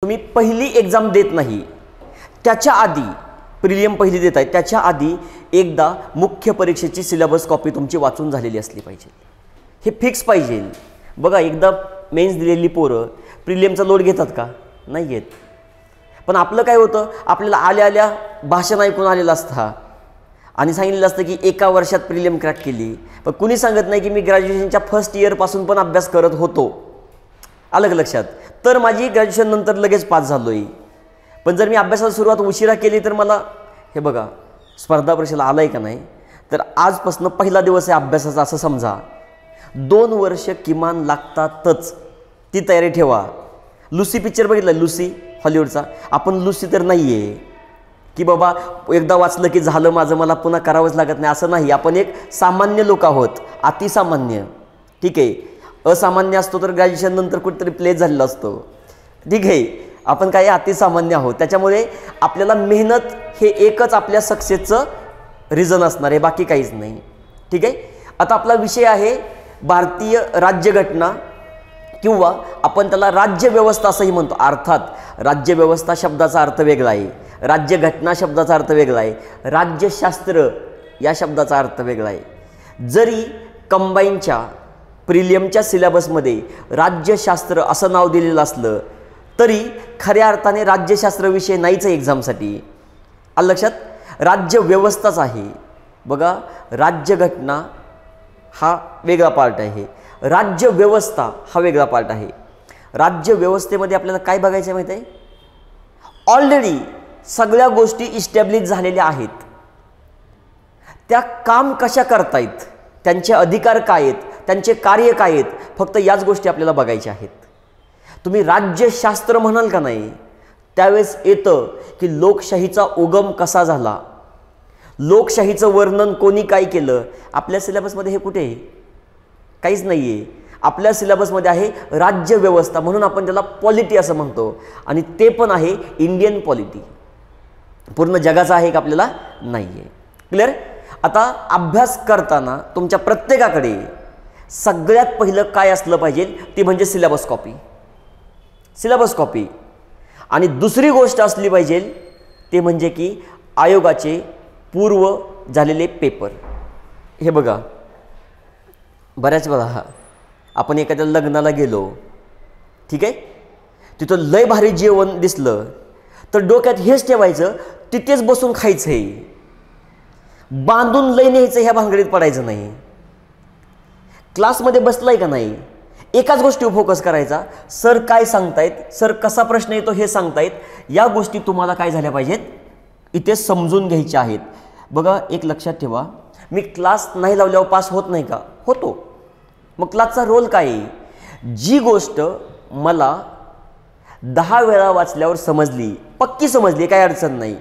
तुम्ही पहिली एक्झाम देत नाही त्याच्या आधी, प्रिलियम पहिली देत आहे त्याच्या आधी एकदा मुख्य परीक्षेची सिलेबस कॉपी तुमची वाचून झालेली असली पाहिजे. हे फिक्स पाहिजे. बघा, एकदा मेन्स दिलेली पोरं प्रिलियमचा लोड घेतात का? नाही घेत. पण आपलं काय होतं, आपल्याला आल्या आल्या भाषण ऐकून आलेलं असतं आणि सांगितलेलं असतं की एका वर्षात प्रिलियम क्रॅक केली. पण कुणी सांगत नाही की मी ग्रॅज्युएशनच्या फर्स्ट इयरपासून पण अभ्यास करत होतो. अलग लक्षात, तर माझी ग्रॅज्युएशन नंतर लगेच पास झालो आहे. पण जर मी अभ्यासाला सुरुवात उशिरा केली तर मला, हे बघा, स्पर्धा परीक्षेला आलं आहे का नाही, तर आजपासून पहिला दिवस आहे अभ्यासाचा असं समजा. 2 वर्ष किमान लागतातच. ती तयारी ठेवा. लुसी पिक्चर बघितला, लुसी हॉलिवूडचा. आपण लुसी तर नाही आहे की बाबा एकदा वाचलं की झालं माझं, मला पुन्हा करावंच लागत नाही, असं नाही. आपण एक सामान्य लोक आहोत, अतिसामान्य. ठीक आहे, असामान्य असतो तर ग्रॅज्युएशन नंतर कुठेतरी प्लेस झालेला असतो. ठीक आहे, आपण काही अतिसामान्य आहोत. त्याच्यामुळे आपल्याला मेहनत हे एकच आपल्या सक्सेसचं रिझन असणार आहे, बाकी काहीच नाही. ठीक आहे, आता आपला विषय आहे भारतीय राज्यघटना, किंवा आपण त्याला राज्यव्यवस्था असंही म्हणतो. अर्थात राज्यव्यवस्था शब्दाचा अर्थ वेगळा आहे, राज्यघटना शब्दाचा अर्थ वेगळा आहे, राज्यशास्त्र या शब्दाचा अर्थ वेगळा आहे. जरी कंबाईनच्या प्रिलियमच्या सिलेबसमध्ये राज्यशास्त्र असं नाव दिलेलं असलं तरी खऱ्या अर्थाने राज्यशास्त्र विषय नाहीच आहे एक्झामसाठी. आलं लक्षात? राज्यव्यवस्थाच आहे. बघा, राज्यघटना हा वेगळा पार्ट आहे, राज्यव्यवस्था हा वेगळा पार्ट आहे. राज्यव्यवस्थेमध्ये आपल्याला काय बघायचं माहिती आहे? ऑलरेडी सगळ्या गोष्टी इस्टॅब्लिश झालेल्या आहेत. त्या काम कशा करतायत, त्यांचे अधिकार काय आहेत, त्यांचे कार्य काय आहेत, फक्त याच गोष्टी आपल्याला बघायच्या आहेत. तुम्ही राज्यशास्त्र म्हणाल का नाही, त्यावेळेस येतं की लोकशाहीचा उगम कसा झाला, लोकशाहीचं वर्णन कोणी काय केलं. आपल्या सिलेबसमध्ये हे कुठे आहे? काहीच नाही आहे. आपल्या सिलेबसमध्ये आहे राज्यव्यवस्था, म्हणून आपण त्याला पॉलिटी असं म्हणतो. आणि ते पण आहे इंडियन पॉलिटी. पूर्ण जगाचा आहे का? आपल्याला नाही आहे. क्लिअर? आता अभ्यास करताना तुमच्या प्रत्येकाकडे सगळ्यात पहिलं काय असलं पाहिजे, ती म्हणजे सिलेबस कॉपी. Syllabus copy. आणि दुसरी गोष्ट असली पाहिजे ते म्हणजे की आयोगाचे पूर्व झालेले पेपर. हे बघा, बऱ्याच वेळा आपण एखाद्या लग्नाला गेलो, ठीक आहे, तिथं लय भारी जेवण दिसलं तर डोक्यात हेच ठेवायचं तिथेच बसून खायचं आहे, बांधून लय न्यायचं ह्या भानगडीत पडायचं नाही. क्लासमध्ये बसलाय का नाही, एकाच गोष्टीवर फोकस करायचा. सर काय सांगतायत, सर कसा प्रश्न येतो हे सांगतायत, या गोष्टी तुम्हाला काय झाल्या पाहिजेत, इथे समजून घ्यायच्या आहेत. बघा, एक लक्षात ठेवा, मी क्लास नाही लावल्यावर पास होत नाही का? होतो. मग क्लासचा रोल काय आहे? जी गोष्ट मला 10 वेळा वाचल्यावर समजली, पक्की समजली, काही अडचण नाही,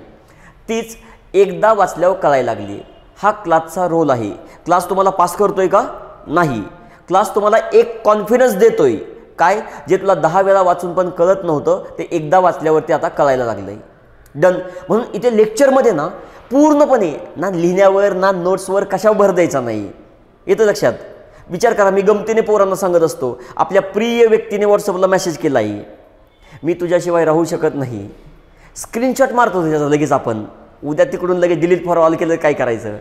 तीच एकदा वाचल्यावर कळायला लागली, हा क्लासचा रोल आहे. क्लास तुम्हाला पास करतोय का? नाही. क्लास तुम्हाला एक कॉन्फिडन्स देतोय, काय, जे तुला 10 वेळा वाचून पण कळत नव्हतं ते एकदा वाचल्यावरती आता कळायला लागलंय. डन. म्हणून इथे लेक्चरमध्ये ना पूर्णपणे ना लिहिण्यावर ना नोट्सवर कशावर भर द्यायचा नाही. येतं लक्षात? विचार करा, मी गमतीने पोरांना सांगत असतो, आपल्या प्रिय व्यक्तीने व्हॉट्सअपला मेसेज केला आहे, मी तुझ्याशिवाय राहू शकत नाही, स्क्रीनशॉट मारतो त्याचा लगेच. आपण उद्या तिकडून लगेच डिलीट फॉर ऑल केलं, काय करायचं?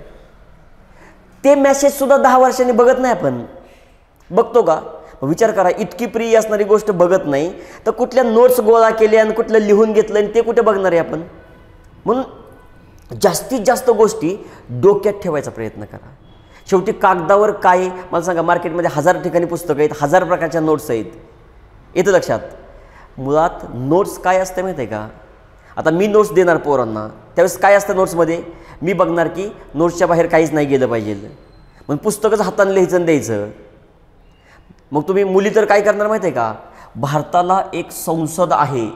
ते मेसेजसुद्धा 10 वर्षांनी बघत नाही आपण, बघतो का? विचार करा, इतकी प्रिय असणारी गोष्ट बघत नाही तर कुठल्या नोट्स गोळा केल्या आणि कुठलं लिहून घेतलं आणि ते कुठे बघणार आहे आपण? म्हणून जास्तीत जास्त गोष्टी डोक्यात ठेवायचा प्रयत्न करा. शेवटी कागदावर काय, मला सांगा, मार्केटमध्ये 1000 ठिकाणी पुस्तकं आहेत, 1000 प्रकारच्या नोट्स आहेत. येतं लक्षात? मुळात नोट्स काय असतं माहिती आहे का? आता मी नोट्स देणार पोरांना, त्यावेळेस काय असतं नोट्समध्ये? मी बघणार की नोट्सच्या बाहेर काहीच नाही गेलं पाहिजे, मग पुस्तकच हाताने लिहायचं आणि द्यायचं. मग तुम्ही मुली तर काय करणार माहिती आहे का? भारताला एक संसद आहे,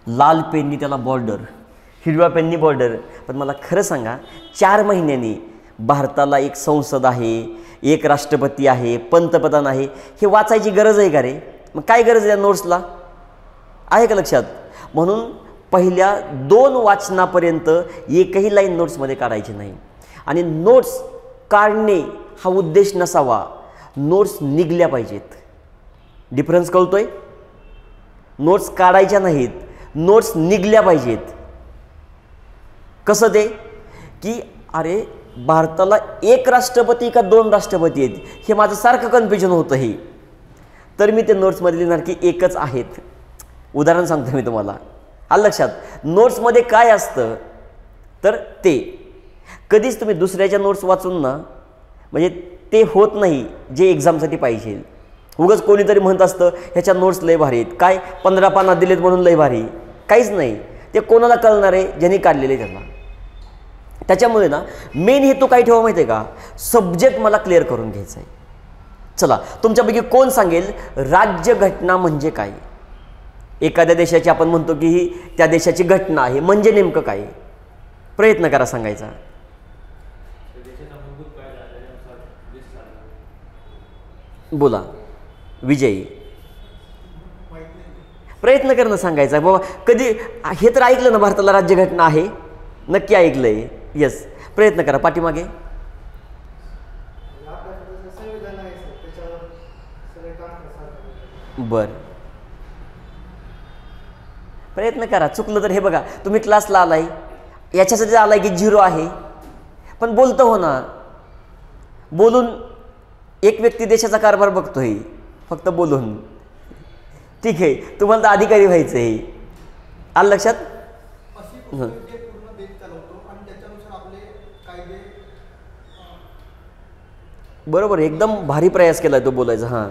लाल पेननी त्याला बॉर्डर, हिरव्या पेननी बॉर्डर. पण मला खरं सांगा, 4 महिन्यांनी भारताला एक संसद आहे, एक राष्ट्रपती आहे, पंतप्रधान आहे, हे वाचायची गरज आहे का रे? मग काय गरज आहे नोट्सला? आहे का लक्षात? म्हणून पहिल्या 2 वाचनापर्यंत एकही लाईन नोट्समध्ये काढायची नाही. आणि नोट्स काढणे हा उद्देश नसावा, नोट्स निघल्या पाहिजेत. डिफरन्स कळतोय? नोट्स काढायच्या नाहीत, नोट्स निघल्या पाहिजेत. कसं ते की अरे भारताला एक राष्ट्रपती का 2 राष्ट्रपती आहेत हे माझं सारखं कन्फ्युजन होतं. हे तर मी ते नोट्समध्ये लिहिणार की एकच आहेत. उदाहरण सांगतो मी तुम्हाला. आलं लक्षात. नोट्समध्ये काय असतं तर ते कधीच तुम्ही दुसऱ्याच्या नोट्स वाचून ना म्हणजे ते होत नाही जे एक्झामसाठी पाहिजे. उगाच कोणीतरी म्हणत असतं ह्याच्या नोट्स लय भारी आहेत, काय 15 पानात दिलेत म्हणून लय भारी. काहीच नाही. ते कोणाला कळणार आहे ज्यांनी काढलेले त्याला. त्याच्यामुळे ना मेन हेतू काय ठेवा माहिती आहे का, सब्जेक्ट मला क्लिअर करून घ्यायचा आहे. चला तुमच्यापैकी कोण सांगेल राज्यघटना म्हणजे काय. एखाद्या देशाची आपण म्हणतो की ही त्या देशाची घटना आहे म्हणजे नेमकं काय. प्रयत्न करा सांगायचा. बोला विजयी. प्रयत्न करणं सांगायचा बाबा. कधी हे तर ऐकलं ना भारताला राज्यघटना आहे. नक्की ऐकलंय. यस प्रयत्न करा. पाठीमागे बर प्रयत्न करा. चुकलं तर हे बघा तुम्ही क्लासला आलाय याच्यासाठी आलाय की 0 आहे. पण बोलतो हो ना. बोलून एक व्यक्ती देशाचा कारभार बघतोय फक्त बोलून. ठीक आहे तुम्हाला तर अधिकारी व्हायचं आहे. आलं लक्षात. बरोबर एकदम भारी प्रयास केलाय तो बोलायचा. हां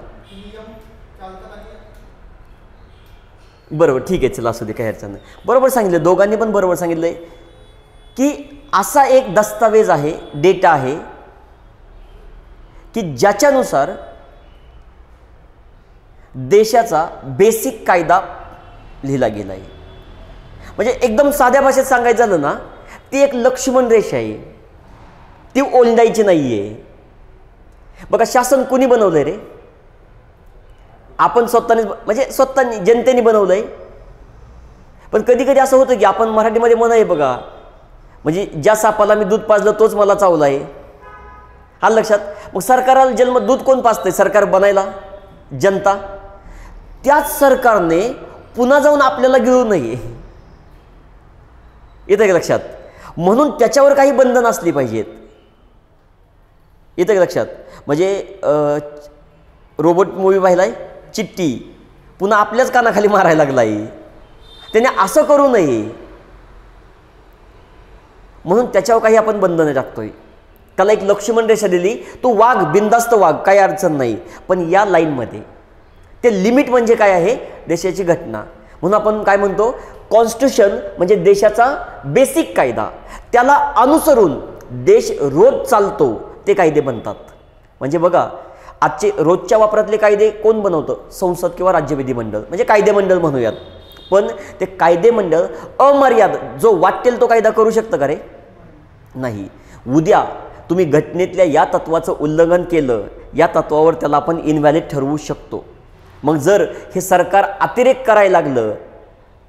बरोबर ठीक आहे. चला असू दे काही अडचण नाही. बरोबर सांगितलं दोघांनी पण बरोबर सांगितलंय की असा एक दस्तावेज आहे डेटा आहे की ज्याच्यानुसार देशाचा बेसिक कायदा लिहिला गेला आहे. म्हणजे एकदम साध्या भाषेत सांगायचं झालं ना ती एक लक्ष्मण रेषा आहे. ती ओलांडायची नाही आहे. बघा शासन कुणी बनवलंय रे. आपण स्वतःने म्हणजे स्वतःनी जनतेने बनवलंय. पण कधी कधी असं होतं की आपण मराठीमध्ये म्हण आहे बघा म्हणजे ज्या सापाला मी दूध पाजलं तोच मला चावला आहे. आलं लक्षात. मग सरकारला जन्म दूध कोण पाजतंय. सरकार बनायला जनता. त्याच सरकारने पुन्हा जाऊन आपल्याला गिळू नये. येतं का लक्षात. म्हणून त्याच्यावर काही बंधन असली पाहिजेत. येतं का लक्षात. म्हणजे रोबोट मूवी पाहिलाय चिट्टी पुन्हा आपल्याच कानाखाली मारायला लागलाय. त्याने असं करू नये म्हणून त्याच्यावर काही आपण बंधनं टाकतोय. त्याला एक लक्ष्मण रेषा दिली. तो वाघ बिंदास्त वाघ काही अडचण नाही. पण या लाईनमध्ये ते लिमिट म्हणजे काय आहे देशाची घटना. म्हणून आपण काय म्हणतो कॉन्स्टिट्यूशन म्हणजे देशाचा बेसिक कायदा. त्याला अनुसरून देश रोज चालतो ते कायदे बनतात. म्हणजे बघा आजचे रोजच्या वापरातले कायदे कोण बनवतं. संसद किंवा राज्य विधिमंडळ म्हणजे कायदेमंडळ म्हणूयात. पण ते कायदेमंडळ अमर्याद जो वाटेल तो कायदा करू शकतं का रे. नाही. उद्या तुम्ही घटनेतल्या या तत्वाचं उल्लंघन केलं या तत्वावर त्याला आपण इनव्हॅलिड ठरवू शकतो. मग जर हे सरकार अतिरेक करायला लागलं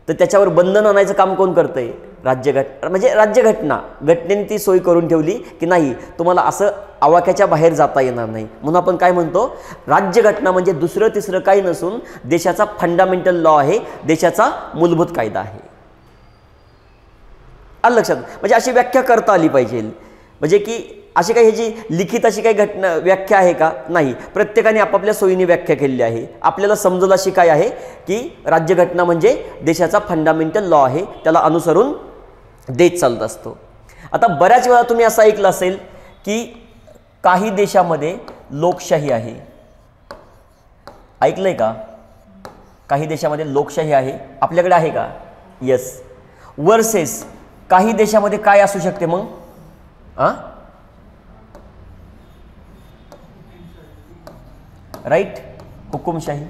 तर त्याच्यावर बंधन आणायचं काम कोण करतंय. म्हणजे राज्यघटना. घटनेने ती सोय करून ठेवली की नाही तुम्हाला असं आवाक्याच्या बाहेर जाता येणार नाही. म्हणून आपण काय म्हणतो राज्यघटना म्हणजे दुसरं तिसरं काही नसून देशाचा फंडामेंटल लॉ आहे. देशाचा मूलभूत कायदा आहे. आलं लक्षात. म्हणजे अशी व्याख्या करता आली पाहिजे. म्हणजे की अशी काही ह्याची लिखित अशी काही घटना व्याख्या आहे का नाही. प्रत्येकाने आपापल्या सोयीने व्याख्या केलेली आहे. आपल्याला समजलं अशी काय आहे की राज्यघटना म्हणजे देशाचा फंडामेंटल लॉ आहे. त्याला अनुसरून देश चालत असतो. आता बऱ्याच वेळा तुम्ही असं ऐकलं असेल की काही देशामध्ये लोकशाही आहे. ऐकलंय का. काही देशामध्ये लोकशाही आहे. आपल्याकडे आहे का. यस. वर्सेस काही देशामध्ये काय असू शकते मग राईट हुकुमशाही.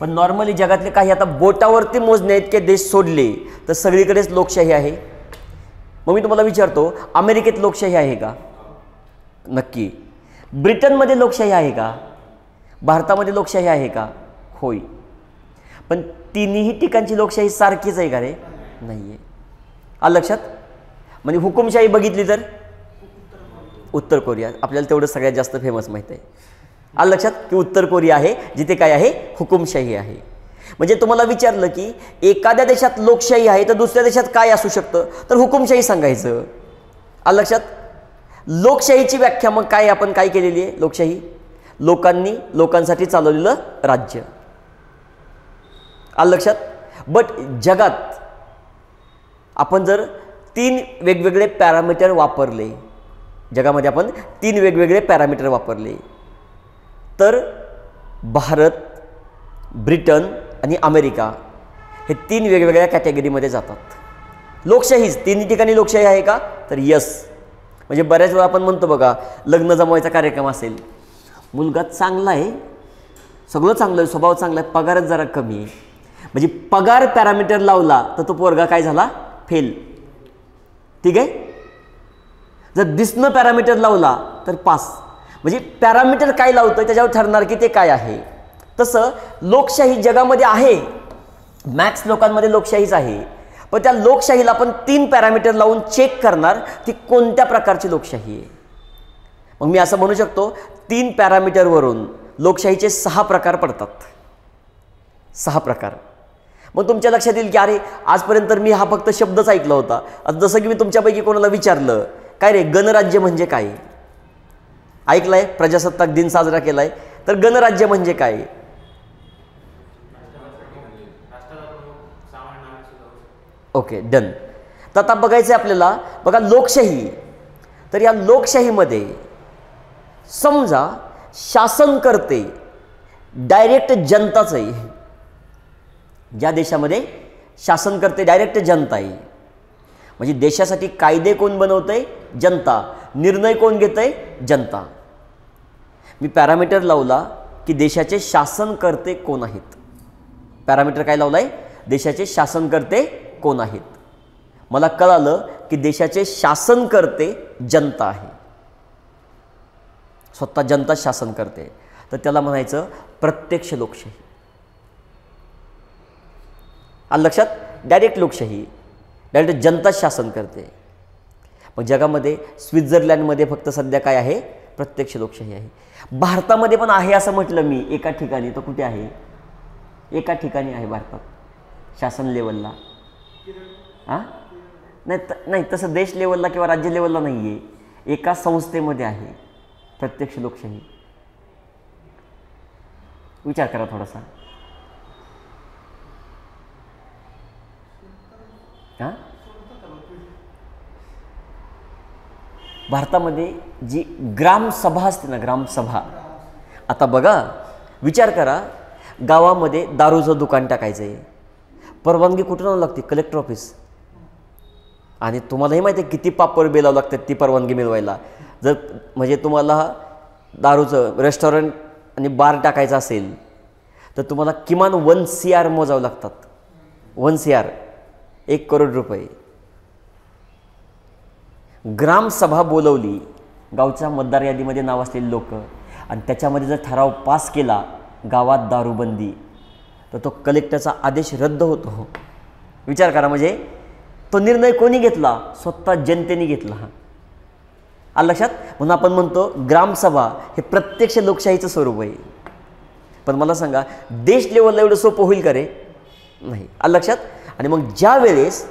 पण नॉर्मली जगातले काही आता बोटावरती मोजणे इतके देश सोडले तर सगळीकडेच लोकशाही आहे. मग मी तुम्हाला विचारतो अमेरिकेत लोकशाही आहे का. नक्की. ब्रिटनमध्ये लोकशाही आहे का. भारतामध्ये लोकशाही आहे का. होय. पण तिन्ही ठिकाणची लोकशाही सारखीच आहे का रे. नाही आहे. आलं लक्षात. म्हणजे हुकुमशाही बघितली तर उत्तर कोरिया. आपल्याला तेवढं सगळ्यात जास्त फेमस माहीत आहे. आलं लक्षात की उत्तर कोरिया आहे जिथे काय आहे हुकुमशाही आहे. म्हणजे तुम्हाला विचारलं की एखाद्या देशात लोकशाही आहे तर दुसऱ्या देशात काय असू शकतं, तर हुकुमशाही सांगायचं. आलं लक्षात? लोकशाहीची व्याख्या मग काय आपण काय केलेली आहे? लोकशाही लोकांनी लोकांसाठी चालवलेलं राज्य. आलं लक्षात? बट जगात आपण जर 3 वेगवेगळे पॅरामीटर वापरले, जगामध्ये आपण 3 वेगवेगळे पॅरामीटर वापरले, तर भारत, ब्रिटन आणि अमेरिका हे 3 वेगवेगळ्या कॅटेगरीमध्ये जातात. लोकशाहीच 3 ठिकाणी लोकशाही आहे का, तर यस. म्हणजे बऱ्याच वेळा आपण म्हणतो बघा, लग्न जमवायचा कार्यक्रम असेल, मुलगा चांगला आहे, सगळं चांगलं आहे, स्वभाव चांगला आहे, पगारच जरा कमी आहे, म्हणजे पगार पॅरामीटर लावला तर तो पोरगा काय झाला, फेल. ठीक आहे. जर दिसणं पॅरामीटर लावला तर पास. म्हणजे पॅरामीटर काय लावतं त्याच्यावर ठरणार की ते काय आहे. तसं लोकशाही जगामध्ये आहे, मॅक्स लोकांमध्ये लोकशाहीच आहे, पण त्या लोकशाहीला आपण 3 पॅरामीटर लावून चेक करणार की कोणत्या प्रकारची लोकशाही आहे. मग मी असं म्हणू शकतो 3 पॅरामीटरवरून लोकशाहीचे 6 प्रकार पडतात. 6 प्रकार. मग तुमच्या लक्षात येईल की अरे आजपर्यंत मी हा फक्त शब्दच ऐकला होता. आता जसं की मी तुमच्यापैकी कोणाला विचारलं काय रे गणराज्य म्हणजे काय, ऐकलंय, प्रजासत्ताक दिन साजरा केलाय, तर गणराज्य म्हणजे काय? Okay done. तर आता बघायचं आहे आपल्याला, बघा लोकशाही, तर या लोकशाहीमध्ये समजा शासनकर्ते डायरेक्ट जनताच आहे. ज्या देशामध्ये शासनकर्ते डायरेक्ट जनता आहे, म्हणजे देशासाठी कायदे कोण बनवतंय, जनता, निर्णय कोण घेतंय, जनता. मी पॅरामीटर लावला की देशाचे शासनकर्ते कोण आहेत. पॅरामीटर काय लावलाय, देशाचे शासनकर्ते कोण आहेत. मला कळालं की देशाचे शासनकर्ते जनता आहे, स्वतः जनता शासन करते, तर त्याला म्हणायचं प्रत्यक्ष लोकशाही. आलं लक्षात? डायरेक्ट लोकशाही, डायरेक्ट जनता शासन करते. मग जगामध्ये स्वित्झर्लंडमध्ये फक्त सध्या काय आहे, प्रत्यक्ष लोकशाही आहे. भारतामध्ये पण आहे असं म्हटलं मी एका ठिकाणी, तर कुठे आहे, एका ठिकाणी आहे भारतात शासन लेवलला. हां नाही तसं देश लेवलला किंवा राज्य लेवलला नाही आहे, एका संस्थेमध्ये आहे प्रत्यक्ष लोकशाही. विचार करा थोडासा. हां भारतामध्ये जी ग्रामसभा असते ना, ग्रामसभा, आता बघा विचार करा, गावामध्ये दारूचं दुकान टाकायचं आहे, परवानगी कुठून आणावी लागते, कलेक्टर ऑफिस. आणि तुम्हालाही माहिती आहे किती पापर बेलावं लागतात ती परवानगी मिळवायला. जर म्हणजे तुम्हाला दारूचं रेस्टॉरंट आणि बार टाकायचं असेल तर तुम्हाला किमान 1 CR मोजावं लागतात. 1 CR 1 करोड रुपये. ग्रामसभा बोलवली, गावच्या मतदार यादीमध्ये नाव असलेले लोक, आणि त्याच्यामध्ये जर ठराव पास केला गावात दारूबंदी, तर तो कलेक्टरचा आदेश रद्द होतो. विचार करा, म्हणजे तो निर्णय कोणी घेतला, स्वतः जनतेने घेतला. आलं लक्षात? म्हणून आपण म्हणतो ग्रामसभा हे प्रत्यक्ष लोकशाहीचं स्वरूप आहे. पण मला सांगा देश लेवलला एवढं सोपं होईल का रे? नाही. आलं लक्षात? आणि मग ज्या वेळेस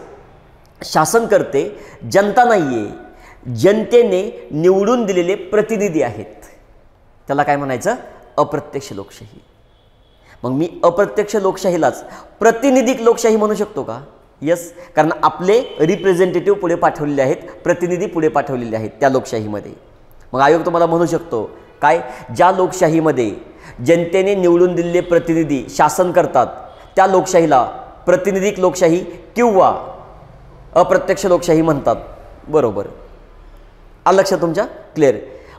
शासन करते जनता नाही आहे, जनतेने निवडून दिलेले प्रतिनिधी आहेत, त्याला काय म्हणायचं, अप्रत्यक्ष लोकशाही. मग मी अप्रत्यक्ष लोकशाहीलाच प्रतिनिधिक लोकशाही म्हणू शकतो का? यस, कारण आपले रिप्रेझेंटेटिव्ह पुढे पाठवलेले आहेत, प्रतिनिधी पुढे पाठवलेले आहेत त्या लोकशाहीमध्ये. मग आयोग तुम्हाला म्हणू शकतो काय, ज्या लोकशाहीमध्ये जनतेने निवडून दिलेले प्रतिनिधी शासन करतात त्या लोकशाहीला प्रतिनिधिक लोकशाही किंवा अप्रत्यक्ष लोकशाही म्हणतात. बरोबर. आलं लक्षात तुमच्या? क्लिअर.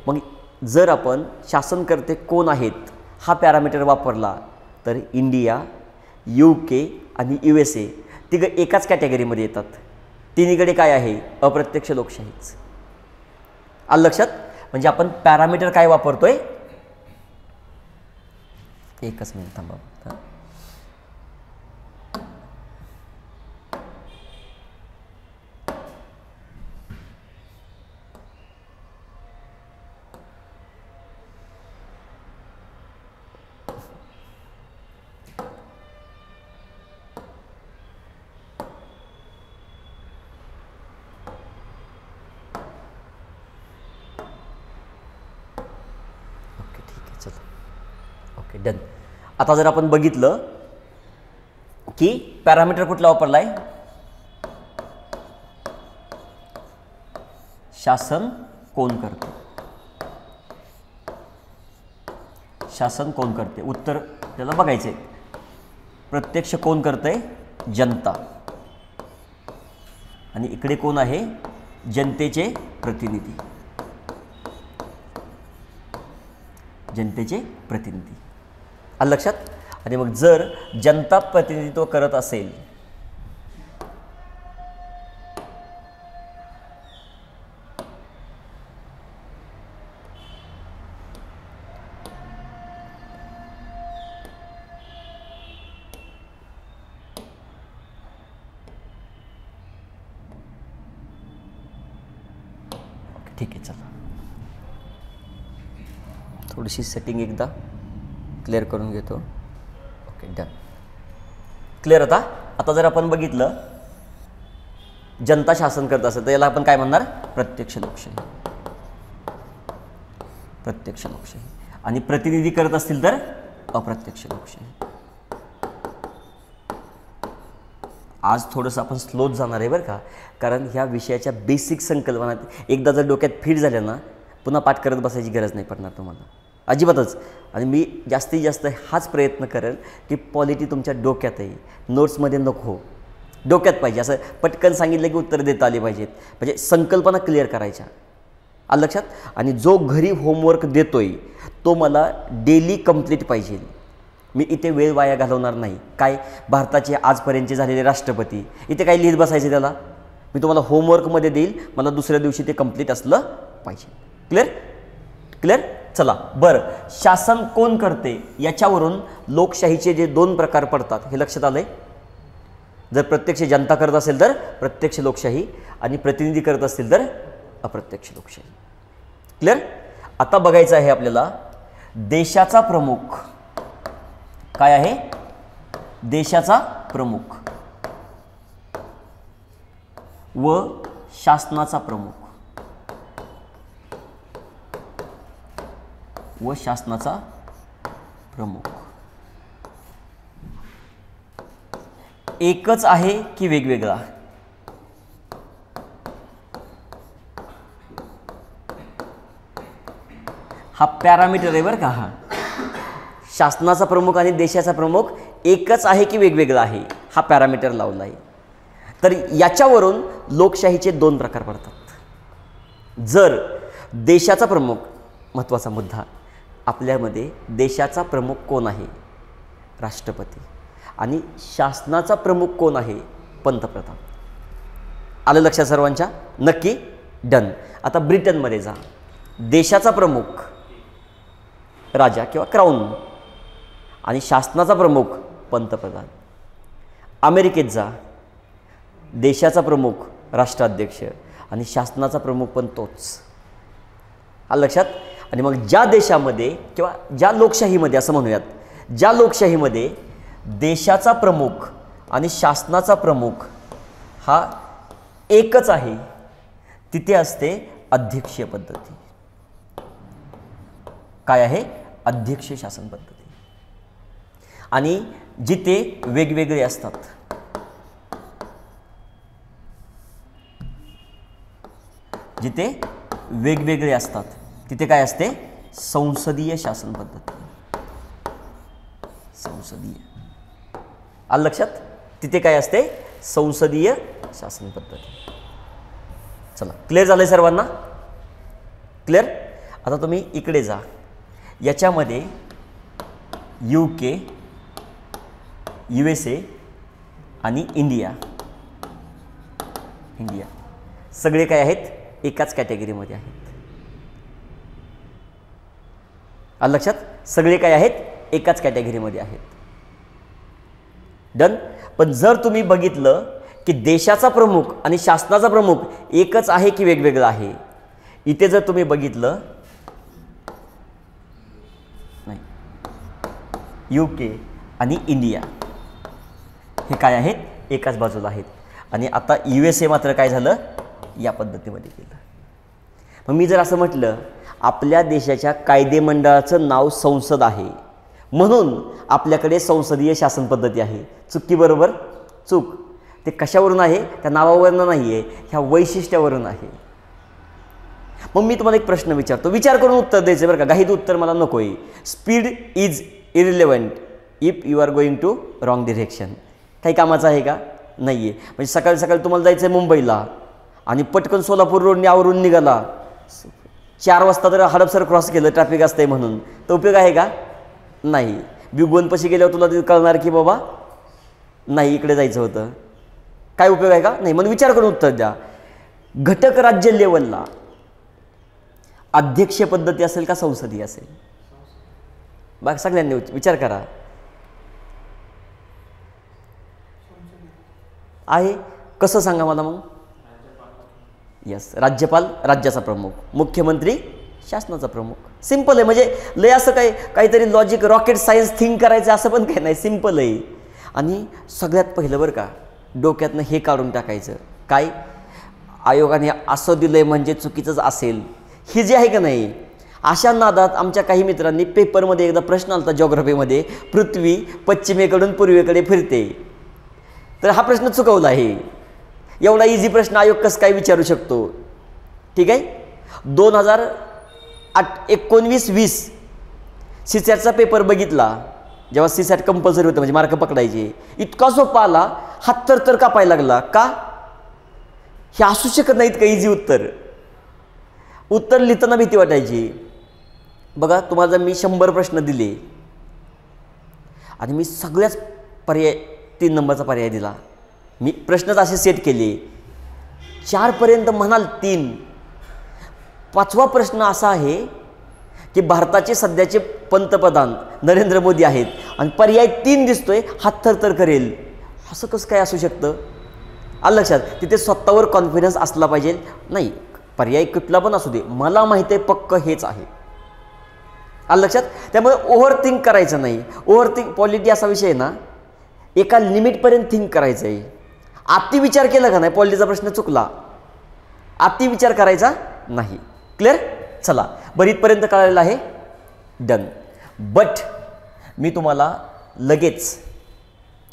मग जर आपण शासनकर्ते कोण आहेत हा पॅरामीटर वापरला तर इंडिया, UK आणि USA तिघं एकाच कॅटेगरीमध्ये येतात. तिन्हीकडे काय आहे, अप्रत्यक्ष लोकशाहीच. आलं लक्षात? म्हणजे आपण पॅरामीटर काय वापरतोय, एकच मिनिट थांबा. Okay done. आता जर आपण बघितलं की पॅरामीटर कुठला वापरला आहे, शासन कोण करते, शासन कोण करते, उत्तर त्याला बघायचे. प्रत्यक्ष कोण करतंय, जनता. आणि इकडे कोण आहे, जनतेचे प्रतिनिधी, जनतेचे प्रतिनिधी. आलं लक्षात. आणि मग जर जनता प्रतिनिधित्व करत असेल ठीक आहे. चला थोडीशी सेटिंग एकदा क्लिअर करून घेतो. Okay done. क्लिअर. आता जर आपण बघितलं जनता शासन करत असेल तर याला आपण काय म्हणणार, प्रत्यक्ष लोकशाही, प्रत्यक्ष लोकशाही. आणि प्रतिनिधी करत असतील तर अप्रत्यक्ष लोकशाही. आज थोडंसं आपण स्लोच जाणार आहे बरं का, कारण ह्या विषयाच्या बेसिक संकल्पना एकदा जर डोक्यात फिट झाल्या ना पुन्हा पाठ करत बसायची गरज नाही पडणार तुम्हाला अजिबातच. आणि मी जास्तीत जास्त हाच प्रयत्न करेल की पॉलिटी तुमच्या डोक्यात आहे, नोट्समध्ये नको, डोक्यात पाहिजे. असं पटकन सांगितलं की उत्तर देता आली पाहिजेत, म्हणजे संकल्पना क्लिअर करायच्या. आलं लक्षात. आणि जो घरी होमवर्क देतोय तो मला डेली कंप्लीट पाहिजे. मी इथे वेळ वाया घालवणार नाही. काय भारताचे आजपर्यंतचे झालेले राष्ट्रपती इथे काही लिहित बसायचे त्याला, मी तुम्हाला होमवर्कमध्ये देईल, मला दुसऱ्या दिवशी ते कंप्लीट असलं पाहिजे. क्लिअर. क्लिअर. चला बरं, शासन कोण करते याच्यावरून लोकशाहीचे जे दोन प्रकार पडतात हे लक्षात आलंय. जर प्रत्यक्ष जनता करत असेल तर प्रत्यक्ष लोकशाही, आणि प्रतिनिधी करत असतील तर अप्रत्यक्ष लोकशाही. क्लिअर. आता बघायचं आहे आपल्याला देशाचा प्रमुख काय आहे, देशाचा प्रमुख व शासनाचा प्रमुख, व शासनाचा प्रमुख एकच आहे की वेगवेगळा. हा पॅरामीटर आहे बरं का. हा शासनाचा प्रमुख आणि देशाचा प्रमुख एकच आहे की वेगवेगळा आहे, हा पॅरामीटर लावला आहे. तर याच्यावरून लोकशाहीचे दोन प्रकार पडतात. जर देशाचा प्रमुख, महत्त्वाचा मुद्दा, आपल्यामध्ये देशाचा प्रमुख कोण आहे, राष्ट्रपती, आणि शासनाचा प्रमुख कोण आहे, पंतप्रधान. आलं लक्षात सर्वांच्या. नक्की. डन. आता ब्रिटनमध्ये जा, देशाचा प्रमुख राजा किंवा क्राऊन आणि शासनाचा प्रमुख पंतप्रधान. अमेरिकेत जा, देशाचा प्रमुख राष्ट्राध्यक्ष आणि शासनाचा प्रमुख पण तोच. आलं लक्षात. आणि मग ज्या देशामध्ये किंवा ज्या लोकशाहीमध्ये असं म्हणूयात, ज्या लोकशाहीमध्ये देशाचा प्रमुख आणि शासनाचा प्रमुख हा एकच आहे तिथे असते अध्यक्षीय पद्धती. काय आहे, अध्यक्ष शासन पद्धती. आणि जिथे वेगवेगळे असतात, जिथे वेगवेगळे असतात तिथे काय असते, संसदीय शासन पद्धती. संसदीय. आलं लक्षात. तिथे काय असते, संसदीय शासन पद्धती. चला क्लिअर झालंय सर्वांना. क्लिअर. आता तुम्ही इकडे जा, याच्यामध्ये UK, USA आणि इंडिया सगळे काय आहेत, एकाच कॅटेगरीमध्ये आहेत. आलं लक्षात. सगळे काय आहेत, एकाच कॅटेगरीमध्ये आहेत. डन. पण जर तुम्ही बघितलं की देशाचा प्रमुख आणि शासनाचा प्रमुख एकच आहे की वेगवेगळं आहे, इथे जर तुम्ही बघितलं नाही, UK आणि इंडिया हे काय आहेत, एकाच बाजूला आहेत. आणि आता USA मात्र काय झालं, या पद्धतीमध्ये केलं. मग मी जर असं म्हटलं आपल्या देशाच्या कायदेमंडळाचं नाव संसद आहे, म्हणून आपल्याकडे संसदीय शासन पद्धती आहे. चुकी बरोबर? चूक. ते कशावरून आहे? त्या नावावरून नाही आहे, ह्या वैशिष्ट्यावरून आहे. मग मी तुम्हाला एक प्रश्न विचारतो, विचार करून उत्तर द्यायचं बरं का, घाईत उत्तर मला नको आहे. Speed is irrelevant if you are going to wrong direction. काही कामाचं आहे का? नाही आहे. म्हणजे सकाळी सकाळी तुम्हाला जायचं आहे मुंबईला आणि पटकन सोलापूर रोडने आवरून निघाला, 4 वाजता तर हडपसर क्रॉस केलं ट्रॅफिक असतंय म्हणून, तर उपयोग आहे का? नाही. बिगवनपाशी गेल्यावर तुला ते कळणार की बाबा नाही इकडे जायचं होतं. काय उपयोग आहे का? नाही. म्हणून विचार करून उत्तर द्या. घटक राज्य लेवलला अध्यक्षीय पद्धती असेल का संसदीय असेल? बघ सगळ्यांनी विचार करा. आहे कसं सांगा मला मग? यस, राज्यपाल राज्याचा प्रमुख, मुख्यमंत्री शासनाचा प्रमुख. सिंपल आहे. म्हणजे लय असं काहीतरी लॉजिक रॉकेट सायन्स थिंक करायचं असं पण काही नाही, सिंपल आहे. आणि सगळ्यात पहिलं बरं का, डोक्यातनं हे काढून टाकायचं, काय आयोगाने असं दिलंय म्हणजे चुकीचंच असेल, ही जी आहे का नाही. अशा नादात आमच्या काही मित्रांनी पेपरमध्ये एकदा प्रश्न आला होता जॉग्रफीमध्ये, पृथ्वी पश्चिमेकडून पूर्वेकडे फिरते, तर हा प्रश्न चुकवला आहे. एवढा इझी प्रश्न आयोग कसं काय विचारू शकतो? ठीक आहे. 2019-20 सीसॅटचा पेपर बघितला, जेव्हा सीसॅट कंपल्सरी होतं म्हणजे मार्क पकडायचे, इतका सोपा आला, हात तर कापायला लागला. का? हे असू शकत नाहीत का इझी उत्तर लिहिताना भीती वाटायची. बघा तुम्हाला जर मी 100 प्रश्न दिले आणि मी सगळ्याच पर्याय 3 नंबरचा पर्याय दिला, मी प्रश्नच असे सेट केले 4 पर्यंत म्हणाल 3, 5वा प्रश्न असा आहे की भारताचे सध्याचे पंतप्रधान नरेंद्र मोदी आहेत आणि पर्याय 3 दिसतोय, हात थरथर करेल. असं कसं काय असू शकतं? आलं लक्षात? तिथे स्वतःवर कॉन्फिडन्स असला पाहिजे. नाही, पर्याय कुठला पण असू दे, मला माहिती आहे पक्क हेच आहे. आलं लक्षात? त्यामुळे ओव्हर थिंक करायचं नाही. ओव्हर थिंक पॉलिटी असा विषय आहे ना, एका लिमिटपर्यंत थिंक करायचं आहे. अति विचार केला का नाही, पॉलिटीचा प्रश्न चुकला. अति विचार करायचा नाही. क्लिअर? चला, बरीचपर्यंत कळालेलं आहे. डन. बट मी तुम्हाला लगेच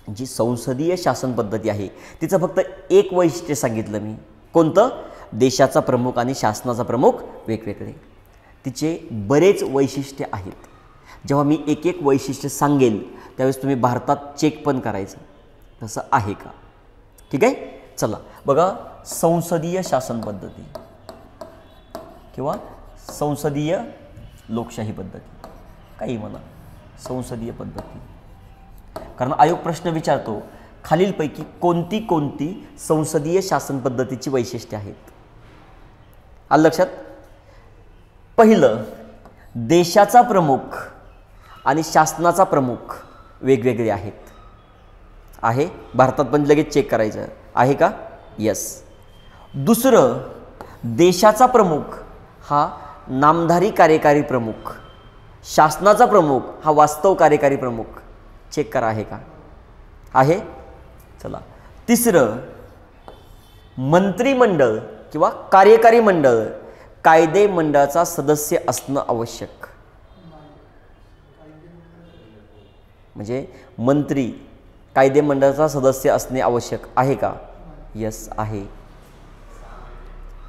जी संसदीय शासन पद्धती आहे तिचं फक्त एक वैशिष्ट्य सांगितलं मी. कोणतं? देशाचा प्रमुख आणि शासनाचा प्रमुख वेगवेगळे. तिचे बरेच वैशिष्ट्य आहेत. जेव्हा मी एक एक वैशिष्ट्य सांगेल त्यावेळेस तुम्ही भारतात चेक पण करायचं तसं आहे का. ठीक आहे. चला बघा, संसदीय शासन पद्धती किंवा संसदीय लोकशाही पद्धती, काही म्हणा, संसदीय पद्धती. कारण आयोग प्रश्न विचारतो खालीलपैकी कोणती कोणती संसदीय शासन पद्धतीची वैशिष्ट्ये आहेत. आलं लक्षात? पहिलं, देशाचा प्रमुख आणि शासनाचा प्रमुख वेगवेगळे आहेत. आहे भारतात पण लगेच चेक करायचं आहे का? यस. दुसरं, देशाचा प्रमुख हा नामधारी कार्यकारी प्रमुख, शासनाचा प्रमुख हा वास्तव कार्यकारी प्रमुख. चेक करा आहे का? आहे. चला, तिसरं, मंत्रिमंडळ किंवा कार्यकारी मंडळ कायदे मंडळाचा सदस्य असणं आवश्यक. म्हणजे मंत्री कायदे मंडळाचा सदस्य असणे आवश्यक आहे का? यस आहे.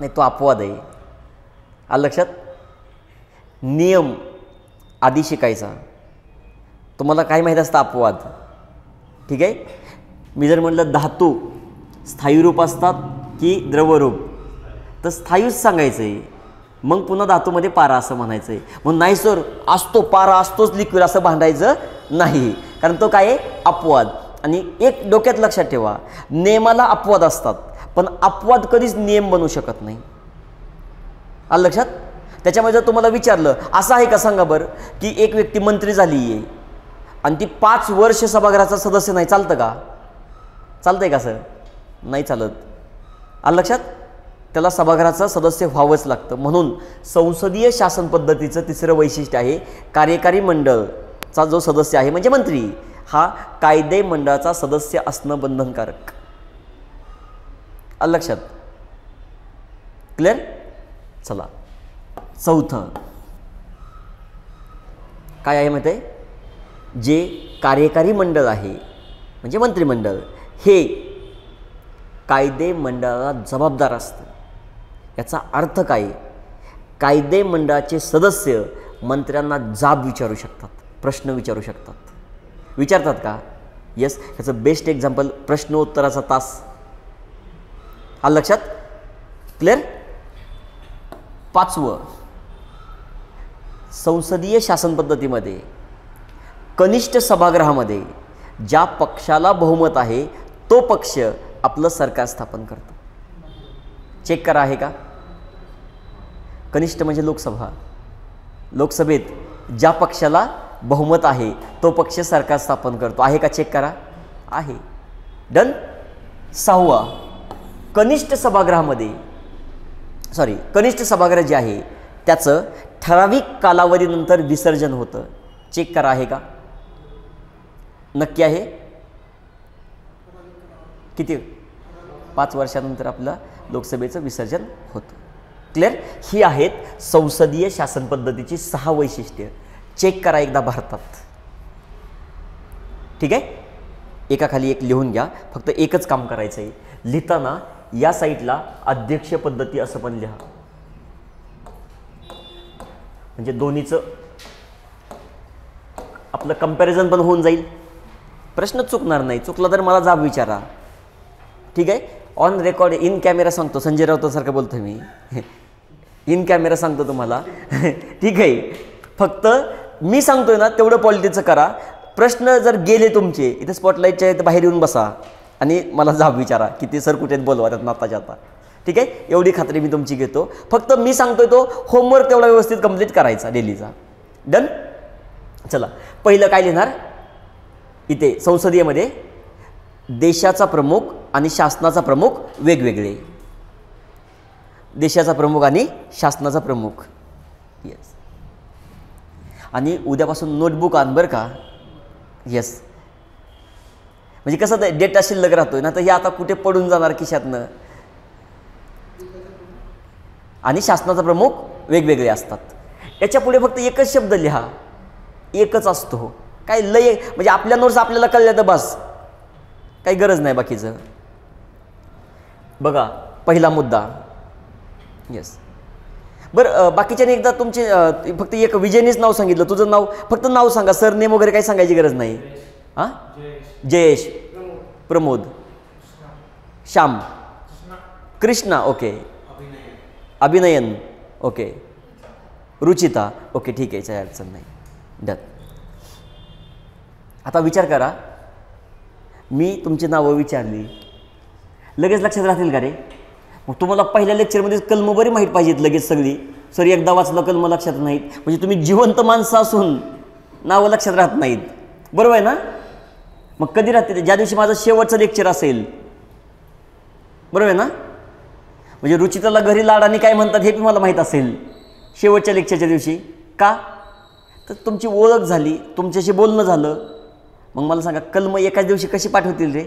नाही, तो अपवाद आहे. आलं लक्षात? नियम आधी शिकायचा. तुम्हाला काय माहीत असतं? अपवाद. ठीक आहे. मी जर म्हणलं धातू स्थायी रूप असतात की द्रवरूप, तर स्थायूच सांगायचं आहे. मग पुन्हा धातूमध्ये पारा असं म्हणायचं आहे. मग नाही सर असतो पारा असतोच लिक्विड असं भांडायचं नाही, कारण तो काय आहे? अपवाद. आणि एक डोक्यात लक्षात ठेवा, नियमाला अपवाद असतात पण अपवाद कधीच नियम बनू शकत नाही. आलं लक्षात? त्याच्यामुळे जर तुम्हाला विचारलं असं आहे का सांगा बरं की एक व्यक्ती मंत्री झाली आहे आणि ती 5 वर्ष सभागृहाचा सदस्य नाही, चालतं का? चालतंय का सर? नाही चालत. आलं लक्षात? त्याला सभागृहाचा सदस्य व्हावंच लागतं. म्हणून संसदीय शासन पद्धतीचं तिसरं वैशिष्ट्य आहे, कार्यकारी मंडळचा जो सदस्य आहे म्हणजे मंत्री हा कायदे मंडळाचा सदस्य असणं बंधनकारक. आलं लक्षात? क्लिअर? चला, चौथं काय आहे माहिती आहे? जे कार्यकारी मंडळ आहे म्हणजे मंत्रिमंडळ हे कायदे मंडळाला जबाबदार असतं. याचा अर्थ काय? कायदे मंडळाचे सदस्य मंत्र्यांना जाब विचारू शकतात, प्रश्न विचारू शकतात. विचारतात का? येस. याचं बेस्ट एक्झाम्पल प्रश्नोत्तराचा तास. आलं लक्षात? क्लिअर? 5वं, संसदीय शासन पद्धतीमध्ये कनिष्ठ सभागृहामध्ये ज्या पक्षाला बहुमत आहे तो पक्ष आपलं सरकार स्थापन करतो. चेक करा आहे का? कनिष्ठ म्हणजे लोकसभा. लोकसभेत ज्या पक्षाला बहुमत आहे तो पक्ष सरकार स्थापन करतो. आहे का? चेक करा. आहे. डन. 6वा, कनिष्ठ सभागृह जे आहे त्याचं ठराविक कालावधीनंतर विसर्जन होतं. चेक करा. आहे का? नक्की आहे? किती? 5 वर्षानंतर आपलं लोकसभेचं विसर्जन होतं. क्लिअर? ही आहेत संसदीय शासन पद्धतीची 6 वैशिष्ट्ये. चेक करा एकदा भारतात. ठीक आहे? एकाखाली एक लिहून घ्या. फक्त एकच काम करायचं आहे. लिहिताना या साईडला अध्यक्ष पद्धती असं पण लिहा, म्हणजे दोन्हीचं आपलं कंपॅरिझन पण होऊन जाईल. प्रश्न चुकणार नाही. चुकला तर मला जाब विचारा. ठीक आहे? ऑन रेकॉर्ड, इन कॅमेरा सांगतो. संजय राऊतांसारखं बोलतो मी. इन कॅमेरा सांगतो तुम्हाला. ठीक आहे? फक्त मी सांगतोय ना तेवढं पॉलिटिक्सचं करा. प्रश्न जर गेले तुमचे, इथे स्पॉटलाईटच्या इथे बाहेर येऊन बसा आणि मला जाब विचारा की ते सर कुठे बोलवा त्यात नाताच्या आता. ठीक आहे? एवढी खात्री मी तुमची घेतो. फक्त मी सांगतोय तो होमवर्क तेवढा व्यवस्थित कंप्लीट करायचा डेलीचा. डन. चला, पहिलं काय लिहिणार? इथे संसदीयमध्ये देशाचा प्रमुख आणि शासनाचा प्रमुख वेगवेगळे. देशाचा प्रमुख आणि शासनाचा प्रमुख. येस. आणि उद्यापासून नोटबुक आण बरं का. येस. म्हणजे कसं ते डेटा शिल्लक राहतोय ना, तर हे आता कुठे पडून जाणार खिशातनं. आणि शासनाचा प्रमुख वेगवेगळे असतात. याच्या पुढे फक्त एकच शब्द लिहा. एकच असतो. काय लय म्हणजे आपल्या नोट्स आपल्याला कळल्या तर बस, काही गरज नाही बाकीचं. बघा पहिला मुद्दा. येस. बरं, बाकीच्याने एकदा तुमचे फक्त एक विजयनेच नाव सांगितलं. तुझं नाव, फक्त नाव सांगा. सरनेम वगैरे काही सांगायची गरज नाही. हां? Jayesh, Pramod, Shyam, Krishna, okay, Abhinayan, okay, Ruchita, okay. ठीक आहे, काही अडचण नाही. डन. आता विचार करा, मी तुमची नावं विचारली, लगेच लक्षात राहतील का रे? मग तुम्हाला पहिल्या लेक्चरमध्ये कलम बरी माहीत पाहिजेत लगेच सगळी. सर एकदा वाचलं कलम लक्षात नाहीत, म्हणजे तुम्ही जिवंत माणसं असून नावं लक्षात राहत नाहीत. बरोबर आहे ना? मग कधी राहते? ज्या दिवशी माझं शेवटचं लेक्चर असेल. बरोबर आहे ना? म्हणजे रुचिताला घरी लाडाने काय म्हणतात हे मला माहीत असेल शेवटच्या लेक्चरच्या दिवशी. का? तर तुमची ओळख झाली, तुमच्याशी बोलणं झालं. मग मला सांगा, कलम एकाच दिवशी कशी पाठवतील रे?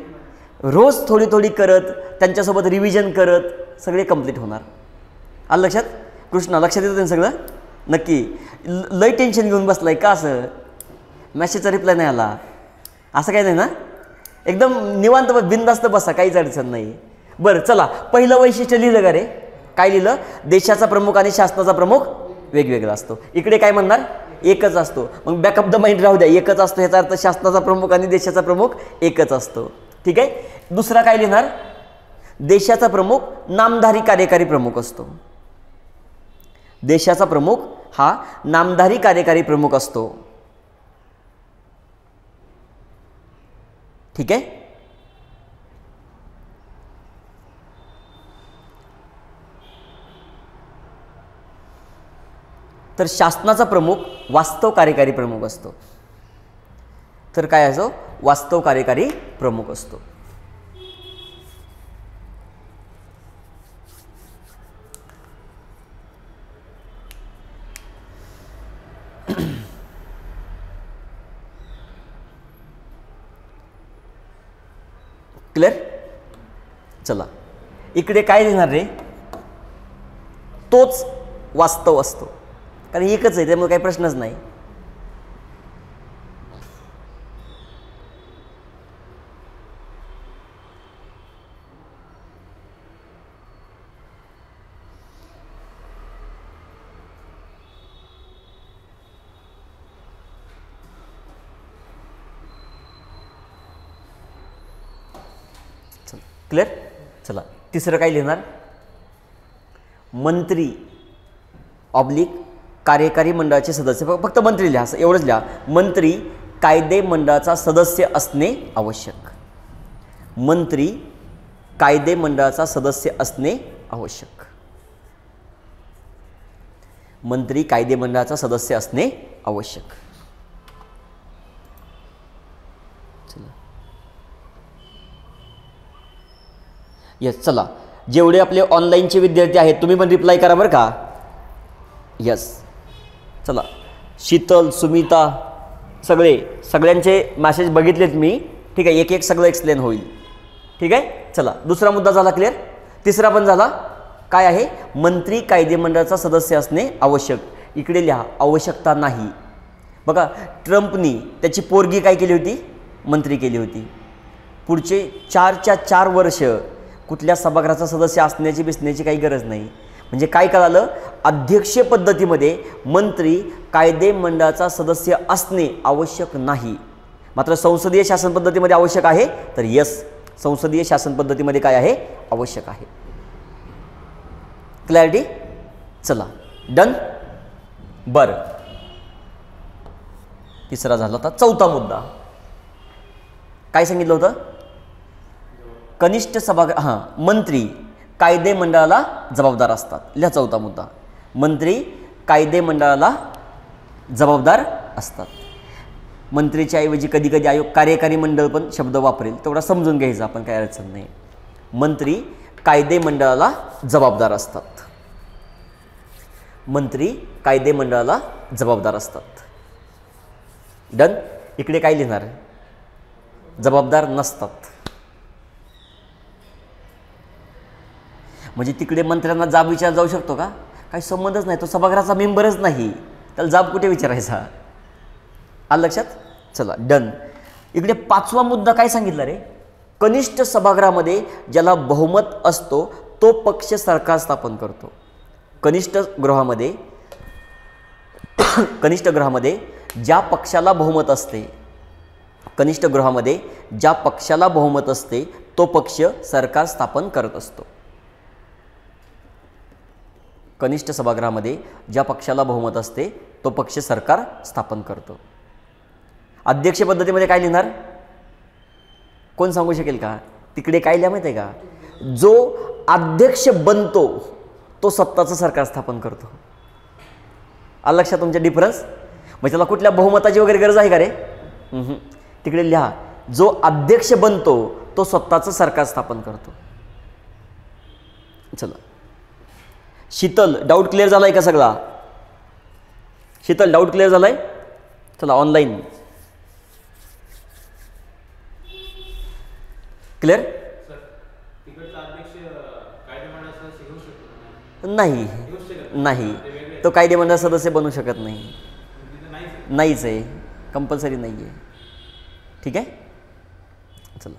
रोज थोडी थोडी करत, त्यांच्यासोबत रिव्हिजन करत सगळे कंप्लीट होणार. आलं लक्षात? कृष्णा, लक्षात येतं त्यांनी सगळं? नक्की. लय टेन्शन घेऊन बसलाय का? असं मॅसेजचा रिप्लाय नाही आला असं काही नाही ना? एकदम निवांत बिनधास्त बसा, काहीच अडचण नाही. बरं चला, पहिलं वैशिष्ट्य लिहिलं का रे? काय लिहिलं? देशाचा प्रमुख आणि शासनाचा प्रमुख वेगवेगळा असतो. इकडे काय म्हणणार? एकच असतो. मग बॅकअप द माइंड राहू द्या, एकच असतो ह्याचा अर्थ शासनाचा प्रमुख आणि देशाचा प्रमुख एकच असतो. ठीक आहे? दुसरा काय लिहिणार? देशाचा प्रमुख नामधारी कार्यकारी प्रमुख असतो. देशाचा प्रमुख हा नामधारी कार्यकारी प्रमुख असतो. ठीक आहे? तर शासनाचा प्रमुख वास्तव कार्यकारी प्रमुख असतो. तर काय असो? वास्तव कार्यकारी प्रमुख असतो. क्लिअर? चला, इकडे काय लिहिणार रे? तोच वास्तव असतो, कारण एकच आहे, त्यामुळे काही प्रश्नच नाही. क्लिअर. चला तिसरं काय लिहिणार, मंत्री ऑब्लिक कार्यकारी मंडळाचे सदस्य, फक्त मंत्री लिहा, एवढंच लिहा. मंत्री कायदे मंडळाचा सदस्य असणे आवश्यक. मंत्री कायदे मंडळाचा सदस्य असणे आवश्यक. मंत्री कायदे मंडळाचा सदस्य असणे आवश्यक. चला यस. चला जेवढे आपले ऑनलाईनचे विद्यार्थी आहेत तुम्ही पण रिप्लाय करा बरं का. यस. चला शीतल, सुमिता, सगळ्यांचे मॅसेज बघितलेत मी. ठीक आहे, एक एक सगळं एक्सप्लेन होईल. ठीक आहे. चला दुसरा मुद्दा झाला क्लिअर. तिसरा पण झाला. काय आहे, मंत्री कायदे मंडळाचा सदस्य असणे आवश्यक. इकडे लिहा आवश्यकता नाही. बघा ट्रम्पनी त्याची पोरगी काय केली होती, मंत्री केली होती. पुढचे 4 वर्ष कुठल्या सभागृहाचा सदस्य असण्याची बिसण्याची काही गरज नाही. म्हणजे काय कळालं, अध्यक्षीय पद्धतीमध्ये मंत्री कायदे मंडळाचा सदस्य असणे आवश्यक नाही. मात्र संसदीय शासन पद्धतीमध्ये आवश्यक आहे. तर यस, संसदीय शासन पद्धतीमध्ये काय आहे, आवश्यक आहे. क्लॅरिटी. चला डन. बरं तिसरा झाला. होता चौथा मुद्दा. काय सांगितलं होतं, कनिष्ठ सभागृह, हां, मंत्री कायदे मंडळाला जबाबदार असतात. लिहा चौथा मुद्दा, मंत्री कायदे मंडळाला जबाबदार असतात. मंत्रीच्या ऐवजी कधी कधी आयोग कार्यकारी मंडळ पण शब्द वापरेल, तेवढा समजून घ्यायचा आपण, काय अडचण नाही. मंत्री कायदे मंडळाला जबाबदार असतात. मंत्री कायदे मंडळाला जबाबदार असतात. डन. इकडे काय लिहिणार, जबाबदार नसतात. म्हणजे तिकडे मंत्र्यांना जाब विचारला जाऊ शकतो का, काही संबंधच नाही, तो सभागृहाचा मेंबरच नाही, त्याला जाब कुठे विचारायचा. आलं लक्षात. चला डन. इकडे पाचवा मुद्दा काय सांगितला रे, कनिष्ठ सभागृहामध्ये ज्याला बहुमत असतो तो पक्ष सरकार स्थापन करतो. कनिष्ठ गृहामध्ये ज्या पक्षाला बहुमत असते, कनिष्ठ गृहामध्ये ज्या पक्षाला बहुमत असते तो पक्ष सरकार स्थापन करत असतो. कनिष्ठ सभागृहामध्ये ज्या पक्षाला बहुमत असते तो पक्ष सरकार स्थापन करतो. अध्यक्ष पद्धतीमध्ये काय लिहिणार, कोण सांगू शकेल का. तिकडे काय लिहा माहिती आहे का, जो अध्यक्ष बनतो तो सत्ताचं सरकार स्थापन करतो. आलं लक्षात तुमच्या डिफरन्स. म्हणजे त्याला कुठल्या बहुमताची वगैरे गरज आहे का रे. तिकडे लिहा, जो अध्यक्ष बनतो तो स्वतःचं सरकार स्थापन करतो. चला शीतल, डाऊट क्लिअर झालाय का सगळा. शीतल डाऊट क्लिअर झालाय. चला ऑनलाईन क्लिअर. नाही नाही, तो कायदे मंडळ सदस्य बनू शकत नाही. नाहीच आहे, कंपल्सरी नाही आहे. ठीक आहे. चला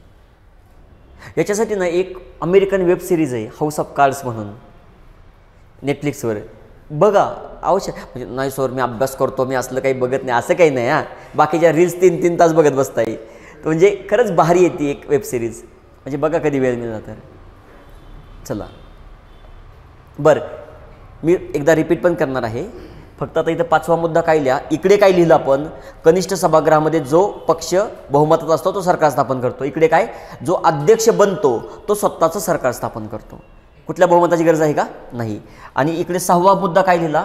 याच्यासाठी ना एक अमेरिकन वेब सिरीज आहे हाऊस ऑफ कार्ड्स म्हणून, नेटफ्लिक्सवर बघा. आवश्यक म्हणजे नाही सर मी अभ्यास करतो, मी असलं काही बघत नाही, असं काही नाही. हां, बाकीच्या रील्स 3-3 तास बघत बसताय. म्हणजे खरंच भारी आहे ती एक वेब सिरीज, म्हणजे बघा कधी वेळ मिळाला तर. चला बरं, मी एकदा रिपीट पण करणार आहे. फक्त आता इथं पाचवा मुद्दा काय लिहा. इकडे काय लिहिलं आपण, कनिष्ठ सभागृहामध्ये जो पक्ष बहुमतात असतो तो सरकार स्थापन करतो. इकडे काय, जो अध्यक्ष बनतो तो स्वतःचं सरकार स्थापन करतो. कुठल्या बहुमताची गरज आहे का, नाही. आणि इकडे सहावा मुद्दा काय लिहिला,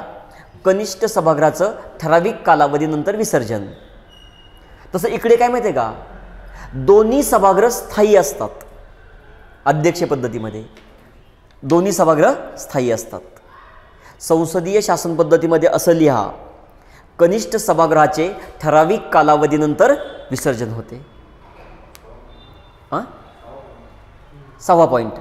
कनिष्ठ सभागृहाचं ठराविक कालावधीनंतर विसर्जन. तसं इकडे काय माहिती आहे का, दोन्ही सभागृह स्थायी असतात. अध्यक्ष पद्धतीमध्ये दोन्ही सभागृह स्थायी असतात. संसदीय शासन पद्धतीमध्ये असं लिहा, कनिष्ठ सभागृहाचे ठराविक कालावधीनंतर विसर्जन होते. हां, सहावा पॉईंट,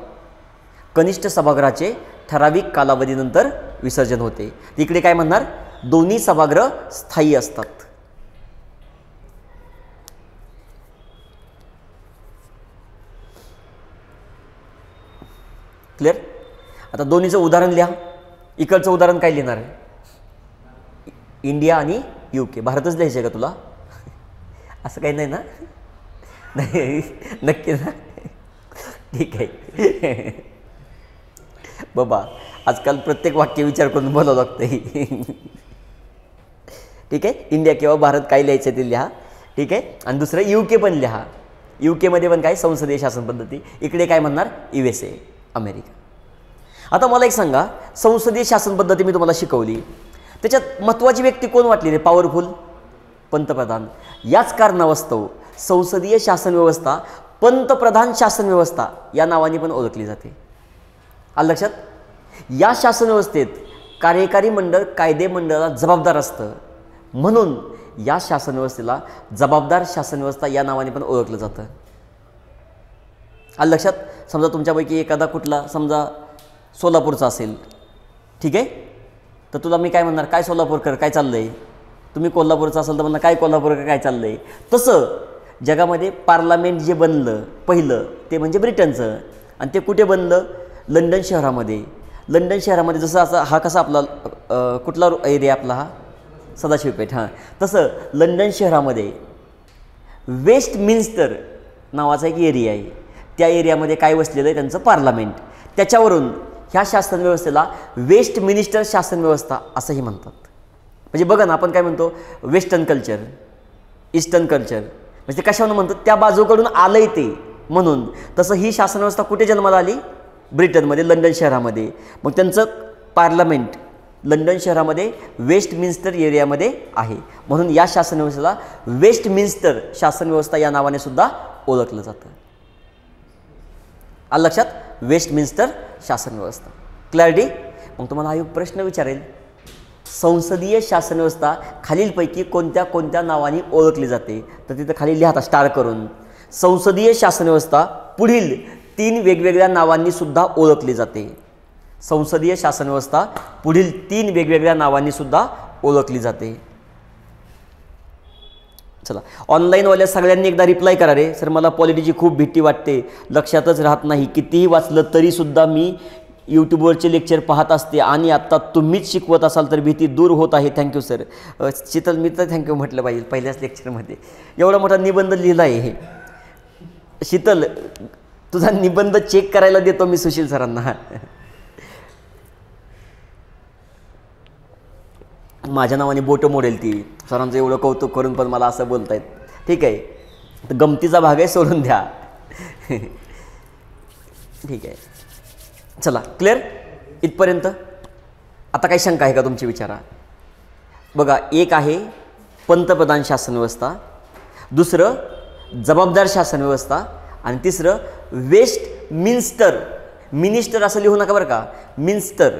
कनिष्ठ सभागृहाचे ठराविक कालावधीनंतर विसर्जन होते. इकडे काय म्हणणार, दोन्ही सभागृह स्थायी असतात. क्लिअर. आता दोन्हीचं उदाहरण लिहा. इकडचं उदाहरण काय लिहिणार आहे, इंडिया आणि UK. भारतच लिहायचं आहे का तुला, असं काही नाही ना. नाही नक्की ना. ठीक आहे. बाबा आजकाल प्रत्येक वाक्य विचार करून बोलावं लागतं. ठीक आहे. इंडिया किंवा भारत काय लिहायचं ते लिहा. ठीक आहे. आणि दुसरं UK पण लिहा. UK पण काय संसदीय शासन पद्धती. इकडे काय म्हणणार USA अमेरिका. आता मला एक सांगा, संसदीय शासन पद्धती मी तुम्हाला शिकवली, त्याच्यात महत्त्वाची व्यक्ती कोण वाटली रे? पॉवरफुल पंतप्रधान. याच कारणास्तव संसदीय शासन व्यवस्था पंतप्रधान शासन व्यवस्था या नावाने पण ओळखली जाते. आलं लक्षात? या शासन व्यवस्थेत कार्यकारी मंडळ कायदे मंडळाला जबाबदार असतं, म्हणून या शासन व्यवस्थेला जबाबदार शासन व्यवस्था या नावाने पण ओळखलं जातं. आलं लक्षात? समजा तुमच्यापैकी एखादा कुठला समजा सोलापूरचा असेल, ठीक आहे, तर तुला मी काय म्हणणार, काय सोलापूरकर काय चाललं आहे? तुम्ही कोल्हापूरचा असाल तर म्हणणार काय कोल्हापूरकर काय चाललं आहे? तसं जगामध्ये पार्लमेंट जे बनलं पहिलं ते म्हणजे ब्रिटनचं, आणि ते कुठे बनलं? लंडन शहरामध्ये. लंडन शहरामध्ये जसं असं हा कसा आपला कुठला एरिया आपला हा सदाशिवपेठ, हां, तसं लंडन शहरामध्ये वेस्टमिन्स्टर नावाचा एक एरिया आहे. त्या एरियामध्ये काय वसलेलं आहे? त्यांचं पार्लमेंट. त्याच्यावरून ह्या शासन व्यवस्थेला वेस्टमिनिस्टर शासन व्यवस्था असंही म्हणतात. म्हणजे बघा ना, आपण काय म्हणतो वेस्टर्न कल्चर, ईस्टर्न कल्चर, म्हणजे ते कशावरून म्हणतात? त्या बाजूकडून आलंय ते म्हणून. तसं ही शासन व्यवस्था कुठे जन्माला आली? ब्रिटनमध्ये, लंडन शहरामध्ये. मग त्यांचं पार्लमेंट लंडन शहरामध्ये वेस्टमिन्स्टर एरियामध्ये आहे, म्हणून या शासन व्यवस्थेला वेस्टमिन्स्टर शासन व्यवस्था या नावाने सुद्धा ओळखलं जातं. आलं लक्षात? वेस्टमिन्स्टर शासन व्यवस्था. क्लॅरिटी? मग तुम्हाला आयोग प्रश्न विचारेल, संसदीय शासन व्यवस्था खालीलपैकी कोणत्या कोणत्या नावाने ओळखली जाते? तर तिथं खाली लिहा स्टार करून. संसदीय शासन व्यवस्था पुढील 3 वेगवेगळ्या नावांनी सुद्धा ओळखली जाते. संसदीय शासन व्यवस्था पुढील 3 वेगवेगळ्या नावांनी सुद्धा ओळखली जाते. चला, ऑनलाईनवाल्या सगळ्यांनी एकदा रिप्लाय करा रे. सर मला पॉलिटीची खूप भीती वाटते, लक्षातच राहत नाही, कितीही वाचलं तरीसुद्धा मी यूट्यूबवरचे लेक्चर पाहत असते आणि आत्ता तुम्हीच शिकवत असाल तर भीती दूर होत आहे. Thank you sir. शीतल, मी तर थँक्यू म्हटलं पाहिजे पहिल्याच लेक्चरमध्ये. एवढा मोठा निबंध लिहिला आहे हे. शीतल, तुझा निबंध चेक करायला देतो मी सुशील सरांना. माझ्या नावाने बोटं मोडेल ती. सरांचं एवढं कौतुक करून पण मला असं बोलतायत. ठीक आहे, तर गमतीचा भाग आहे, सोडून द्या. ठीक आहे, चला क्लिअर इथपर्यंत. आता काही शंका आहे का तुमची? विचारा. बघा, एक आहे पंतप्रधान शासन व्यवस्था, दुसरं जबाबदार शासन व्यवस्था, आणि तिसरं वेस्टमिन्स्टर. मिनिस्टर असं लिहू नका बरं का, मिन्स्टर.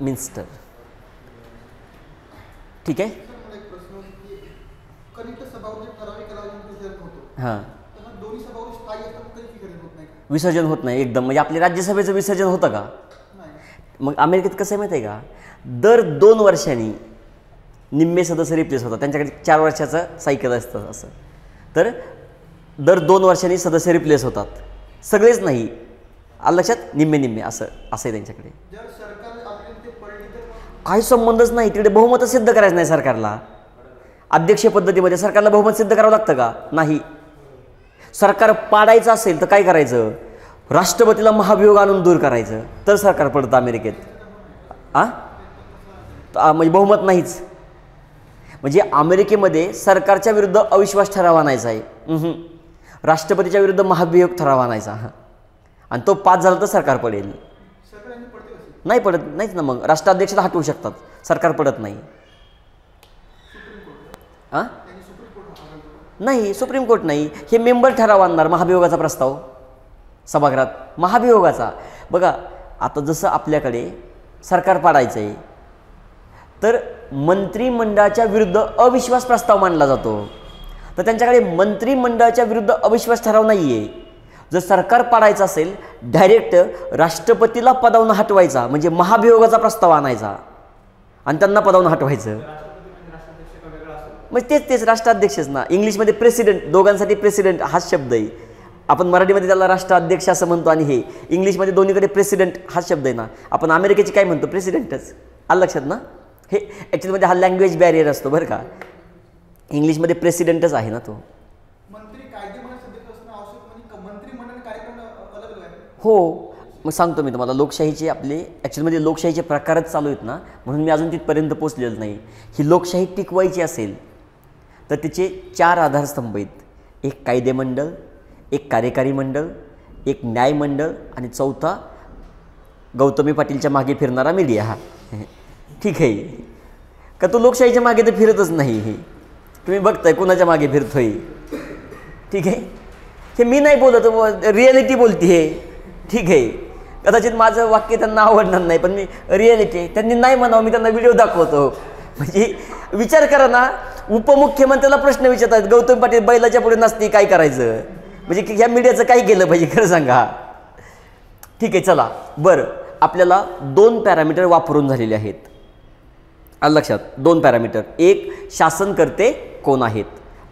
मिन्स्टर. ठीक आहे. हां, विसर्जन होत नाही एकदम. म्हणजे आपल्या राज्यसभेचं विसर्जन होतं का? मग अमेरिकेत कसं आहे माहिती आहे का, दर 2 वर्षांनी निम्मे सदस्य रिप्लेस होतात. त्यांच्याकडे 4 वर्षाचं सायकल असतं असं. तर दर 2 वर्षांनी सदस्य रिप्लेस होतात. सगळेच नाही, आलं लक्षात? निम्मे निम्मे असं आहे त्यांच्याकडे. काही संबंधच नाही. तिकडे बहुमत सिद्ध करायचं नाही सरकारला. अध्यक्षीय पद्धतीमध्ये सरकारला बहुमत सिद्ध करावं लागतं का? नाही. सरकार पाडायचं असेल तर काय करायचं? राष्ट्रपतीला महाभियोग आणून दूर करायचं, तर सरकार पडतं अमेरिकेत. म्हणजे बहुमत नाहीच. म्हणजे अमेरिकेमध्ये सरकारच्या विरुद्ध अविश्वास ठराव आणायचा आहे, राष्ट्रपतीच्या विरुद्ध महाभियोग ठराव आणायचा, आणि तो पास झाला तर सरकार पडेल. नाही पडत नाहीच ना. मग राष्ट्राध्यक्षाला हटवू शकतात, सरकार पडत नाही. नाही, सुप्रीम कोर्ट नाही. हे मेंबर ठराव आणणार महाभियोगाचा प्रस्ताव सभागृहात, महाभियोगाचा. बघा, आता जसं आपल्याकडे सरकार पाडायचं आहे तर मंत्रिमंडळाच्या विरुद्ध अविश्वास प्रस्ताव मांडला जातो, तर त्यांच्याकडे मंत्रिमंडळाच्या विरुद्ध अविश्वास ठराव नाही आहे. जर सरकार पाडायचं असेल, डायरेक्ट राष्ट्रपतीला पदावरून हटवायचा, म्हणजे महाभियोगाचा प्रस्ताव आणायचा आणि त्यांना पदावरून हटवायचं. म्हणजे तेच राष्ट्राध्यक्षच ना. इंग्लिशमध्ये प्रेसिडेंट, दोघांसाठी प्रेसिडेंट हाच शब्द आहे. आपण मराठीमध्ये त्याला राष्ट्राध्यक्ष असं म्हणतो, आणि हे इंग्लिशमध्ये दोन्हीकडे प्रेसिडेंट हाच शब्द आहे ना. आपण अमेरिकेची काय म्हणतो? प्रेसिडेंटच. आलं लक्षात ना? हे ॲक्च्युअलीमध्ये हा लँग्वेज बॅरियर असतो बरं का. इंग्लिशमध्ये प्रेसिडेंटच आहे ना तो. हो, मग सांगतो मी तुम्हाला. लोकशाहीचे आपले ॲक्च्युअलमध्ये लोकशाहीचे प्रकारच चालू आहेत ना, म्हणून मी अजून तिथपर्यंत पोचलेलो नाही. ही लोकशाही टिकवायची असेल तर तिचे 4 आधारस्तंभ आहेत. एक कायदेमंडळ, एक कार्यकारी मंडळ, एक न्यायमंडळ आणि चौथा गौतमी पाटीलच्या मागे फिरणारा मीडिया. हा ठीक आहे का. तो लोकशाहीच्या मागे तर फिरतच नाही. हे तुम्ही बघताय कुणाच्या मागे फिरतोय. ठीक आहे, हे मी नाही बोलत, रिॲलिटी बोलते हे. ठीक आहे, कदाचित माझं वाक्य त्यांना आवडणार नाही, पण मी रिॲलिटी त्यांनी नाही म्हणावं, मी त्यांना व्हिडिओ दाखवतो. म्हणजे विचार करा ना, उपमुख्यमंत्र्याला प्रश्न विचारतात, गौतम पाटील बैलाच्या पुढे नसते काय करायचं. म्हणजे ह्या मीडियाचं काय केलं पाहिजे खरं सांगा. ठीक आहे, चला बरं. आपल्याला 2 पॅरामीटर वापरून झालेले आहेत. आलं लक्षात. 2 पॅरामीटर. एक, शासनकर्ते कोण आहेत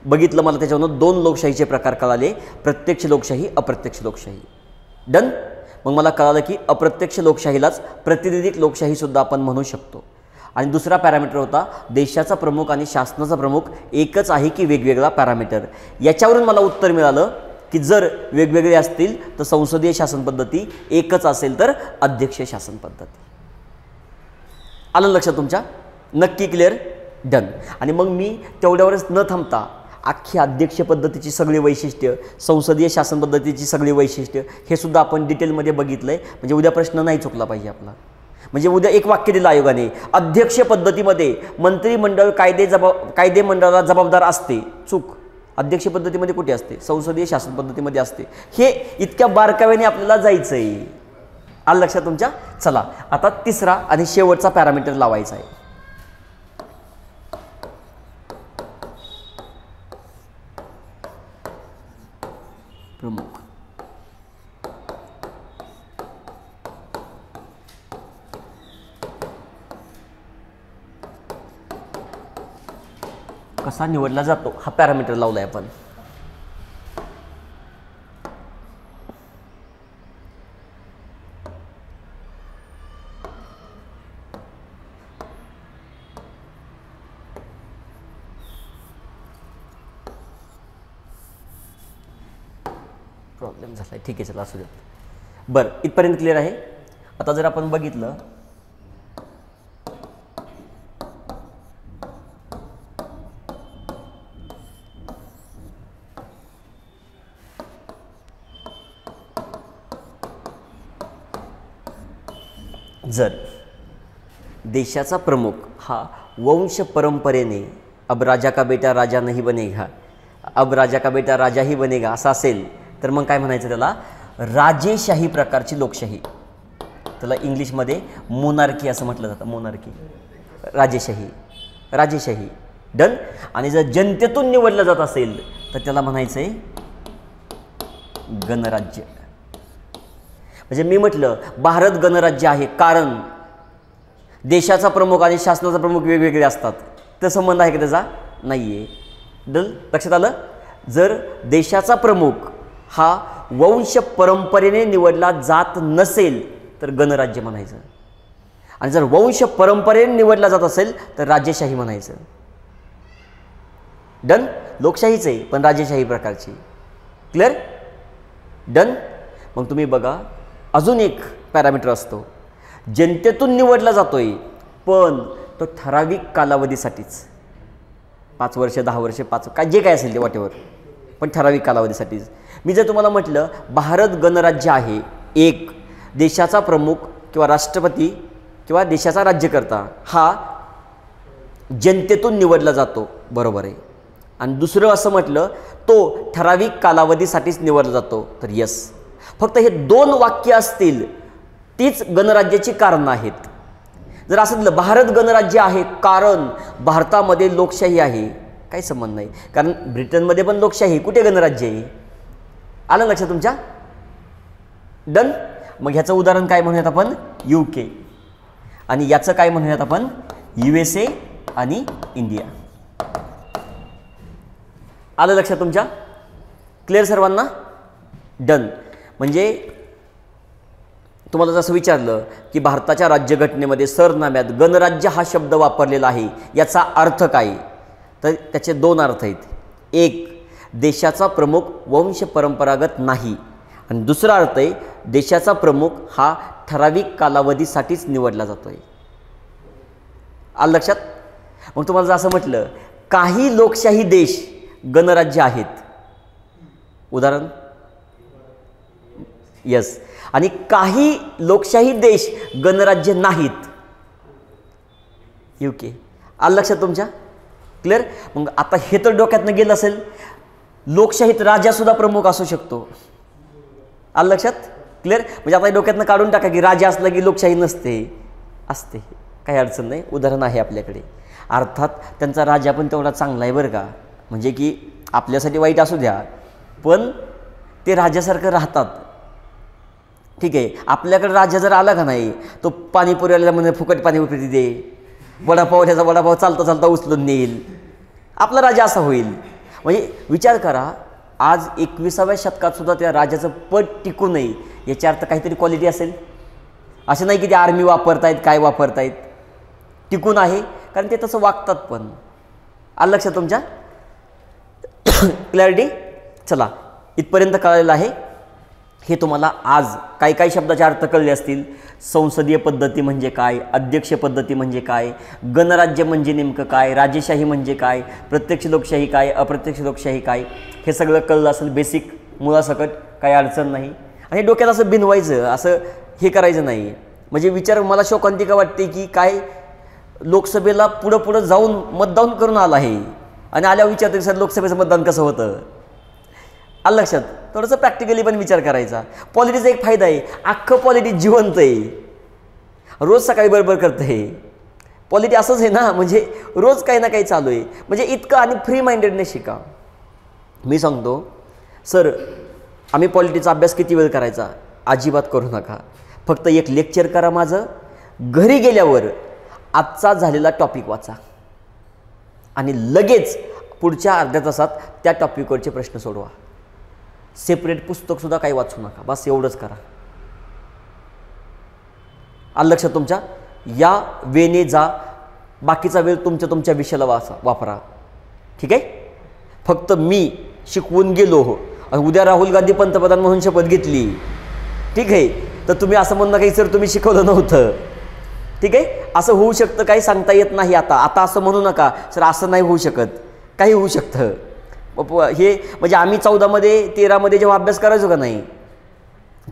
बघितलं मला, त्याच्यावरून 2 लोकशाहीचे प्रकार कळाले, प्रत्यक्ष लोकशाही, अप्रत्यक्ष लोकशाही. डन. मग मला कळालं की अप्रत्यक्ष लोकशाहीलाच प्रातिनिधिक लोकशाहीसुद्धा आपण म्हणू शकतो. आणि दुसरा पॅरामीटर होता, देशाचा प्रमुख आणि शासनाचा प्रमुख एकच आहे की वेगवेगळा पॅरामीटर. याच्यावरून मला उत्तर मिळालं की जर वेगवेगळे असतील तर संसदीय शासन पद्धती, एकच असेल तर अध्यक्षीय शासन पद्धती. आलं लक्षात तुमच्या? नक्की क्लिअर? डन. आणि मग मी तेवढ्यावरच न थांबता अख्खी अध्यक्ष पद्धतीची सगळी वैशिष्ट्य, संसदीय शासन पद्धतीची सगळी वैशिष्ट्य हे सुद्धा आपण डिटेलमध्ये बघितलं आहे. म्हणजे उद्या प्रश्न नाही चुकला पाहिजे आपला. म्हणजे उद्या एक वाक्य दिलं आयोगाने, अध्यक्ष पद्धतीमध्ये मंत्रिमंडळ कायदेमंडळाला जबाबदार असते. चूक. अध्यक्ष पद्धतीमध्ये कुठे असते? संसदीय शासन पद्धतीमध्ये असते. हे इतक्या बारकाव्याने आपल्याला जायचं आहे. आलं लक्षात तुमच्या? चला आता तिसरा आणि शेवटचा पॅरामीटर लावायचा आहे. प्रमुख. कसा निवडला जातो हा पॅरामीटर लावलाय आपण. प्रॉब्लेम झालाय. ठीक आहे, चला असू द्या. बरं, इथपर्यंत क्लिअर आहे. आता जर आपण बघितलं जर देशाचा प्रमुख हा वंश परंपरेने अब राजा का बेटा राजा नहीं बनेगा, अब राजा का बेटा राजा ही बनेगा असा असेल तर मग काय म्हणायचं त्याला? राजेशाही प्रकारची लोकशाही. त्याला इंग्लिशमध्ये मोनार्की असं म्हटलं जातं. मोनार्की, राजेशाही. राजेशाही. डन. आणि जर जनतेतून निवडलं जात असेल तर त्याला म्हणायचं आहे गणराज्य. म्हणजे मी म्हटलं भारत गणराज्य आहे कारण देशाचा प्रमुख आणि शासनाचा प्रमुख वेगवेगळे असतात. तर संबंध आहे का त्याचा? नाही आहे. डन. लक्षात आलं? जर देशाचा प्रमुख हा वंश परंपरेने निवडला जात नसेल तर गणराज्य म्हणायचं. आणि जर वंश परंपरेने निवडला जात असेल तर राजेशाही म्हणायचं. डन. लोकशाहीच आहे पण राजेशाही प्रकारची. क्लिअर? डन. मग तुम्ही बघा अजून एक पॅरामीटर असतो. जनतेतून निवडला जातोय पण तो ठराविक कालावधीसाठीच, 5 वर्ष, 10 वर्ष, 5 काय जे काय असेल ते वॉटेवर, पण ठराविक कालावधीसाठीच. मी जर तुम्हाला म्हटलं भारत गणराज्य आहे, एक देशाचा प्रमुख किंवा राष्ट्रपती किंवा देशाचा राज्यकर्ता हा जनतेतून निवडला जातो, बरोबर आहे. आणि दुसरं असं म्हटलं तो ठराविक कालावधीसाठीच निवडला जातो, तर यस. फक्त हे 2 वाक्य असतील तीच गणराज्याची कारणं आहेत. जर असं दिलं भारत गणराज्य आहे कारण भारतामध्ये लोकशाही आहे, काही संबंध नाही. कारण ब्रिटनमध्ये पण लोकशाही, कुठे गणराज्य आहे? आलं लक्षात तुमच्या? डन. मग ह्याचं उदाहरण काय म्हणूयात आपण? UK. आणि याचं काय म्हणूयात आपण? USA आणि इंडिया. आलं लक्षात तुमच्या? क्लिअर सर्वांना? डन. म्हणजे तुम्हाला जसं विचारलं की भारताच्या राज्यघटनेमध्ये सरनाम्यात गणराज्य हा शब्द वापरलेला आहे, याचा अर्थ काय? तर त्याचे दोन अर्थ आहेत. एक, देशाचा प्रमुख वंश परंपरागत नाही, आणि दुसरा अर्थ आहे देशाचा प्रमुख हा ठराविक कालावधीसाठीच निवडला जातो आहे. आलं लक्षात? मग तुम्हाला जर असं म्हटलं काही लोकशाही देश गणराज्य आहेत, उदाहरण यस, आणि काही लोकशाही देश गणराज्य नाहीत, UK. आलं लक्षात तुमच्या? क्लिअर? मग आता हे तर डोक्यातनं गेलं असेल, लोकशाहीत राजासुद्धा प्रमुख असू शकतो. आलं लक्षात? क्लिअर? म्हणजे आता डोक्यातनं काढून टाका की राजा असला की लोकशाही नसते, असते, काही अडचण नाही. उदाहरण आहे आपल्याकडे. अर्थात त्यांचा राजा पण तेवढा चांगला आहे बरं का, म्हणजे की आपल्यासाठी वाईट असू द्या पण ते राजासारखं राहतात. ठीक आहे, आपल्याकडे राजा जर आला का नाही, तो पाणीपुरीला म्हणे फुकट पाणीपुरी दे, वडापाव वडापाव चालता चालता उचलून नेईल, आपला राजा असा होईल. म्हणजे विचार करा, आज 21व्या शतकात सुद्धा त्या राजाचं पद टिकू नये, याच्या अर्थ काहीतरी क्वालिटी असेल. असं नाही की ते आर्मी वापरतायत, काय वापरतायत, टिकून आहे, कारण ते तसं वागतात पण. आलं लक्षात तुमच्या? क्लॅरिटी? चला, इथपर्यंत कळलेलं आहे. हे तुम्हाला आज काही काही शब्दाचे अर्थ कळले असतील. संसदीय पद्धती म्हणजे काय, अध्यक्ष पद्धती म्हणजे काय, गणराज्य म्हणजे नेमकं काय, राजेशाही म्हणजे काय, प्रत्यक्ष लोकशाही काय, अप्रत्यक्ष लोकशाही काय, हे सगळं कळलं असेल बेसिक मुळासकट, काही अडचण नाही. आणि डोक्यात असं बिनवायचं, असं हे करायचं नाही. म्हणजे विचार, मला शोकांतिका वाटते की काय लोकसभेला पुढं जाऊन मतदान करून आला आहे आणि आल्यावर विचारतो सर लोकसभेचं मतदान कसं होतं. आलं लक्षात? थोडंसं प्रॅक्टिकली पण विचार करायचा. पॉलिटिक्सचा एक फायदा आहे, अख्खं पॉलिटिक्स जिवंत आहे, रोज सकाळी बरोबर करतं आहे. पॉलिटिक्स असंच आहे ना, म्हणजे रोज काही ना काही चालू आहे. म्हणजे इतकं, आणि फ्री माइंडेडने शिका. मी सांगतो सर आम्ही पॉलिटिक्सचा अभ्यास किती वेळ करायचा, अजिबात करू नका. फक्त एक लेक्चर करा माझं, घरी गेल्यावर आजचा झालेला टॉपिक वाचा आणि लगेच पुढच्या अर्ध्या तासात त्या टॉपिकवरचे प्रश्न सोडवा. सेपरेट पुस्तकसुद्धा काही वाचू नका, बस एवढंच करा. आलं लक्षात तुमच्या? या वेने जा, बाकीचा वेळ तुमच्या विषयाला वापरा. ठीक आहे? फक्त मी शिकवून गेलो हो आणि उद्या राहुल गांधी पंतप्रधान म्हणून शपथ घेतली, ठीक आहे, तर तुम्ही असं म्हणणं काही सर तुम्ही शिकवलं नव्हतं. ठीक आहे, असं होऊ शकतं, काही सांगता येत नाही. आता असं म्हणू नका सर असं नाही होऊ शकत, काही होऊ शकतं. हे म्हणजे आम्ही 14मध्ये 13मध्ये जेव्हा अभ्यास करायचो का नाही,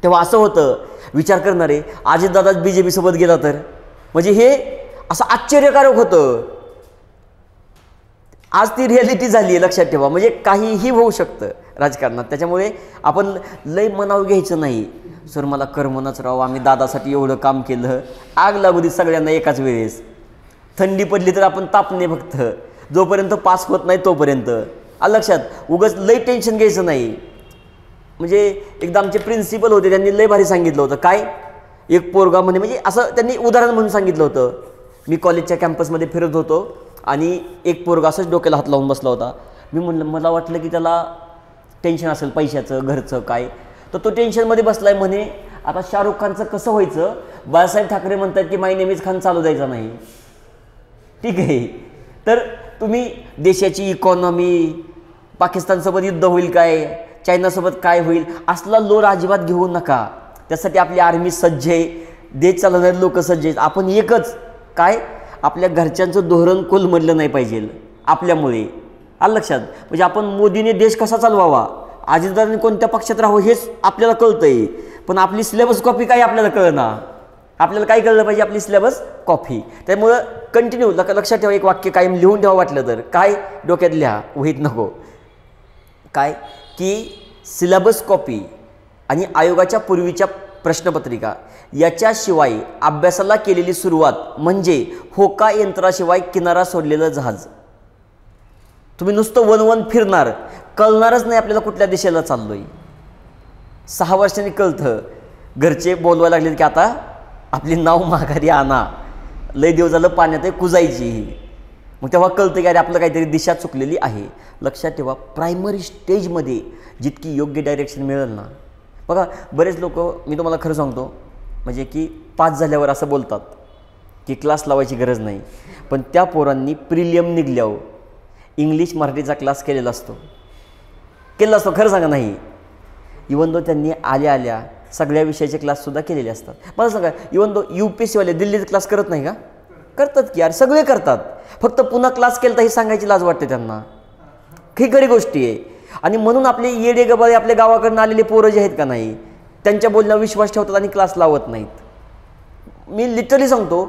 तेव्हा असं होतं, विचार करणारे अजितदादा BJP सोबत गेला तर, म्हणजे हे असं आश्चर्यकारक होतं. आज ती रिॲलिटी झाली आहे, लक्षात ठेवा. म्हणजे काहीही होऊ शकतं राजकारणात. त्याच्यामुळे आपण लय मनावर घ्यायचं नाही. सर मला करमनच राव, आम्ही दादासाठी एवढं काम केलं, आग लागू दे सगळ्यांना एकाच वेळेस. थंडी पडली तर आपण तापणे फक्त, जोपर्यंत पास होत नाही तोपर्यंत. आलं लक्षात? उगाच लय टेन्शन घ्यायचं नाही. म्हणजे एकदा आमचे प्रिन्सिपल होते, त्यांनी लय भारी सांगितलं होतं. काय? एक पोरगा म्हणजे असं त्यांनी उदाहरण म्हणून सांगितलं होतं. मी कॉलेजच्या कॅम्पसमध्ये फिरत होतो आणि एक पोरगा असंच डोक्याला हात लावून बसला होता. मी म्हणलं, मला वाटलं की त्याला टेन्शन असेल पैशाचं, घरचं काय, तर तो टेन्शनमध्ये बसलाय. म्हणे आता शाहरुख खानचं कसं व्हायचं, बाळासाहेब ठाकरे म्हणतात की माय नेम इज खान चालू द्यायचा नाही. ठीक आहे, तर तुम्ही देशाची इकॉनॉमी, पाकिस्तानसोबत युद्ध होईल काय, चायनासोबत काय होईल, असला लोर अजिबात घेऊ नका. त्यासाठी आपली आर्मी सज्ज आहे, देश चालवणारे लोक सज्ज आहेत. आपण एकच काय, आपल्या घरच्यांचं धोरण कोलमडलं नाही पाहिजे आपल्यामुळे. आलं लक्षात? म्हणजे आपण मोदीने देश कसा चालवावा, अजितदादांनी कोणत्या पक्षात राहावं हेच आपल्याला कळतंय, पण आपली सिलेबस कॉपी काय आपल्याला कळना. आपल्याला काय कळलं पाहिजे, आपली सिलेबस कॉपी. त्यामुळं कंटिन्यू लक्षात ठेवा, एक वाक्य कायम लिहून ठेवा वाटलं तर. काय? डोक्यात लिहा, वहीत नको. काय की सिलेबस कॉपी आणि आयोगाच्या पूर्वीच्या प्रश्नपत्रिका याच्याशिवाय अभ्यासाला केलेली सुरुवात म्हणजे होका यंत्राशिवाय किनारा सोडलेलं जहाज. तुम्ही नुसतं वन फिरणार, कळणारच नाही आपल्याला कुठल्या दिशेला चाललोय. 6 वर्षांनी कळतं, घरचे बोलवायला लागले की आता आपली नाव माघारी आणा, लय दिवस झालं पाण्यात आहे कुजायची. मग तेव्हा कळतं की अरे आपलं काहीतरी दिशा चुकलेली आहे. लक्षात ठेवा, प्रायमरी स्टेजमध्ये जितकी योग्य डायरेक्शन मिळेल ना, बघा बरेच लोक, मी तुम्हाला खरं सांगतो, म्हणजे की पास झाल्यावर असं बोलतात की क्लास लावायची गरज नाही, पण त्या पोरांनी प्रिलियम निघल्यावर इंग्लिश मराठीचा क्लास केलेला असतो खरं सांगा नाही. इवन दो त्यांनी आल्या सगळ्या विषयाचे क्लाससुद्धा केलेले असतात. मला सांगा, इवन दो UPSCवाले दिल्लीत क्लास करत नाही का? करतात की यार, सगळे करतात. फक्त पुन्हा क्लास केला तर ही सांगायची लाज वाटते त्यांना. ही खरी गोष्टी आहे. आणि म्हणून आपले येडे गबाळे आपल्या गावाकडून आलेले पोरं जे आहेत का नाही, त्यांच्या बोलण्यावर विश्वास ठेवतात आणि क्लास लावत नाहीत. मी लिटरली सांगतो,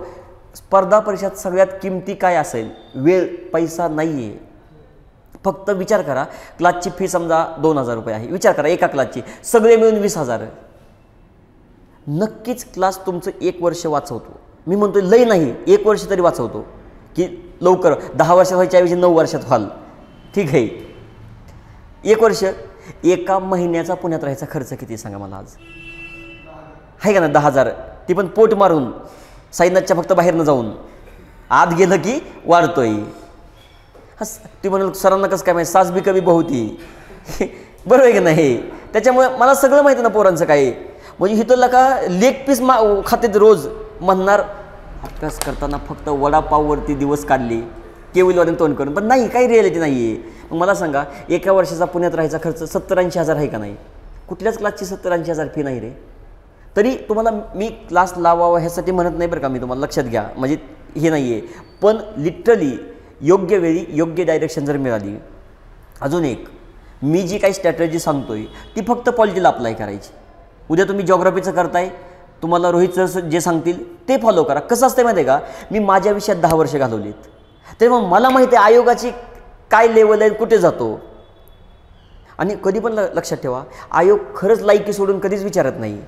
स्पर्धा परीक्षात सगळ्यात किमती काय असेल? वेळ, पैसा नाही आहे. फक्त विचार करा, क्लासची फी समजा 2,000 रुपये आहे. विचार करा एका क्लासची, सगळे मिळून 20,000. नक्कीच क्लास तुमचं 1 वर्ष वाचवतो. मी म्हणतो लय नाही, 1 वर्ष तरी वाचवतो, की लवकर 10 वर्षात व्हायच्या ऐवजी 9 वर्षात व्हाल. ठीक आहे. 1 वर्ष, एका महिन्याचा पुण्यात राहायचा खर्च किती सांगा मला आज? आहे का ना 10,000. ती पण पोट मारून, साईनाथच्या फक्त बाहेरनं जाऊन, आत गेलं की वाढतोय. ती म्हणाल सरांना कसं काय माहिती, सास बी कमी बहुती. बरोबर आहे की नाही? त्याच्यामुळे मला सगळं माहिती ना पोरांचं काय. म्हणजे इथं का लेग पीस खातेत रोज. म्हणणार अभ्यास करताना फक्त वडापाववरती दिवस काढले, केवलवाने तोंड करून. पण नाही, काही रिॲलिटी नाही आहे. मग मला सांगा, एका वर्षाचा पुण्यात राहायचा खर्च 70-80 हजार आहे का नाही? कुठल्याच क्लासची 70-80 हजार फी नाही रे. तरी तुम्हाला मी क्लास लावावा ह्यासाठी म्हणत नाही बरं का, मी तुम्हाला लक्षात घ्या, म्हणजे हे नाही आहे. पण लिटरली योग्य वेळी योग्य डायरेक्शन जर मिळाली. अजून एक, मी जी काही स्ट्रॅटेजी सांगतोय ती फक्त पॉलिटीला अप्लाय करायची. उद्या तुम्ही जॉग्राफीचं करताय, तुम्हाला रोहित सर जे सांगतील ते फॉलो करा. कसं असतं माहिती आहे का, मी माझ्या विषयात 10 वर्ष घालवलीत, तेव्हा मला माहिती आहे आयोगाची काय लेवल आहे, कुठे जातो. आणि कधी पण लक्षात ठेवा, आयोग खरंच लायकी सोडून कधीच विचारत नाही.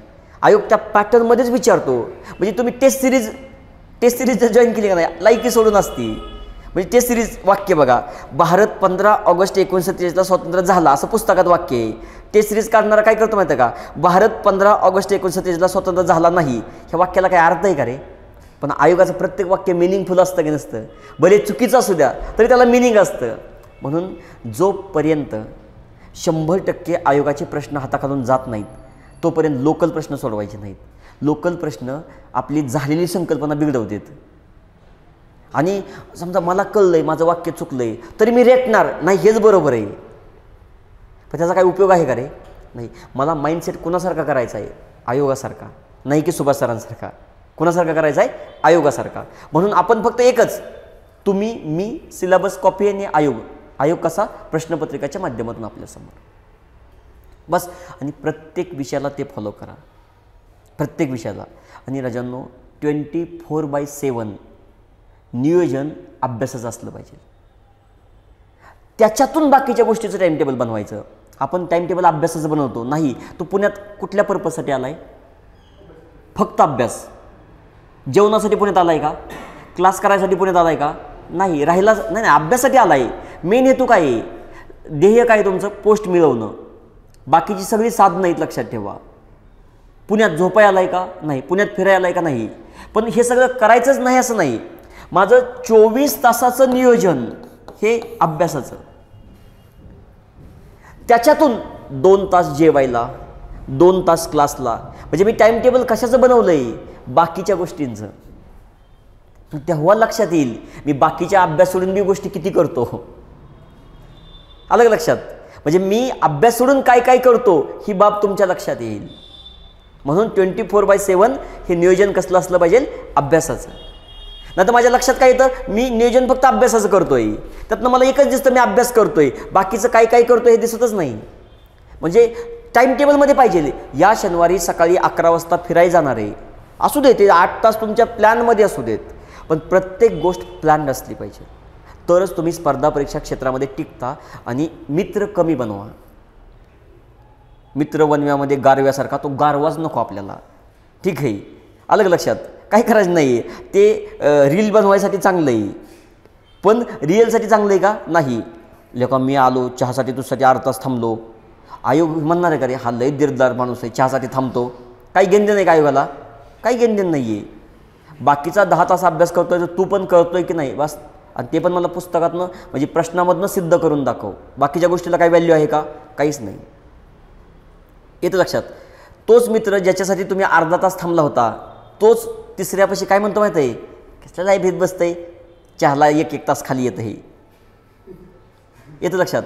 आयोग त्या पॅटर्नमध्येच विचारतो. म्हणजे तुम्ही टेस्ट सिरीज जर जॉईन केली का नाही, लायकी सोडून असती. म्हणजे टेस्ट सिरीज वाक्य बघा, भारत 15 ऑगस्ट 1947ला स्वतंत्र झाला असं पुस्तकात वाक्य आहे. टेस्ट सिरीज काढणारा काय करतो माहिती आहे का, भारत 15 ऑगस्ट 1947ला स्वतंत्र झाला नाही, ह्या वाक्याला काय अर्थ आहे का रे? पण आयोगाचं प्रत्येक वाक्य मिनिंगफुल असतं की नसतं? भले चुकीचं असू द्या तरी त्याला मिनिंग असतं. म्हणून जोपर्यंत 100% आयोगाचे प्रश्न हाताखालून जात नाहीत, तोपर्यंत लोकल प्रश्न सोडवायचे नाहीत. लोकल प्रश्न आपली झालेली संकल्पना बिघडवतात. आणि समजा मला कळलंय माझं वाक्य चुकलंय तरी मी रेटणार नाही, हेच बरोबर आहे. पण त्याचा काही उपयोग आहे का रे? नाही. मला माइंडसेट कुणासारखा करायचा आहे? आयोगासारखा, नाही की सुभाष सरांसारखा. कुणासारखा करायचा आहे? आयोगासारखा. म्हणून आपण फक्त एकच, तुम्ही, मी, सिलेबस कॉपी आणि आयोग कसा? प्रश्नपत्रिकाच्या माध्यमातून आपल्यासमोर बस. आणि प्रत्येक विषयाला ते फॉलो करा, प्रत्येक विषयाला. आणि राजांनो, 24/7 नियोजन अभ्यासाचं असलं पाहिजे. त्याच्यातून बाकीच्या गोष्टीचं टाईमटेबल बनवायचं. आपण टाईमटेबल अभ्यासाचं बनवतो नाही. तो पुण्यात कुठल्या पर्पजसाठी आला आहे? फक्त अभ्यास. जेवणासाठी पुण्यात आला आहे का? क्लास करायसाठी पुण्यात आला आहे का? नाही. राहिलाच नाही, अभ्यासासाठी आला आहे. मेन हेतू काय आहे? ध्येय काय तुमचं? पोस्ट मिळवणं. बाकीची सगळी साधनं आहेत, लक्षात ठेवा. पुण्यात झोपाय आला आहे का? नाही. पुण्यात फिरायला आला आहे का? नाही. पण हे सगळं करायचंच नाही असं नाही. माझं 24 तासाचं नियोजन हे अभ्यासाचं. त्याच्यातून 2 तास जेवायला, 2 तास क्लासला. म्हणजे मी टाईमटेबल कशाचं बनवलं आहे? बाकीच्या गोष्टींचं. तेव्हा लक्षात येईल मी बाकीच्या अभ्यास सोडून मी गोष्टी किती करतो. आलं का लक्षात? म्हणजे मी अभ्यास सोडून काय काय करतो ही बाब तुमच्या लक्षात येईल. म्हणून 24/7 हे नियोजन कसलं असलं पाहिजे? अभ्यासाचं. नाही तर माझ्या लक्षात काय येतं, मी नियोजन फक्त अभ्यासाचं करतोय, त्यातनं मला एकच दिसतं मी अभ्यास करतोय, बाकीचं काय काय करतोय हे दिसतच नाही. म्हणजे टाईम टेबलमध्ये पाहिजे, या शनिवारी सकाळी 11 वाजता फिरायला जाणार आहे, असू दे, ते 8 तास तुमच्या प्लॅनमध्ये असू देत, पण प्रत्येक गोष्ट प्लॅन्ड असली पाहिजे. तरच तुम्ही स्पर्धा परीक्षा क्षेत्रामध्ये टिकता. आणि मित्र कमी बनवा. मित्र वनव्यामध्ये गारव्यासारखा, तो गारवाच नको आपल्याला. ठीक आहे, अलग लक्षात. काय करायचं नाही आहे, ते रील बनवायसाठी चांगलं आहे, पण रिअलसाठी चांगलं आहे का? नाही. लेका मी आलो चहासाठी, तुझ्यासाठी अर्धा तास थांबलो, आयोग म्हणणार आहे का रे हा लय दिरदार माणूस आहे, चहासाठी थांबतो. काही घेणदेण आहे का आयोगाला? काही घेणदेण नाही आहे. बाकीचा 10 तास अभ्यास करतोय तर तू पण करतोय की नाही बस. आणि ते पण मला पुस्तकातनं म्हणजे प्रश्नामधनं सिद्ध करून दाखव. बाकीच्या गोष्टीला काही व्हॅल्यू आहे का? काहीच नाही. येतं लक्षात. तोच मित्र ज्याच्यासाठी तुम्ही अर्धा तास थांबला होता तोच तिसऱ्यापाशी काय म्हणतो माहिती आहे, कसल्या लायब्ररीत बसतंय, चहाला एक एक तास खाली येतं, हे येतं लक्षात.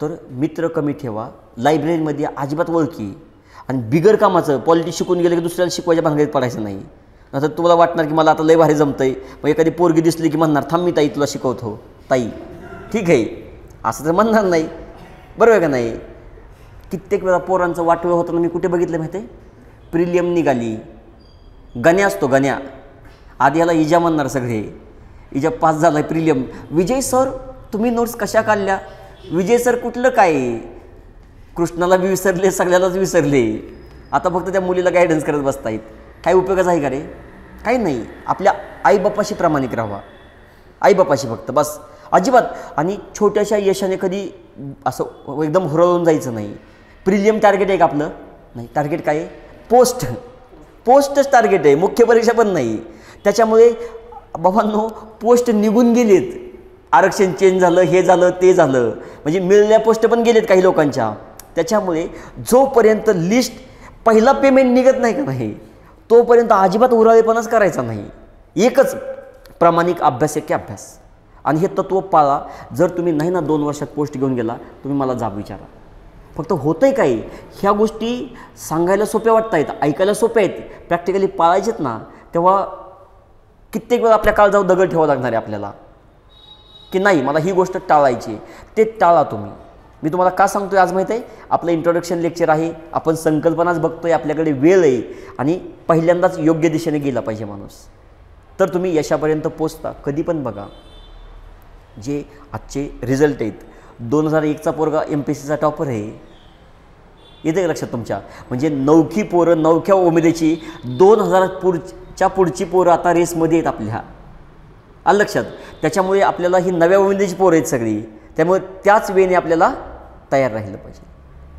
तर मित्र कमी ठेवा, लायब्ररीमध्ये अजिबात ओळखी, आणि बिगर कामाचं पॉलिटिक्स शिकून गेलं की दुसऱ्याला शिकवायच्या भानगडीत पडायचं नाही. नंतर तुम्हाला वाटणार की मला आता लय भारी जमतंय, मग एखादी पोरगी दिसली की म्हणणार थांब मी ताई तुला शिकवतो, ताई ठीक आहे असं तर म्हणणार नाही, बरोबर आहे का नाही. कित्येक वेळा पोरांचं वाटवं होतं ना, मी कुठे बघितलं माहिती आहे, प्रिलियम निघाली, गण्या असतो गण्या, आधी ह्याला इजा म्हणणार सगळे, इजा पास झाला आहे प्रिलियम, विजय सर तुम्ही नोट्स कशा काढल्या, विजय सर कुठलं काय, कृष्णाला बी विसरले, सगळ्यालाच विसरले, आता फक्त त्या मुलीला गायडन्स करत बसतायत. काही उपयोगाचं आहे का रे, काही नाही. आपल्या आईबापाशी प्रामाणिक राहावा, आईबापाशी फक्त बस, अजिबात. आणि छोट्याशा यशाने कधी असं एकदम हुरळून जायचं नाही. प्रिलियम टार्गेट आहे का आपलं, नाही, टार्गेट काय आहे, पोस्टच टार्गेट आहे, मुख्य परीक्षा पण नाही. त्याच्यामुळे बाबांनो पोस्ट निघून गेलेत, आरक्षण चेंज झालं, हे झालं ते झालं, म्हणजे मिळल्या पोस्ट पण गेलेत काही लोकांच्या. त्याच्यामुळे जोपर्यंत लिस्ट पहिला पेमेंट निघत नाही का नाही तोपर्यंत अजिबात उराळेपणाच करायचा नाही. एकच प्रामाणिक अभ्यास आहे की अभ्यास, आणि हे तत्त्व पाळा. जर तुम्ही नाही ना 2 वर्षात पोस्ट घेऊन गेला, तुम्ही मला जाब विचारा. फक्त होतंय काय, ह्या गोष्टी सांगायला सोप्या वाटत आहेत, ऐकायला सोप्या आहेत, प्रॅक्टिकली पाळायचेत ना, तेव्हा कित्येक वेळा आपल्या काळजावर दगड ठेवावं लागणार आहे आपल्याला, की नाही मला ही गोष्ट टाळायची. ते टाळा तुम्ही. मी तुम्हाला का सांगतोय आज माहीत आहे, आपलं इंट्रोडक्शन लेक्चर आहे, आपण संकल्पनाच बघतोय, आपल्याकडे वेळ आहे, आणि पहिल्यांदाच योग्य दिशेने गेला पाहिजे माणूस, तर तुम्ही यशापर्यंत पोचता. कधी पण बघा, जे आजचे रिझल्ट आहेत, 2001चा पोरगा MPSCचा टॉपर आहे, येते का लक्षात तुमच्या, म्हणजे नवखी पोरं, नवख्या उमेदीची 2000 पुढची पोरं आता रेसमध्ये आहेत आपल्या, आलं लक्षात. त्याच्यामुळे आपल्याला ही नव्या उमेदीची पोरं आहेत सगळी, त्यामुळे त्याच वेळेने आपल्याला तयार राहिलं पाहिजे.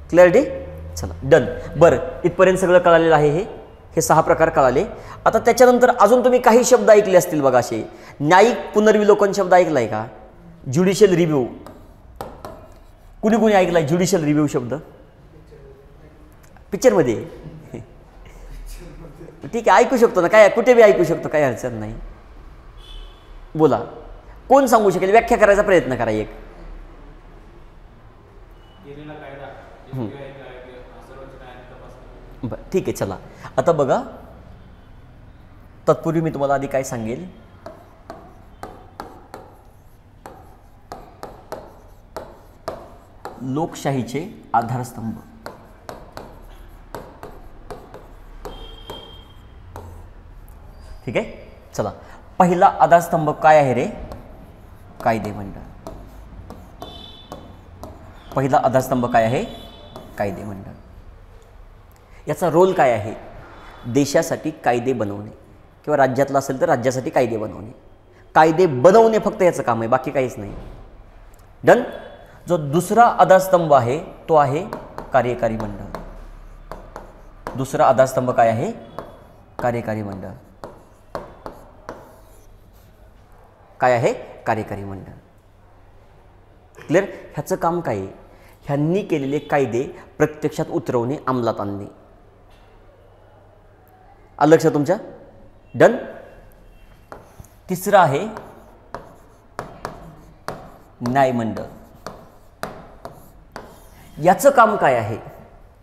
क्लॅरिटी, चला डन. बरं, इथपर्यंत सगळं कळालेलं आहे. हे 6 प्रकार कळाले. आता त्याच्यानंतर अजून तुम्ही काही शब्द ऐकले असतील बघा, असे न्यायिक पुनर्विलोकन शब्द ऐकला आहे का, ज्युडिशियल रिव्ह्यू, कुणी कुणी ऐकला आहे ज्युडिशियल रिव्ह्यू शब्द, पिक्चरमध्ये, ठीक आहे ऐकू शकतो ना, काय कुठे बी ऐकू शकतो, काही अडचण नाही. बोला, कोण सांगू शकेल, व्याख्या करायचा प्रयत्न करा एक. बरं ठीक आहे, चला आता बघा. तत्पूर्वी मी तुम्हाला आधी काय सांगेल, लोकशाहीचे आधारस्तंभ. ठीक आहे, चला पहिला आधारस्तंभ काय आहे रे, कायदेमंडळ. पहिला आधारस्तंभ काय आहे, कायदेमंडळ. याचा रोल काय आहे, देशासाठी कायदे बनवणे, किंवा राज्यातला असेल तर राज्यासाठी कायदे बनवणे. कायदे बनवणे फक्त याचं काम आहे, बाकी काहीच नाही. डन. जो दुसरा आधारस्तंभ आहे तो आहे कार्यकारी मंडळ. दुसरा आधारस्तंभ काय आहे, कार्यकारी मंडळ. काय आहे, कार्यकारी मंडळ. क्लिअर. ह्याचं काम काय आहे, ह्यांनी केलेले कायदे प्रत्यक्षात उतरवणे, अंमलात आणणे. आलं लक्षात तुमच्या. डन. तिसरं आहे न्यायमंडळ. याचं काम काय आहे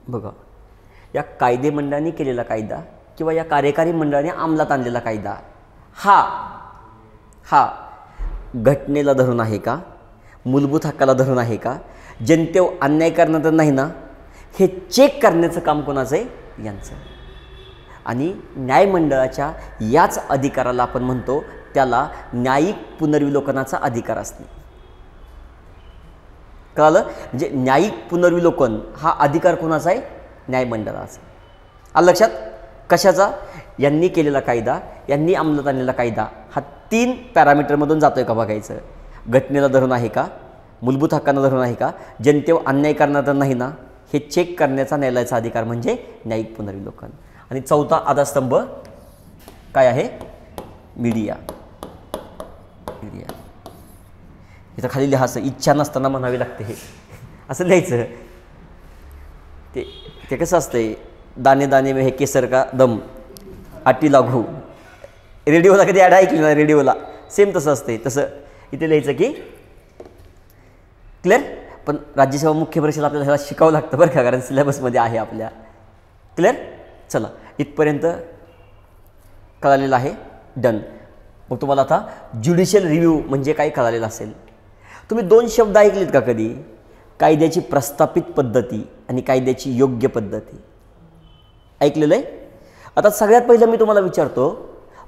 बघा, या कायदेमंडळाने केलेला कायदा किंवा या कार्यकारी मंडळाने अंमलात आणलेला कायदा हा घटनेला धरून आहे का, मूलभूत हक्काला धरून आहे का, जनतेवर अन्याय करणं तर नाही ना, हे चेक करण्याचं काम कोणाचं आहे, यांचं. आणि न्यायमंडळाच्या याच अधिकाराला आपण म्हणतो त्याला न्यायिक पुनर्विलोकनाचा अधिकार असणे. कळालं. म्हणजे न्यायिक पुनर्विलोकन हा अधिकार कोणाचा आहे, न्यायमंडळाचा. आलं लक्षात. कशाचा, यांनी केलेला कायदा, यांनी अंमलात आणलेला कायदा हा 3 पॅरामीटरमधून जातोय का बघायचं. घटनेला धरून आहे का, मूलभूत हक्कांना धरून आहे का, जनतेवर अन्याय करणार तर नाही ना, हे चेक करण्याचा न्यायालयाचा अधिकार म्हणजे न्यायिक पुनर्विलोकन. आणि चौथा आधारस्तंभ काय आहे, मीडिया. मीडिया इथं खाली लिहायचं, इच्छा नसताना म्हणावी लागते हे असं लिहायचं. ते कसं असतंय, दाणे दाणे में है केसर का दम अटी लागू. रेडिओला कधी ॲड ऐकली ना, रेडिओला सेम तसं असते. तसं इथे लिहायचं की क्लिअर. पण राज्यसेवा मुख्य परीक्षेला आपल्याला ह्याला शिकावं लागतं बरं का, कारण सिलेबसमध्ये आहे आपल्या. क्लिअर. चला इथपर्यंत कळालेलं आहे. डन. मग तुम्हाला आता ज्युडिशियल रिव्ह्यू म्हणजे काय कळालेलं असेल. तुम्ही 2 शब्द ऐकलेत का कधी? कायद्याची प्रस्थापित पद्धती आणि कायद्याची योग्य पद्धती ऐकलेलं आहे. आता सगळ्यात पहिलं मी तुम्हाला विचारतो,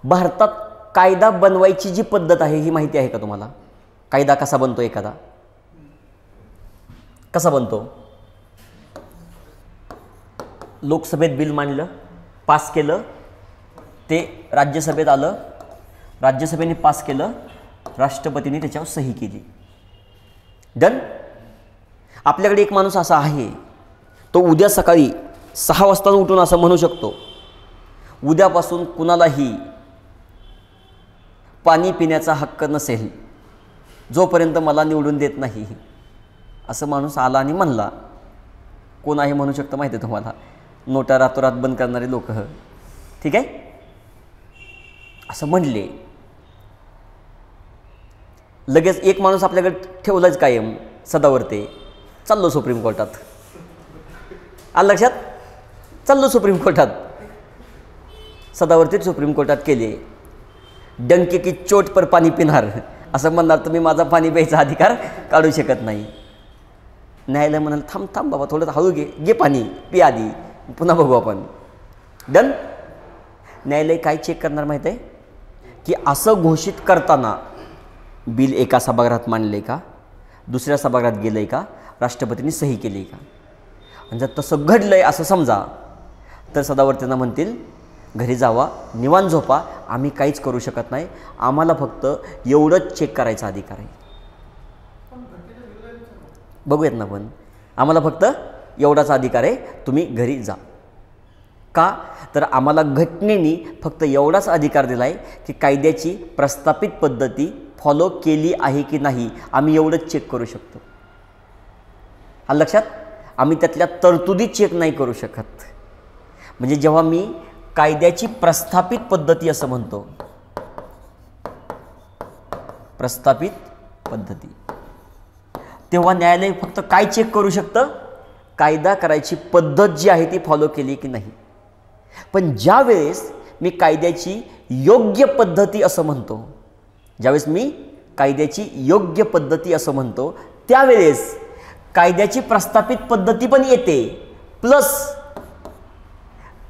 भारतात कायदा बनवायची जी पद्धत आहे ही माहिती आहे का तुम्हाला? कायदा कसा बनतो, एखादा कसा बनतो? लोकसभेत बिल मांडलं, पास केलं, ते राज्यसभेत आलं, राज्यसभेने पास केलं, राष्ट्रपतींनी त्याच्यावर सही केली. डन. आपल्याकडे एक माणूस असा आहे, तो उद्या सकाळी 6 वाजता उठून असं म्हणू शकतो, उद्यापासून कुणालाही पाणी पिण्याचा हक्क नसेल जोपर्यंत मला निवडून देत नाही. असं माणूस आला आणि म्हणला. कोण आहे म्हणू शकतं माहिती आहे तुम्हाला? नोटा रातोरात बंद करणारे लोक. ठीक आहे. असं म्हणले लगेच एक माणूस आपल्याकडे ठेवलाच कायम सदावर्ते, चाललो सुप्रीम कोर्टात. आलं लक्षात? चाललो सुप्रीम कोर्टात. सदावर्ते सुप्रीम कोर्टात केले. डंके की चोट पर पाणी पिणार असं म्हणणार, तुम्ही माझा पाणी प्यायचा अधिकार काढू शकत नाही. न्यायालय म्हणाल थांब थांब बाबा, थोडं हळू घे पाणी पी आधी, पुन्हा बघू आपण. डन. न्यायालय काय चेक करणार माहीत आहे की असं घोषित करताना बिल एका सभागृहात मांडले का, दुसऱ्या सभागृहात गेलं का, राष्ट्रपतींनी सही केली का. आणि जर तसं घडलं आहे असं समजा तर सदावर्तेंना म्हणतील घरी जावा, निवांत झोपा, आम्ही काहीच करू शकत नाही, आम्हाला फक्त एवढंच चेक करायचा अधिकार आहे. बघूयात ना, पण आम्हाला फक्त एवढाच अधिकार आहे, तुम्ही घरी जा. का तर आम्हाला घटनेने फक्त एवढाच अधिकार दिला आहे की कायद्याची प्रस्थापित पद्धती फॉलो केली आहे की नाही, आम्ही एवढंच चेक करू शकतो. हा लक्षात? आम्ही त्यातल्या तरतुदी चेक नाही करू शकत. म्हणजे जेव्हा मी कायद्याची प्रस्थापित पद्धती असं म्हणतो, प्रस्थापित पद्धती, तेव्हा न्यायालय फक्त काय चेक करू शकतं? कायदा करायची पद्धत जी आहे ती फॉलो केली की नाही. पण ज्यावेळेस मी कायद्याची योग्य पद्धती असं म्हणतो, ज्यावेळेस मी कायद्याची योग्य पद्धती असं म्हणतो, त्यावेळेस कायद्याची प्रस्थापित पद्धती पण येते, प्लस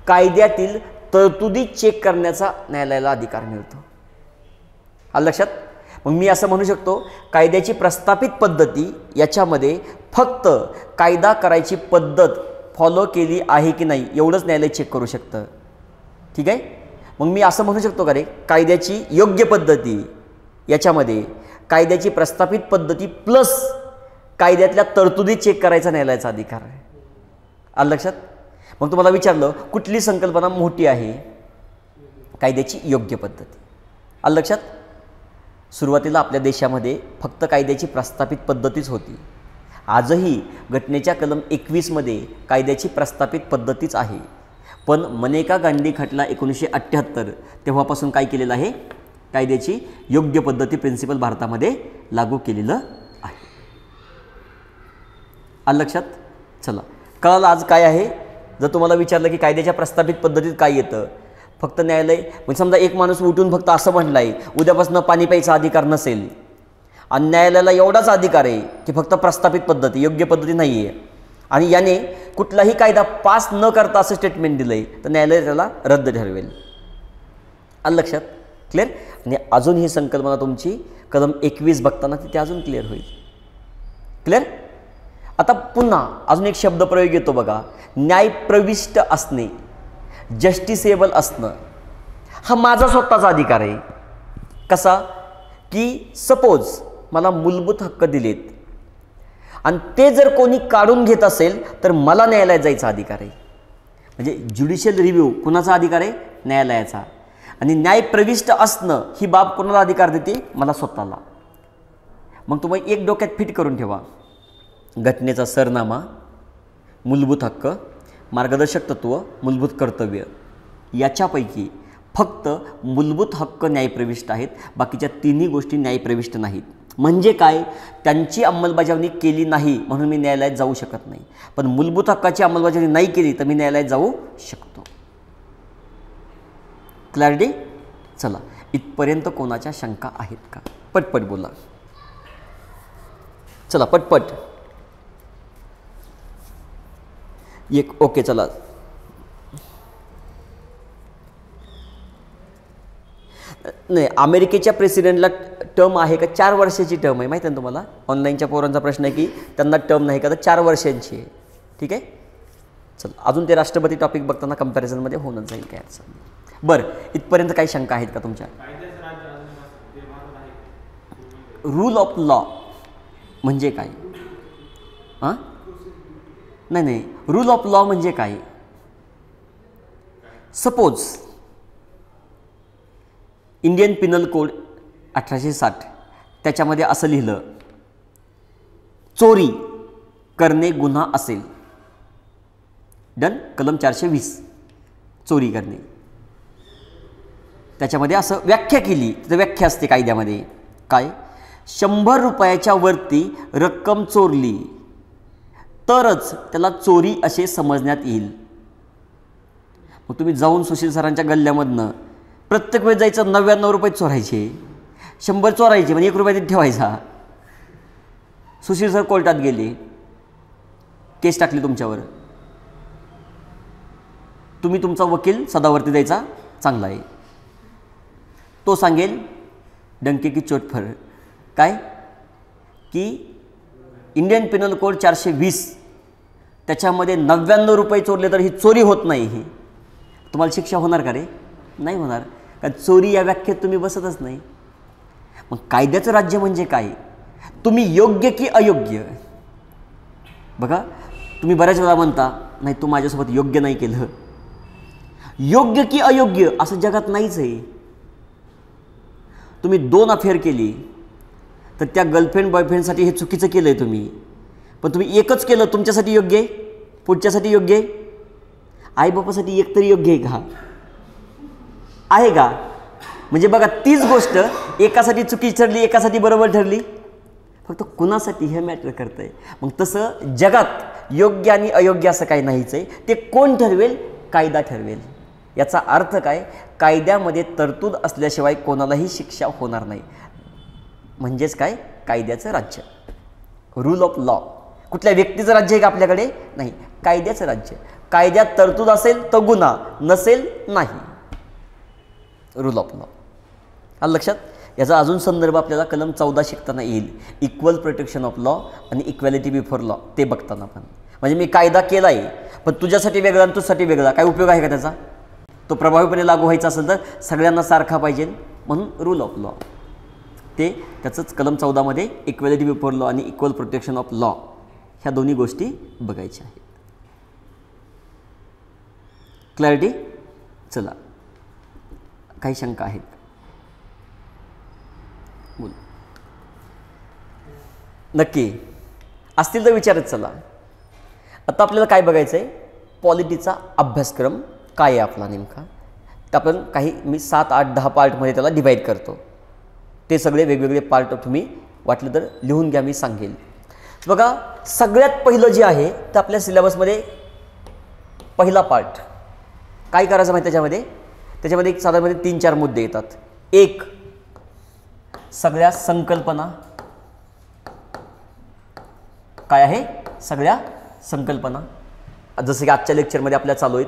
कायद्यातील तरतुदी चेक करण्याचा न्यायालयाला अधिकार मिळतो. आलं लक्षात? मग मी असं म्हणू शकतो, कायद्याची प्रस्थापित पद्धती याच्यामध्ये फक्त कायदा करायची पद्धत फॉलो केली आहे की नाही एवढंच न्यायालय चेक करू शकतं. ठीक आहे. मग मी असं म्हणू शकतो का रे, कायद्याची योग्य पद्धती याच्यामध्ये कायद्याची प्रस्थापित पद्धती प्लस कायद्यातल्या तरतुदी चेक करायचा न्यायालयाचा अधिकार आहे. आलं लक्षात? मग तुम्हाला विचारलं कुठली संकल्पना मोठी आहे? कायद्याची योग्य पद्धती. आलं लक्षात? सुरुवातीला आपल्या देशामध्ये फक्त कायद्याची प्रस्थापित पद्धतीच होती. आजही घटनेच्या कलम 21 मध्ये कायद्याची प्रस्थापित पद्धतीच आहे. पण मनेका गांधी खटला 1978 तेव्हापासून काय केलेलं आहे? कायद्याची योग्य पद्धती प्रिन्सिपल भारतामध्ये लागू केलेलं आहे. आलं लक्षात? चला कळालं आज काय आहे. जर तुम्हाला विचारलं की कायद्याच्या प्रस्थापित पद्धतीत काय येतं, फक्त न्यायालय म्हणजे समजा एक माणूस उठून फक्त असं म्हटलं आहे उद्यापासून पाणी प्यायचा अधिकार नसेल, आणि न्यायालयाला एवढाच अधिकार आहे की फक्त प्रस्थापित पद्धती योग्य पद्धती नाही आहे, आणि याने कुठलाही कायदा पास न करता असं स्टेटमेंट दिलं आहे, तर न्यायालय त्याला रद्द ठरवेल. आलं लक्षात? क्लिअर? आणि अजून ही संकल्पना तुमची कलम 21 बघताना तिथे अजून क्लिअर होईल. क्लिअर? आता पुन्हा अजून एक शब्द प्रयोग येतो बघा, न्यायप्रविष्ट असणे, जस्टिसेबल असणं. हा माझा स्वतःचा अधिकार आहे. कसा? की सपोज मला मूलभूत हक्क दिलेत आणि ते जर कोणी काढून घेत असेल तर मला न्यायालयात जायचा अधिकार आहे. म्हणजे ज्युडिशियल रिव्ह्यू कुणाचा अधिकार आहे? न्यायालयाचा. आणि न्यायप्रविष्ट असणं ही बाब कोणाला अधिकार देते? मला स्वतःला. मग तुम्ही एक डोक्यात फिट करून ठेवा, घटनेचा सरनामा, मूलभूत हक्क, मार्गदर्शक तत्व, मूलभूत कर्तव्य याच्यापैकी फक्त मूलभूत हक्क न्यायप्रविष्ट आहेत, बाकीच्या तिन्ही गोष्टी न्यायप्रविष्ट नाहीत. म्हणजे काय, त्यांची अंमलबजावणी केली नाही म्हणून मी न्यायालयात जाऊ शकत नाही, पण मूलभूत हक्काची अंमलबजावणी नाही केली तर मी न्यायालयात जाऊ शकतो. क्लॅरिटी? चला, इथपर्यंत कोणाच्या शंका आहेत का? पटपट बोला. चला पटपट. एक ओके. चला, नाही, अमेरिकेच्या प्रेसिडेंटला टर्म आहे का? 4 वर्षाची टर्म आहे, माहिती आहे ना तुम्हाला? ऑनलाईनच्या पोरांचा प्रश्न आहे की त्यांना टर्म नाही का, तर 4 वर्षांची आहे. ठीक आहे. चल, अजून ते राष्ट्रपती टॉपिक बघताना कंपॅरिझनमध्ये होणं जाईल काय अडचण नाही. बरं, इथपर्यंत काही शंका आहेत का तुमच्या? रूल ऑफ लॉ म्हणजे काय? हां, नाही, रूल ऑफ लॉ म्हणजे काय? सपोज इंडियन पिनल कोड 1860 त्याच्यामध्ये असं लिहिलं, चोरी करणे गुन्हा असेल. डन. कलम 420 चोरी करणे. त्याच्यामध्ये असं व्याख्या केली, तर व्याख्या असते कायद्यामध्ये काय, 100 रुपयाच्या वरती रक्कम चोरली तरच त्याला चोरी असे समजण्यात येईल. मग तुम्ही जाऊन सुशील सरांच्या गल्ल्यामधनं प्रत्येक वेळेस जायचं, 99 रुपये चोरायचे, 100 चोरायचे, म्हणजे 1 रुपया तिथे ठेवायचा. सुशील सर कोर्टात गेले, केस टाकली तुमच्यावर, तुम्ही तुमचा वकील सदावर्ती द्यायचा चांगला आहे. तो सांगेल डंके की चोट फर काय की इंडियन पिनल कोड 420 त्याच्यामध्ये 99 रुपये चोरले तर ही चोरी होत नाही. ही तुम्हाला शिक्षा होणार का रे? नाही होणार, कारण चोरी या व्याख्येत तुम्ही बसतच नाही. मग कायद्याचं राज्य म्हणजे काय? तुम्ही योग्य की अयोग्य? बघा, तुम्ही बऱ्याच वेळा म्हणता नाही तू माझ्यासोबत योग्य नाही केलं. योग्य की अयोग्य असं जगात नाहीच आहे. तुम्ही 2 अफेअर केली तर त्या गर्लफ्रेंड बॉयफ्रेंडसाठी हे चुकीचं केलं आहे तुम्ही, पण तुम्ही एकच केलं तुमच्यासाठी योग्य आहे, पुढच्यासाठी योग्य आहे. आईबापासाठी एक तरी योग्य आहे का? आहे का? म्हणजे बघा, तीच गोष्ट एकासाठी चुकी ठरली, एकासाठी बरोबर ठरली, फक्त कुणासाठी हे मॅटर करतं आहे. मग तसं जगात योग्य आणि अयोग्य असं काही नाहीच आहे. ते कोण ठरवेल? कायदा ठरवेल. याचा अर्थ काय? कायद्यामध्ये तरतूद असल्याशिवाय कोणालाही शिक्षा होणार नाही. म्हणजेच काय? कायद्याचं राज्य, रूल ऑफ लॉ. कुठल्या व्यक्तीचं राज्य आहे का आपल्याकडे? नाही, कायद्याचं राज्य. कायद्यात तरतूद असेल तर गुन्हा, नसेल नाही. Rule of law. आलं लक्षात? याचा अजून संदर्भ आपल्याला कलम 14 शिकताना येईल, इक्वल प्रोटेक्शन ऑफ लॉ आणि इक्वॅलिटी बिफोर लॉ. ते बघताना पण म्हणजे मी कायदा केला आहे पण तुझ्यासाठी वेगळा आणि तुझ्यासाठी वेगळा, काय उपयोग आहे का त्याचा? तो प्रभावीपणे लागू व्हायचा असेल तर सगळ्यांना सारखा पाहिजे, म्हणून रूल ऑफ लॉ. ते त्याचंच कलम 14 मध्ये इक्वॅलिटी बिफोर लॉ आणि इक्वल प्रोटेक्शन ऑफ लॉ ह्या दोन्ही गोष्टी बघायच्या आहेत. क्लॅरिटी? चला, काही शंका आहेत? बोल. नक्की असतील तर विचारत चला. आता आपल्याला काय बघायचं आहे? पॉलिटीचा अभ्यासक्रम काय आहे आपला नेमका. तर आपण काही मी 7, 8, 10 पार्टमध्ये त्याला डिवाईड करतो. ते सगळे वेगवेगळे पार्ट तुम्ही वाटलं तर लिहून घ्या, मी सांगेल. बघा, सगळ्यात पहिलं जे आहे तर आपल्या सिलेबसमध्ये पहिला पार्ट काय करायचं माहिती? त्याच्यामध्ये एक साधारणपणे 3-4 मुद्दे येतात. एक, सगळ्या संकल्पना. काय आहे? सगळ्या संकल्पना, जसं की आजच्या लेक्चरमध्ये आपल्या चालू आहेत.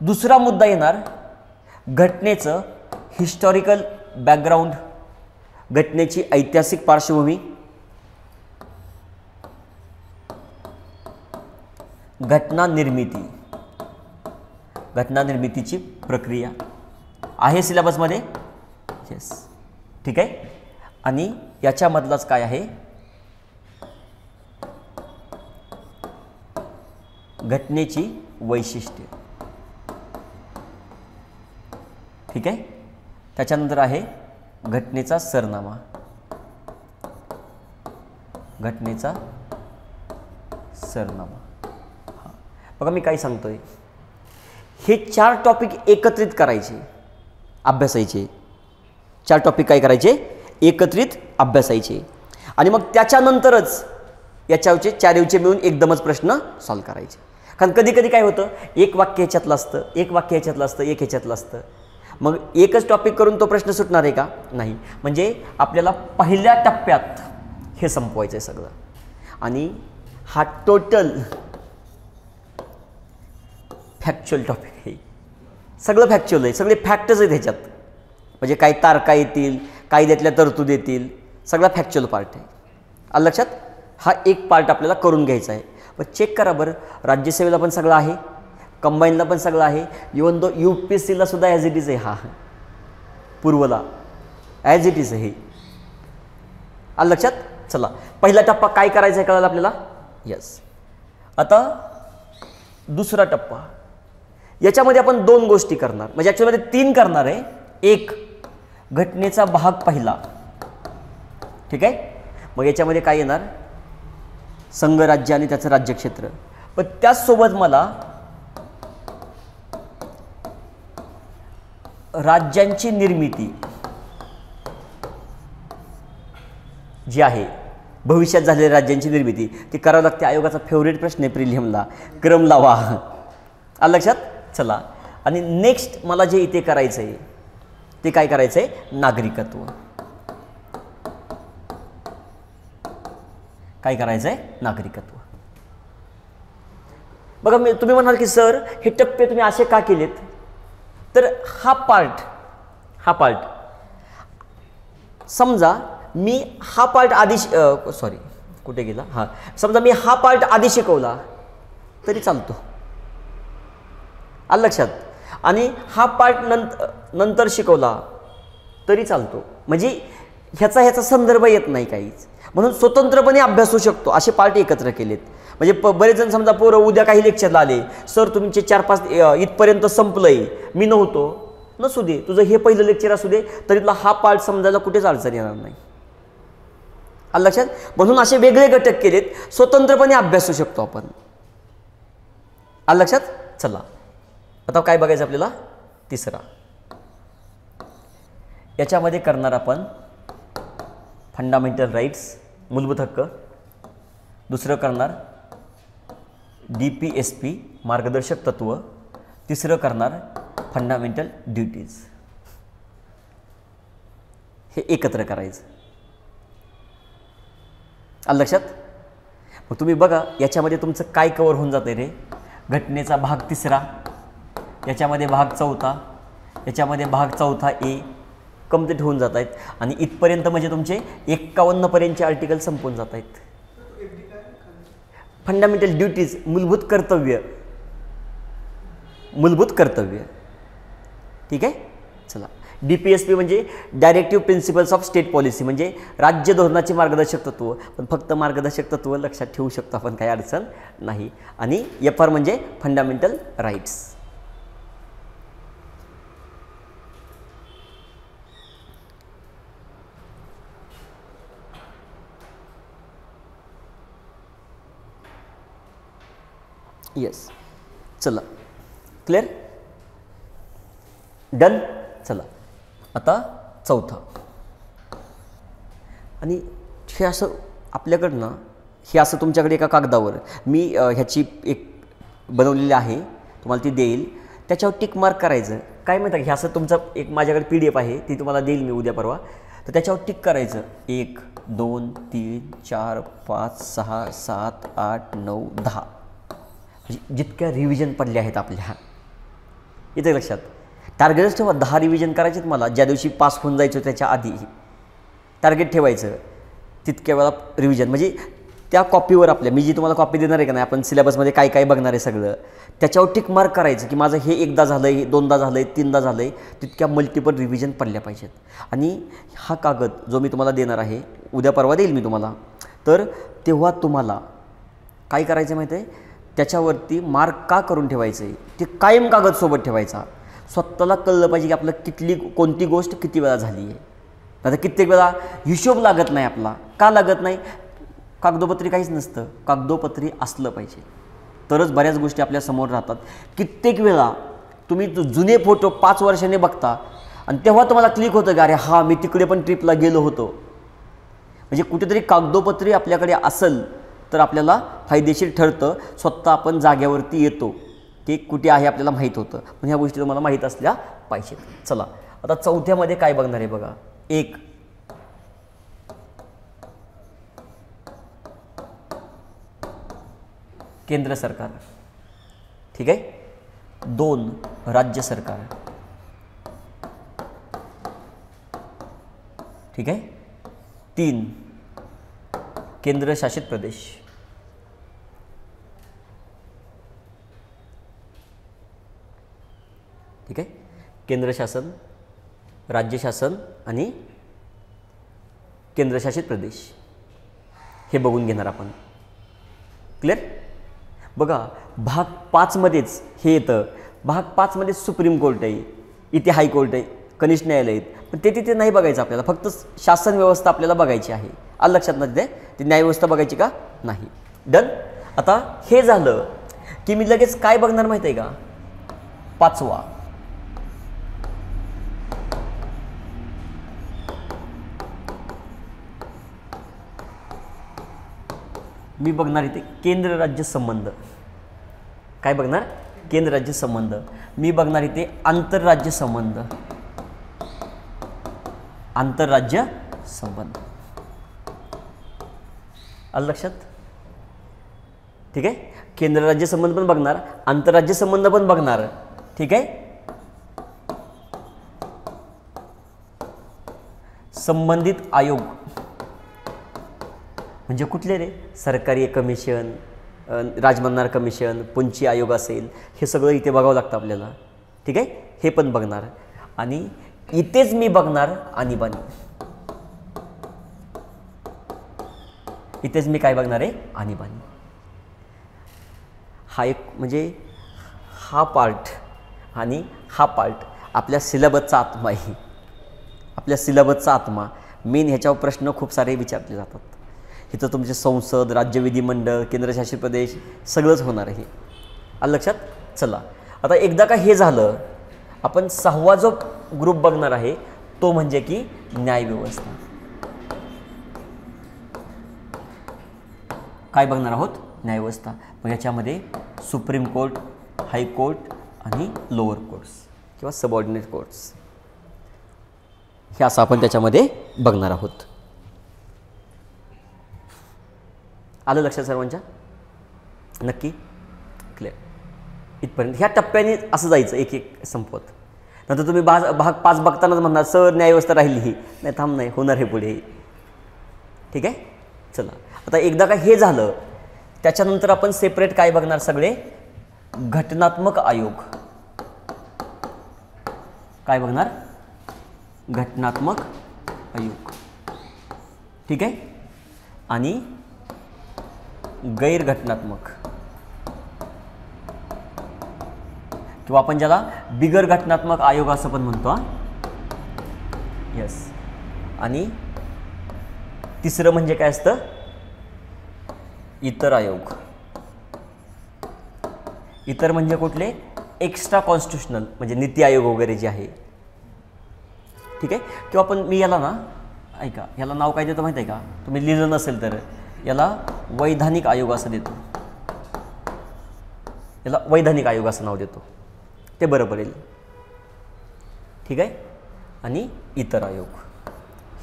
दुसरा मुद्दा येणार घटनेचं हिस्टॉरिकल बॅकग्राऊंड, घटनेची ऐतिहासिक पार्श्वभूमी, घटना निर्मितीची प्रक्रिया आहे सिलेबसमध्ये. येस, ठीक आहे. आणि याच्यामधलाच काय आहे? घटनेची वैशिष्ट्ये. ठीक आहे. त्याच्यानंतर आहे घटनेचा सरनामा, बघा मी काय सांगतोय, हे 4 टॉपिक एकत्रित करायचे, अभ्यासायचे. 4 टॉपिक काय करायचे, एकत्रित अभ्यासायचे. आणि मग त्याच्यानंतरच याच्यावरचे 4 येवचे मिळून एकदमच प्रश्न सॉल्व्ह करायचे. कारण कधी कधी काय होतं, एक वाक्य ह्याच्यातलं असतं, एक वाक्य ह्याच्यातलं असतं, एक ह्याच्यातलं असतं. मग एकच टॉपिक करून तो प्रश्न सुटणार आहे का, नाही. म्हणजे आपल्याला पहिल्या टप्प्यात हे संपवायचं आहे सगळं. आणि हा टोटल फॅक्च्युअल टॉपिक आहे, सगळं फॅक्च्युअल आहे, सगळे फॅक्टच आहेत ह्याच्यात. म्हणजे काही तारखा येतील, कायद्यातल्या तरतूद येतील, सगळा फॅक्च्युअल पार्ट आहे. आलं लक्षात. हा एक पार्ट आपल्याला करून घ्यायचा आहे. पण चेक करा बरं, राज्यसेवेला पण सगळं आहे, कंबाईनला पण सगळं आहे, इवन दो UPSCला सुद्धा ॲज इट इज आहे. हा पूर्वला ॲज इट इज आहे. आलं लक्षात. चला पहिला टप्पा काय करायचा आहे कळालं आपल्याला. यस. आता दुसरा टप्पा, याच्यामध्ये आपण 2 गोष्टी करणार, म्हणजे ॲक्च्युअलमध्ये 3 करणार आहे. एक, घटनेचा भाग पहिला, ठीक आहे. मग याच्यामध्ये काय येणार, संघराज्य आणि त्याचं राज्यक्षेत्र. पण त्याचसोबत मला राज्यांची निर्मिती जी आहे, भविष्यात झालेल्या राज्यांची निर्मिती, ती करावं लागते. आयोगाचा फेवरेट प्रश्न आहे प्रिलियमला, क्रम लावा. आलं लक्षात. चला, आणि नेक्स्ट मला जे इथे करायचं आहे ते काय करायचं आहे, नागरिकत्व. काय करायचं आहे, नागरिकत्व. बघा तुम्ही म्हणाल की सर हे टप्पे तुम्ही असे का केलेत, तर हा पार्ट समजा मी हा पार्ट आधी सॉरी कुठे गेला, हां, समजा मी हा पार्ट आधी शिकवला तरी चालतो. आलं लक्षात. आणि हा पार्ट नंतर शिकवला तरी चालतो. म्हणजे ह्याचा संदर्भ येत नाही काहीच, म्हणून स्वतंत्रपणे अभ्यास होऊ शकतो. असे पार्ट एकत्र केलेत. म्हणजे बरेच जण समजा पोरं उद्या काही लेक्चरला आले, सर तुमचे 4-5 इथपर्यंत संपलंय, मी नव्हतो, नसू दे, तुझं हे पहिलं लेक्चर असू दे, तरी तुला हा पार्ट समजायला कुठेच अडचण येणार नाही. आलं लक्षात. म्हणून असे वेगळे घटक केलेत, स्वतंत्रपणे अभ्यासू शकतो आपण. आलं लक्षात. चला आता काय बघायचं आपल्याला, तिसरा. याच्यामध्ये करणार आपण फंडामेंटल राईट्स, मूलभूत हक्क. दुसरं करणार DPSP, मार्गदर्शक तत्व. तिसरं करणार फंडामेंटल ड्युटीज. हे एकत्र करायचं. आलं लक्षात. मग तुम्ही बघा याच्यामध्ये तुमचं काय कव्हर होऊन जातं रे. घटनेचा भाग 3, याच्यामध्ये भाग 4, याच्यामध्ये भाग 4A कंप्लीट होऊन जात आहेत. आणि इथपर्यंत म्हणजे तुमचे 51 पर्यंतचे आर्टिकल संपून जात आहेत. फंडामेंटल ड्युटीज, मूलभूत कर्तव्य. ठीक आहे. चला, DPSP म्हणजे directive principles of state policy, म्हणजे राज्य धोरणाचे मार्गदर्शक तत्व. पण फक्त मार्गदर्शक तत्व लक्षात ठेवू शकतो आपण, काही अडचण नाही. आणि FR म्हणजे फंडामेंटल राईट्स. येस. चला, क्लिअर, डन. चला आता 4था. आणि हे असं आपल्याकडनं, हे असं तुमच्याकडे एका कागदावर मी ह्याची एक बनवलेली आहे, तुम्हाला ती देईल. त्याच्यावर टिक मार्क करायचं. काय माहिती हे असं तुमचं एक माझ्याकडे PDF आहे, ती तुम्हाला देईल मी उद्या परवा. तर त्याच्यावर टिक करायचं. 1 2 3 4 5 6 7 8 9 10, जितक्या रिव्हिजन पडल्या आहेत आपल्या. इथे लक्षात टार्गेटच ठेवा, 10 रिव्हिजन करायचे आहेत मला. ज्या दिवशी पास होऊन जायचं त्याच्या आधी टार्गेट ठेवायचं, तितक्या वेळा रिव्हिजन. म्हणजे त्या कॉपीवर आपल्या, मी जी तुम्हाला कॉपी देणार आहे का नाही, आपण सिलेबसमध्ये काय काय बघणार आहे सगळं, त्याच्यावर टिक मार्क करायचं की माझं हे 1दा झालं आहे, 2दा झालं आहे, 3दा झालं आहे. तितक्या मल्टिपल रिव्हिजन पडल्या पाहिजेत. आणि हा कागद जो मी तुम्हाला देणार आहे, उद्या परवा देईल मी तुम्हाला, तर तेव्हा तुम्हाला काय करायचं माहिती आहे, त्याच्यावरती मार्क का करून ठेवायचं आहे, ते कायम कागद सोबत ठेवायचा. स्वतःला कळलं पाहिजे की आपलं कोणती गोष्ट किती वेळा झाली आहे. आता कित्येक वेळा हिशोब लागत नाही आपला. का लागत नाही, कागदोपत्री काहीच नसतं, कागदोपत्री असलं पाहिजे. तरच बऱ्याच गोष्टी आपल्या समोर राहतात. कित्येक वेळा तुम्ही जुने फोटो 5 वर्षांनी बघता आणि तेव्हा तुम्हाला क्लिक होतं की अरे हां, मी तिकडे पण ट्रिपला गेलो होतो. म्हणजे कुठेतरी कागदोपत्री आपल्याकडे असेल तर आपल्याला फायदेशीर ठरतं. स्वतः आपण जाग्यावरती येतो, ते कुठे आहे आपल्याला माहीत होतं. पण ह्या गोष्टी तुम्हाला माहीत असल्या पाहिजेत. चला आता चौथ्यामध्ये काय बघणार आहे बघा. 1 केंद्र सरकार, ठीक आहे. 2 राज्य सरकार, ठीक आहे. 3 केंद्रशासित प्रदेश, ठीक आहे. केंद्र शासन, राज्य शासन आणि केंद्रशासित प्रदेश हे बघून घेणार आपण. क्लिअर. बघा भाग 5 मध्येच हे येतं. भाग 5 मध्ये सुप्रीम कोर्ट आहे, इथे हायकोर्ट आहे, कनिष्ठ न्यायालय आहेत. पण ते तिथे नाही बघायचं आपल्याला, फक्त शासन व्यवस्था आपल्याला बघायची आहे. आलं लक्षात नाही तिथे ती न्यायव्यवस्था बघायची का नाही. डन. आता हे झालं की मी लगेच काय बघणार माहिती आहे का. 5वा मी बघणार इथे केंद्र राज्य संबंध. काय बघणार. केंद्र राज्य संबंध. मी बघणार इथे आंतरराज्य संबंध. आंतरराज्य संबंध. आलं लक्षात. ठीक आहे. केंद्र राज्य संबंध पण बघणार, आंतरराज्य संबंध पण बघणार. ठीक आहे. संबंधित आयोग म्हणजे कुठले रे. सरकारी कमिशन, राजमन्नार कमिशन, पुंची आयोग असेल, हे सगळं इथे बघावं लागतं आपल्याला. ठीक आहे. हे पण बघणार. आणि इथेच मी बघणार आणीबाणी. इथेच मी काय बघणार आहे. आणीबाणी. हा एक म्हणजे हा पार्ट आणि हा पार्ट आपल्या सिलेबसचा आत्मा आहे. आपल्या सिलेबसचा आत्मा मेन. ह्याच्यावर प्रश्न खूप सारे विचारले जातात. इथं तुमचे संसद, राज्य विधिमंडळ, केंद्रशासित प्रदेश सगळंच होणार आहे. आलं लक्षात. चला आता एकदा का हे झालं, आपण 6वा जो ग्रुप बघणार आहे तो म्हणजे की न्यायव्यवस्था. काय बघणार आहोत. न्यायव्यवस्था. मग याच्यामध्ये सुप्रीम कोर्ट, हायकोर्ट आणि लोअर कोर्ट्स किंवा सबऑर्डिनेट कोर्ट्स हे असं आपण त्याच्यामध्ये बघणार आहोत. आलं लक्षात सर्वांच्या. नक्की. क्लिअर. इथपर्यंत ह्या टप्प्याने असं जायचं एक एक संपवत. नंतर तुम्ही भाग 5 बघतानाच म्हणणार सर न्यायव्यवस्था राहिली ही. नाही थांब, नाही होणार हे पुढे. ठीक आहे. चला आता एकदा का हे झालं त्याच्यानंतर आपण सेपरेट काय बघणार. सगळे घटनात्मक आयोग. काय बघणार. घटनात्मक आयोग. ठीक आहे. आणि गैरघटनात्मक किंवा आपण ज्याला बिगर घटनात्मक आयोग असं पण म्हणतो. यस. आणि तिसरं म्हणजे काय असतं. इतर आयोग. इतर म्हणजे कुठले. एक्स्ट्रा कॉन्स्टिट्युशनल म्हणजे नीती आयोग वगैरे जे आहे. ठीक आहे. किंवा आपण मी याला ना ऐका याला नाव काय देतो माहिती आहे का. तुम्ही लिहिलं नसेल तर याला वैधानिक आयोग असं देतो. याला वैधानिक आयोग असं नाव देतो, ते बरं पडेल. ठीक आहे. आणि इतर आयोग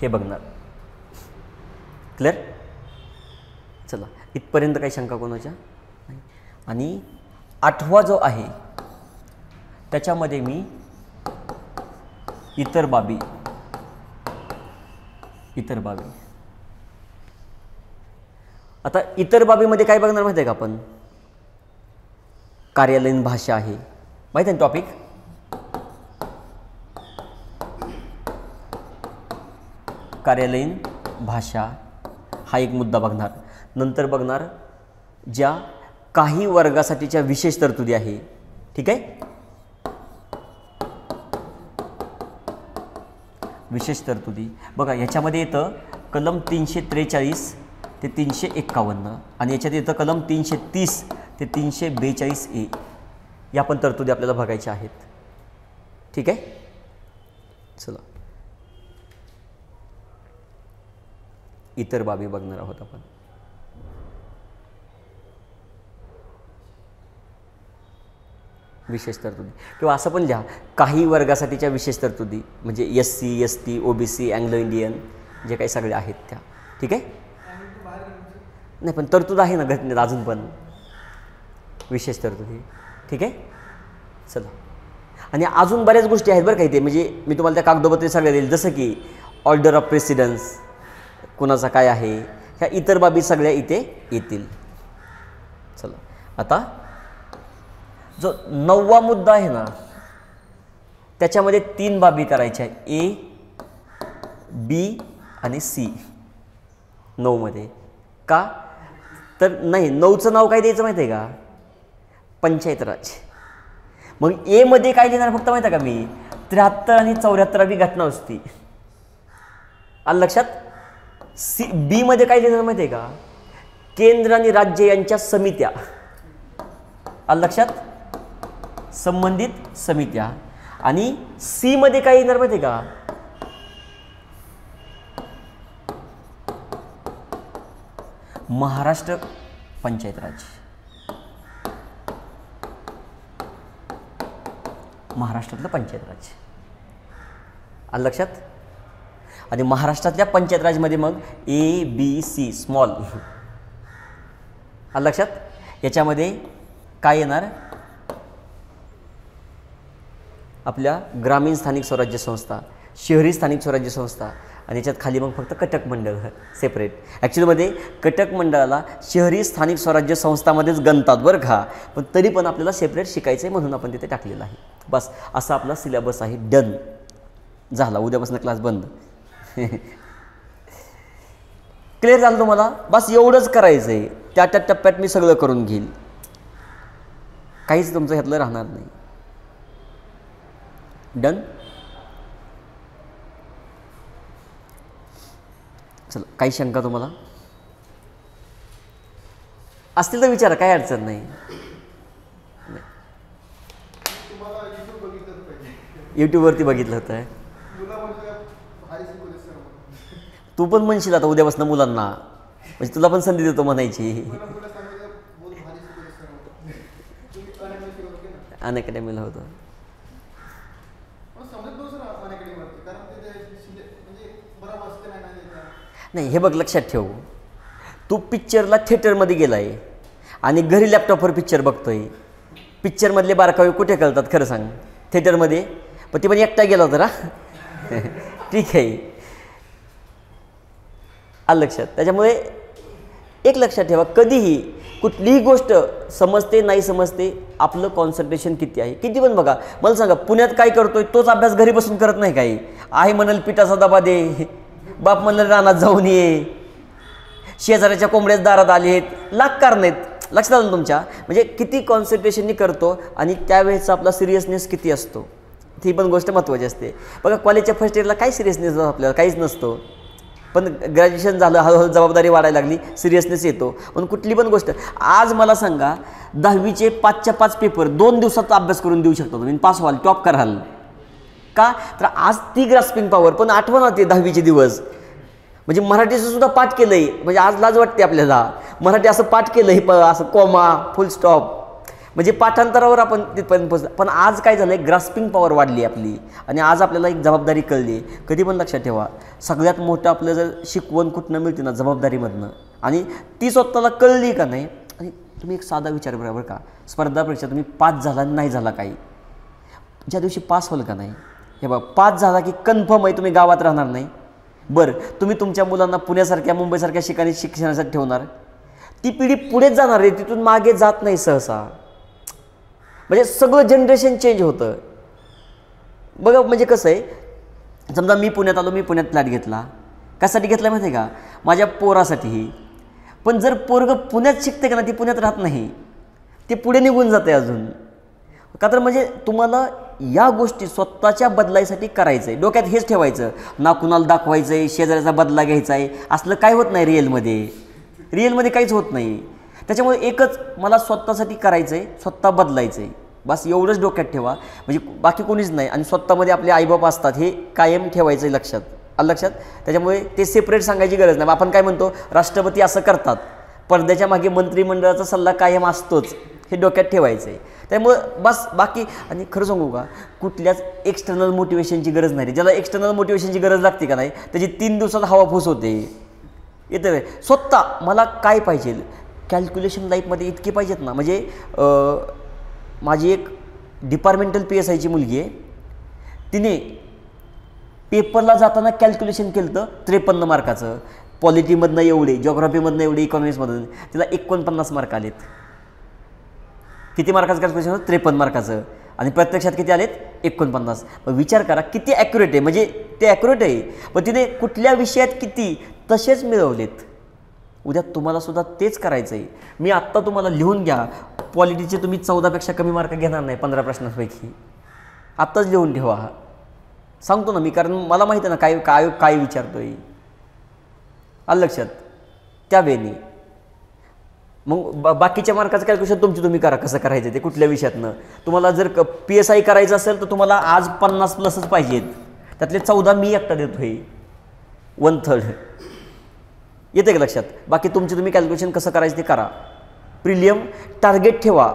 हे बघणार. क्लिअर. चला इथपर्यंत काही शंका कोणाच्या नाही. आणि 8वा जो आहे त्याच्यामध्ये मी इतर बाबी. इतर बाबी. आता इतर बाबीमध्ये काय बघणार माहिती आहे का आपण. कार्यालयीन भाषा आहे माहिती आहे टॉपिक. कार्यालयीन भाषा हा एक मुद्दा बघणार. नंतर बघणार ज्या काही वर्गासाठीच्या विशेष तरतुदी आहे. ठीक आहे. विशेष तरतुदी बघा याच्यामध्ये येतं कलम 343 ते 351 आणि याच्यात येतं कलम 330 ते 342A या पण तरतुदी आपल्याला बघायच्या आहेत. ठीक आहे, चला इतर बाबी बघणार आहोत आपण. विशेष तरतुदी किंवा असं पण लिहा, काही वर्गासाठीच्या विशेष तरतुदी म्हणजे SC ST OBC Anglo Indian जे काही सगळे आहेत त्या. ठीक आहे, नाही पण तरतूद आहे ना घटनेत अजून पण विशेष तरतुदी. ठीक आहे, चला आणि अजून बऱ्याच गोष्टी आहेत बरं का इथे, म्हणजे मी तुम्हाला त्या कागदोपत्री सगळ्या देईल, जसं की ऑर्डर ऑफ प्रेसिडन्स कुणाचा काय आहे, ह्या इतर बाबी सगळ्या इथे येतील. चला आता जो 9वा मुद्दा आहे ना त्याच्यामध्ये 3 बाबी करायच्या आहे, A B आणि C 9 मध्ये. का तर नाही 9चं नाव काय द्यायचं माहिती आहे का, पंचायत राज. मग ए मध्ये काय लिहिणार फक्त माहिती आहे का मी, 73 आणि 74वी घटना असती. आलं लक्षात. बी मध्ये काय लिहिणार माहिती आहे का, केंद्र आणि राज्य यांच्या समित्या. आलं लक्षात, संबंधित समित्या. आणि सी मध्ये काय येणार माहिती आहे का, महाराष्ट्र पंचायत राज. महाराष्ट्रातलं पंचायत राज. आलं लक्षात. आणि महाराष्ट्रातल्या पंचायत राजमध्ये मग ABC स्मॉल. आलं लक्षात. याच्यामध्ये काय येणार, आपल्या ग्रामीण स्थानिक स्वराज्य संस्था, शहरी स्थानिक स्वराज्य संस्था आणि याच्यात खाली मग फक्त कटक मंडळ सेपरेट. ॲक्च्युलीमध्ये कटक मंडळाला शहरी स्थानिक स्वराज्य संस्थामध्येच गणतात बरं का, पण तरी पण आपल्याला सेपरेट शिकायचं आहे म्हणून आपण तिथे टाकलेलं आहे. बस असा आपला सिलेबस आहे. डन झाला, उद्यापासून क्लास बंद. क्लिअर झालं तुम्हाला. बस एवढंच करायचं आहे, त्या त्या टप्प्यात मी सगळं करून घेईल, काहीच तुमचं ह्यातलं राहणार नाही. डन. चला काही शंका तुम्हाला असतील तर विचारा, काही अडचण नाही. यूट्यूबवरती बघितलं होतं. तू पण म्हणशील आता उद्यापासून मुलांना, म्हणजे तुला पण संधी देतो म्हणायची. अनअकॅडमीला होतो. नाही हे बघ लक्षात ठेव, तू पिक्चरला थिएटरमध्ये गेलाय आणि घरी लॅपटॉपवर पिक्चर बघतोय. पिक्चरमधले बारकावे कुठे कळतात खरं सांग, थिएटरमध्ये. पण ती पण एकटा गेला होता ना. ठीक आहे, आलं लक्षात. त्याच्यामुळे एक लक्षात ठेवा, कधीही कुठलीही गोष्ट समजते नाही समजते, आपलं कॉन्सन्ट्रेशन किती आहे. किती पण बघा, मला सांगा पुण्यात काय करतोय तोच अभ्यास घरी बसून करत नाही. काही आहे म्हणाल पिठाचा डबा दे, बाप म्हणलं रानात जाऊन ये, शेजाऱ्याच्या कोंबड्याच दारात आले आहेत, लाख कारण आहेत. लक्षात आलं तुमच्या. म्हणजे किती कॉन्सन्ट्रेशननी करतो आणि त्यावेळेचा आपला सिरियसनेस किती असतो, ती पण गोष्ट महत्त्वाची असते. बघा कॉलेजच्या फर्स्ट इयरला काय सिरियसनेस आपल्याला काहीच नसतो, पण ग्रॅज्युएशन झालं, हळूहळू जबाबदारी वाढायला लागली, सिरियसनेस येतो. पण कुठली पण गोष्ट, आज मला सांगा 10वीचे 5च्या 5 पेपर 2 दिवसात अभ्यास करून देऊ शकता तुम्ही, पास व्हाल, टॉप कराल. का तर आज ती ग्रास्पिंग पॉवर. पण आठवण होते 10वीचे दिवस, म्हणजे मराठीचं सुद्धा पाठ केलं आहे. म्हणजे आज लाज वाटते आपल्याला, मराठी असं पाठ केलं आहे, असं कॉमा फुल स्टॉप, म्हणजे पाठांतरावर आपण तिथपर्यंत पोहोचलो. पण आज काय झालं आहे, ग्रास्पिंग पॉवर वाढली आपली आणि आज आपल्याला एक जबाबदारी कळली. कधी पण लक्षात ठेवा, सगळ्यात मोठं आपलं जर शिकवण कुठनं मिळते ना, जबाबदारीमधनं. आणि ती स्वतःला कळली का नाही. आणि तुम्ही एक साधा विचार करा बरं का, स्पर्धा परीक्षा तुम्ही पास झाला नाही झाला काही, ज्या दिवशी पास होईल का नाही, हे बघा पास झाला की कन्फर्म आहे तुम्ही गावात राहणार नाही. बरं तुम्ही तुमच्या मुलांना पुण्यासारख्या मुंबईसारख्या ठिकाणी शिक्षणासाठी ठेवणार, ती पिढी पुढेच जाणार आहे, तिथून मागे जात नाही सहसा. म्हणजे सगळं जनरेशन चेंज होतं. बघा म्हणजे कसं आहे, समजा मी पुण्यात आलो, मी पुण्यात फ्लॅट घेतला, कशासाठी घेतला माहिती आहे का, माझ्या पोरासाठी. पण जर पोरगं पुण्यात शिकते का ना, ती पुण्यात राहत नाही, ते पुढे निघून जाते अजून. का तर म्हणजे तुम्हाला या गोष्टी स्वतःच्या बदलायसाठी करायचं आहे, डोक्यात हेच ठेवायचं. ना कुणाला दाखवायचं आहे, शेजाऱ्याचा बदला घ्यायचा आहे, असलं काय होत नाही रिअलमध्ये. रिअलमध्ये काहीच होत नाही. त्याच्यामुळे एकच मला स्वतःसाठी करायचं आहे, स्वतः बदलायचं आहे, बस एवढंच डोक्यात ठेवा. म्हणजे बाकी कोणीच नाही. आणि स्वतःमध्ये आपले आईबाप असतात हे कायम ठेवायचं आहे लक्षात. आलं लक्षात. त्याच्यामुळे ते सेपरेट सांगायची गरज नाही. आपण काय म्हणतो, राष्ट्रपती असं करतात, पडद्याच्या मागे मंत्रिमंडळाचा सल्ला कायम असतोच, हे डोक्यात ठेवायचं आहे. त्यामुळं बस बाकी. आणि खरं सांगू का, कुठल्याच एक्सटर्नल मोटिवेशनची गरज नाही. ज्याला एक्सटर्नल मोटिवेशनची गरज लागते का नाही, त्याची 3 दिवसात हवाफूस होते. येतं स्वतः मला काय पाहिजे, कॅल्क्युलेशन लाईफमध्ये इतके पाहिजेत ना. म्हणजे माझी एक डिपार्टमेंटल PSIची मुलगी आहे, तिने पेपरला जाताना कॅल्क्युलेशन केलं तर 53 मार्काचं, पॉलिटीमधनं एवढे, जॉग्राफीमधनं एवढे, इकॉनॉमिक्समधून तिला 49 मार्क आलेत. किती मार्काचं कॅल्क्युलेशन? 53 मार्काचं. आणि प्रत्यक्षात किती आलेत? 49. मग विचार करा किती ॲक्युरेट आहे. म्हणजे ते ॲक्युरेट आहे, पण तिने कुठल्या विषयात किती तसेच मिळवलेत. उद्या तुम्हाला सुद्धा तेच करायचं आहे. मी आत्ता तुम्हाला लिहून घ्या, पॉलिटीचे तुम्ही 14पेक्षा कमी मार्क घेणार नाही 15 प्रश्नांपैकी. आत्ताच लिहून ठेवा. सांगतो ना मी, कारण मला माहिती आहे ना काय काय काय विचारतोय. आलं लक्षात. त्या वेळी मग बाकीच्या मार्काचं कॅल्क्युलेशन तुम्ही करा, कसं करायचं ते, कुठल्या विषयातनं. तुम्हाला जर PSI करायचं असेल तर तुम्हाला आज 50+ पाहिजेत, त्यातले 14 मी एकटा देतोय, 1/3. येते का लक्षात. बाकी तुम्ही कॅल्क्युलेशन कसं करायचं ते करा. प्रिलियम टार्गेट ठेवा.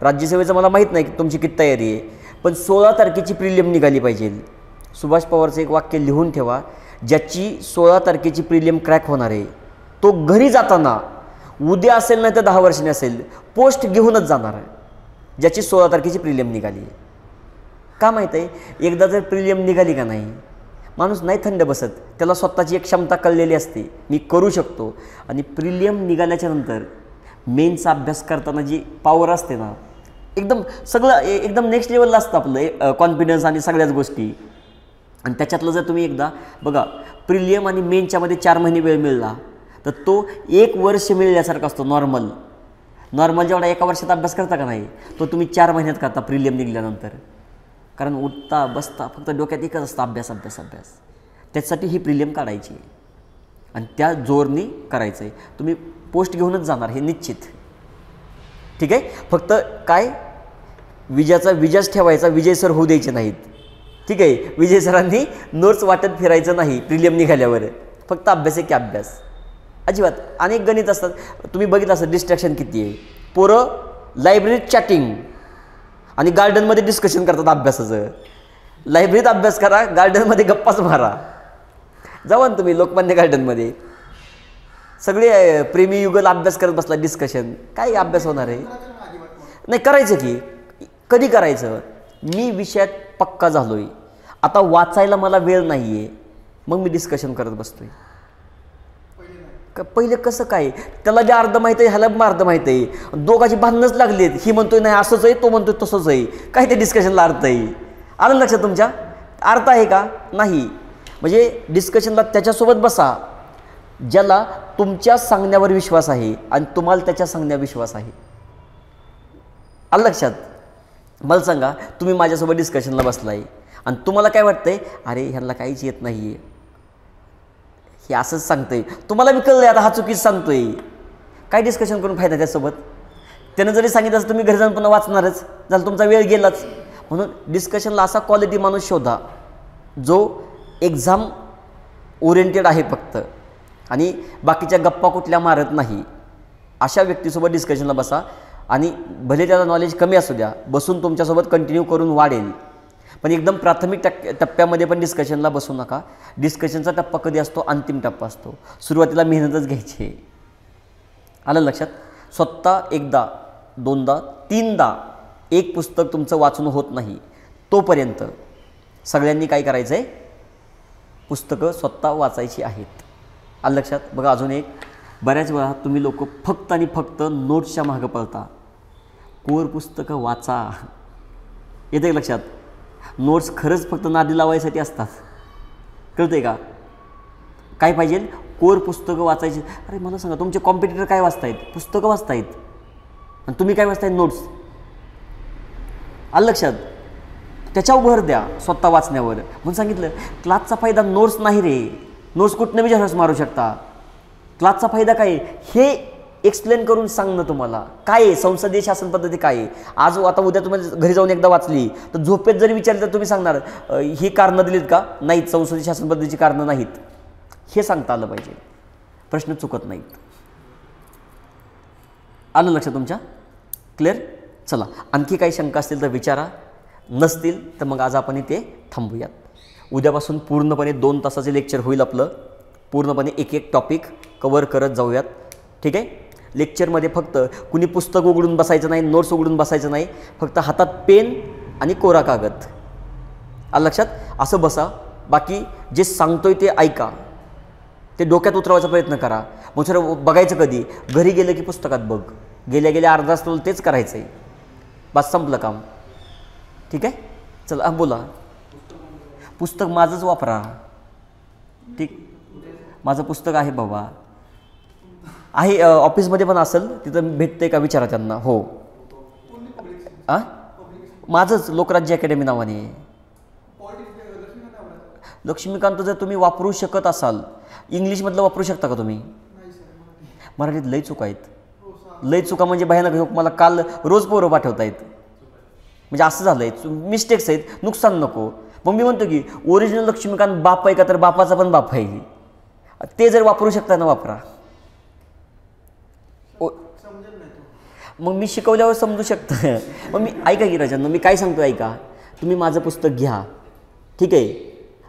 राज्यसेवेचं मला माहीत नाही की तुमची किती तयारी आहे, पण 16 तारखेची प्रिलियम निघाली पाहिजे. सुभाष पवारचं एक वाक्य लिहून ठेवा, ज्याची 16 तारखेची प्रिलियम क्रॅक होणार आहे तो घरी जाताना, उद्या असेल नाही तर 10 वर्षांनी असेल, पोस्ट घेऊनच जाणार आहे, ज्याची 16 तारखेची प्रिलियम निघाली आहे. का माहीत आहे, एकदा जर प्रिलियम निघाली का नाही, माणूस नाही थंड बसत. त्याला स्वतःची एक क्षमता कळलेली असते, मी करू शकतो. आणि प्रिलियम निघाल्याच्या नंतर मेन्सचा अभ्यास करताना जी पॉवर असते ना, एकदम सगळं एकदम नेक्स्ट लेवलला असतं आपलं कॉन्फिडन्स आणि सगळ्याच गोष्टी. आणि त्याच्यातलं जर तुम्ही एकदा बघा, प्रिलियम आणि मेनच्यामध्ये 4 महिने वेळ मिळाला तर तो 1 वर्ष मिळण्यासारखा असतो. नॉर्मल जेवढा 1 वर्षात अभ्यास करता का नाही, तो तुम्ही 4 महिन्यात करता प्रिलियम निघाल्यानंतर. कारण उठता बसता फक्त डोक्यात एकच असतं, अभ्यास अभ्यास अभ्यास. त्याच्यासाठी ही प्रिलियम काढायची आणि त्या जोरनी करायचं आहे. तुम्ही पोस्ट घेऊनच जाणार हे निश्चित. ठीक आहे. फक्त काय, विजयच ठेवायचा, विजय सर होऊ द्यायचे नाहीत. ठीक आहे. विजय सरांनी नोट्स वाटत फिरायचं नाही प्रिलियम निघाल्यावर. फक्त अभ्यास आहे की अभ्यास. अजिबात अनेक गणित असतात. तुम्ही बघितलं असं डिस्ट्रॅक्शन किती आहे. पोरं लायब्ररीत चॅटिंग आणि गार्डनमध्ये डिस्कशन करतात अभ्यासाचं. लायब्ररीत अभ्यास करा, गार्डनमध्ये गप्पाच मारा. जावा ना तुम्ही लोकमान्य गार्डनमध्ये, सगळे प्रेमी युगल अभ्यास करत बसला, डिस्कशन. काय अभ्यास होणार आहे? नाही करायचं की. कधी करायचं? मी विषयात पक्का झालो आहे, आता वाचायला मला वेळ नाही आहे, मग मी डिस्कशन करत बसतोय. पहिले कसं काय, त्याला बी अर्ध माहीत आहे, ह्याला बी अर्ध माहीत आहे, दोघांची भांडणच लागलीत. ही म्हणतोय नाही असंच आहे, तो म्हणतोय तसंच आहे. काय ते डिस्कशनला अर्थ आहे? आलं लक्षात तुमच्या? अर्थ आहे का? नाही. म्हणजे डिस्कशनला त्याच्यासोबत बसा ज्याला तुमच्या सांगण्यावर विश्वास आहे आणि तुम्हाला त्याच्या सांगण्यावर विश्वास आहे. आलं लक्षात? मला सांगा, तुम्ही माझ्यासोबत डिस्कशनला बसलाय आणि तुम्हाला काय वाटतंय, अरे ह्यांना काहीच येत नाही आहे, हे असंच सांगतंय. तुम्हाला बी कळलंय आता हा चुकीचं सांगतोय. काय डिस्कशन करून फायदा त्यासोबत? त्यानं जरी सांगितलं असं तुम्ही घरी जाऊन पुन्हा वाचणारच, झालं तुमचा वेळ गेलाच. म्हणून डिस्कशनला असा क्वालिटी माणूस शोधा जो एक्झाम ओरिएंटेड आहे फक्त आणि बाकीच्या गप्पा कुठल्या मारत नाही. अशा व्यक्तीसोबत डिस्कशनला बसा आणि भले त्याला नॉलेज कमी असू द्या, बसून तुमच्यासोबत कंटिन्यू करून वाढेल. पण एकदम प्राथमिक टप्प्यामध्ये पण डिस्कशनला बसू नका. डिस्कशनचा टप्पा कधी असतो? अंतिम टप्पा असतो. सुरुवातीला मेहनतच घ्यायची. आलं लक्षात? स्वतः एकदा, दोनदा, 3दा एक पुस्तक तुमचं वाचून होत नाही तोपर्यंत सगळ्यांनी काय करायचं आहे? पुस्तकं स्वतः वाचायची आहेत. आलं लक्षात? बघा अजून एक, बऱ्याच वेळा तुम्ही लोक फक्त आणि फक्त नोट्सच्या मागं पळता. कोर पुस्तकं वाचा. येते लक्षात? नोट्स खरंच फक्त नादी लावायसाठी असतात. कळतंय का? काय पाहिजे? कोर पुस्तकं वाचायची. अरे मला सांगा, तुमचे कॉम्पिटिटर काय वाचतायत? पुस्तकं वाचतायत. आणि तुम्ही काय वाचतायत? नोट्स. आलं लक्षात? त्याच्यावर भर द्या, स्वतः वाचण्यावर. म्हणून सांगितलं क्लासचा फायदा नोट्स नाही रे. नोट्स कुठनं बी जास्त मारू शकता. क्लासचा फायदा काय? हे एक्सप्लेन करून सांगणं तुम्हाला काय आहे संसदीय शासन पद्धती काय आहे. आज आता उद्या तुम्ही घरी जाऊन एकदा वाचली तर झोपेत जरी विचारली तर तुम्ही सांगणार ही कारणं दिलीत का, नाहीत, संसदीय शासन पद्धतीची कारणं नाहीत, हे सांगता आलं पाहिजे. प्रश्न चुकत नाहीत. आलं लक्षात तुमच्या? क्लिअर? चला, आणखी काही शंका असतील तर विचारा, नसतील तर मग आज आपण इथे थांबूयात. उद्यापासून पूर्णपणे 2 तासाचे लेक्चर होईल आपलं. पूर्णपणे एक एक टॉपिक कवर करत जाऊयात. ठीक आहे? लेक्चरमध्ये फक्त कुणी पुस्तक उघडून बसायचं नाही, नोट्स उघडून बसायचं नाही, फक्त हातात पेन आणि कोरा कागद. आलं लक्षात? असं बसा. बाकी जे सांगतोय ते ऐका, ते डोक्यात उतरवायचा प्रयत्न करा. मग सर बघायचं कधी? घरी गेलं की पुस्तकात बघ. गेल्या गेल्या अर्धा तास तेच करायचं आहे. बस संपलं काम. ठीक आहे? चला बोला. पुस्तक माझंच वापरा. ठीक, माझं पुस्तक आहे बाबा, आहे ऑफिसमध्ये पण असेल, तिथं भेटते का विचारा त्यांना. हो माझंच लोकराज्य अकॅडमी नावाने. लक्ष्मीकांत जर तुम्ही वापरू शकत असाल, इंग्लिशमधलं वापरू शकता का तुम्ही? मराठीत लई चुका आहेत. लई चुका म्हणजे भयानक. मला काल रोज पोरं पाठवता आहेत. म्हणजे असं झालं आहे, मिस्टेक्स आहेत, नुकसान नको. मग मी म्हणतो की ओरिजिनल लक्ष्मीकांत बाप आहे का, तर बापाचा पण बाप आहे. ते जर वापरू शकता ना वापरा. मग मी शिकवल्यावर समजू शकतं. मग मी ऐका की राजांना, मी काय सांगतो ऐका. तुम्ही माझं पुस्तक घ्या, ठीक आहे,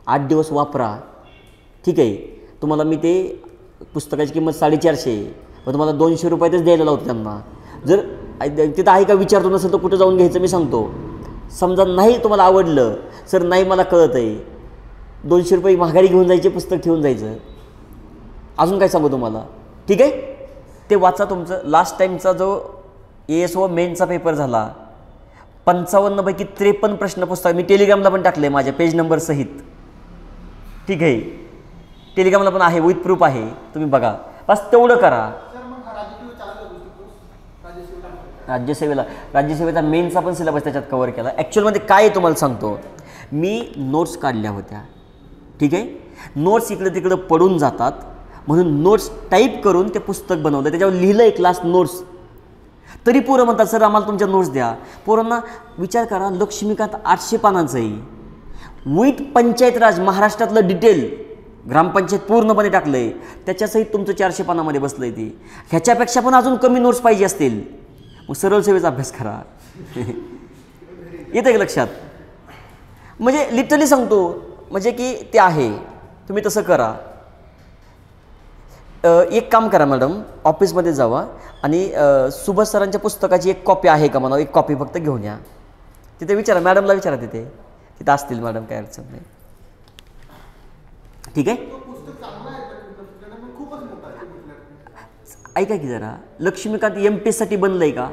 8 दिवस वापरा, ठीक आहे. तुम्हाला मी ते पुस्तकाची किंमत 450, मग तुम्हाला 200 रुपयातच द्यायला लावतो त्यांना. जर तिथं आहे का विचारतो नसेल तर कुठं जाऊन घ्यायचं मी सांगतो. समजा नाही तुम्हाला आवडलं, सर नाही मला कळत आहे, 200 रुपये महागारी घेऊन जायचे, पुस्तक ठेवून जायचं. अजून काय सांगू तुम्हाला? ठीक आहे, ते वाचा. तुमचं लास्ट टाईमचा जो ASO मेनचा पेपर झाला, 55 पैकी 53 प्रश्न पुस्तक मी टेलिग्रामला पण टाकले माझ्या पेज नंबर सहित. ठीक आहे, टेलिग्रामला पण आहे, विथ प्रूफ आहे, तुम्ही बघा. बस तेवढं करा. राज्यसेवेचा मेनचा पण सिलेबस त्याच्यात कव्हर केला. ॲक्च्युअलमध्ये काय आहे तुम्हाला सांगतो. मी नोट्स काढल्या होत्या, ठीक आहे. नोट्स इकडं तिकडं पडून जातात म्हणून नोट्स टाईप करून ते पुस्तक बनवलं, त्याच्यावर लिहिलं एक क्लास नोट्स. तरी पोरं म्हणतात सर आम्हाला तुमच्या नोट्स द्या. पोरांना विचार करा, लक्ष्मीकांत 800 पानांचं आहे, विथ पंचायत राज महाराष्ट्रातलं डिटेल, ग्रामपंचायत पूर्णपणे टाकलं आहे, त्याच्यासहित तुमचं 400 पानामध्ये बसलं आहे. ते ह्याच्यापेक्षा पण अजून कमी नोट्स पाहिजे असतील, मग सरळ सेवेचा अभ्यास करा. येतं का लक्षात? म्हणजे लिटरली सांगतो, म्हणजे की ते आहे, तुम्ही तसं करा. एक काम करा मॅडम, ऑफिसमध्ये जावा आणि सुभाष सरांच्या पुस्तकाची एक कॉपी आहे का म्हणा, एक कॉपी फक्त घेऊन या. तिथे विचारा, मॅडमला विचारा, तिथे असतील मॅडम, काय अडचण नाही. ठीक आहे. ऐका की जरा, लक्ष्मीकांत MPSC बनलंय का?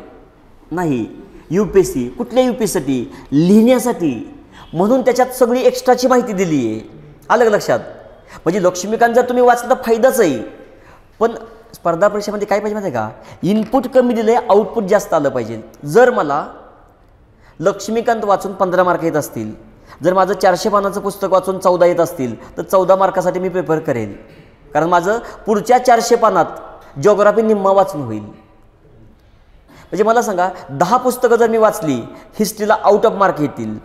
नाही. UPSC, कुठल्या UPSC? लिहिण्यासाठी. म्हणून त्याच्यात सगळी एक्स्ट्राची माहिती दिली आहे. आलं का लक्षात? म्हणजे लक्ष्मीकांत जर तुम्ही वाचलं तर फायदाच आहे. पण स्पर्धा परीक्षेमध्ये काय पाहिजे माहिती आहे का? इनपुट कमी दिलं आहे, आउटपुट जास्त आलं पाहिजे. जर मला लक्ष्मीकांत वाचून 15 मार्क येत असतील, जर माझं 400 पानाचं पुस्तक वाचून 14 येत असतील, तर 14 मार्कासाठी मी पेपर करेन. कारण माझं पुढच्या 400 पानात जिओग्राफी निम्मा वाचून होईल. म्हणजे मला सांगा, 10 पुस्तकं जर मी वाचली, हिस्ट्रीला आउट ऑफ मार्क येतील.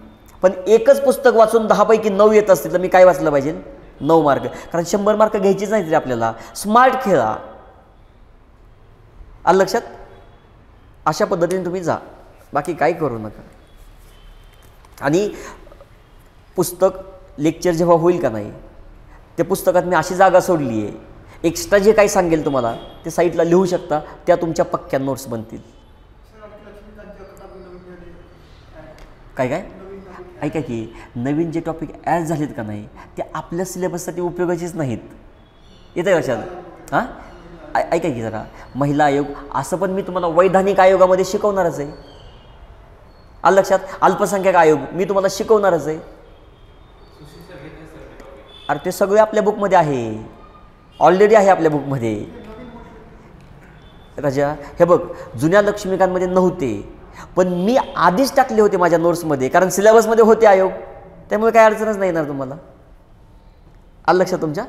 पण एकच पुस्तक वाचून 10 पैकी 9 येत असतील, तर मी काय वाचलं पाहिजे? 9 मार्क. कारण 100 मार्क घ्यायचीच नाही तरी आपल्याला. स्मार्ट खेळा. आलं लक्षात? अशा पद्धतीने तुम्ही जा, बाकी काही करू नका. आणि पुस्तक लेक्चर जेव्हा होईल का नाही, त्या पुस्तकात मी अशी जागा सोडली आहे, एक्स्ट्रा जे काही सांगेल तुम्हाला ते साईटला लिहू शकता, त्या तुमच्या पक्क्या नोट्स बनतील. काय काय ऐका की, नवीन जे टॉपिक ॲड झालेत का नाही, ते आपल्या सिलेबससाठी उपयोगाचीच नाहीत. येतं लक्षात? हां, ऐका की जरा, महिला आयोग असं पण मी तुम्हाला वैधानिक आयोगामध्ये शिकवणारच आहे. आलं लक्षात? अल्पसंख्याक आयोग मी तुम्हाला शिकवणारच आहे. अरे ते सगळे आपल्या बुकमध्ये आहे, ऑलरेडी आहे आपल्या बुकमध्ये. राजा हे बघ, जुन्या लक्ष्मीकांतमध्ये नव्हते, पण मी आधीच टाकले होते माझ्या नोट्समध्ये, कारण सिलेबसमध्ये होते आयोग, त्यामुळे काही अडचणच नाही येणार तुम्हाला. आलं लक्षात तुमच्या?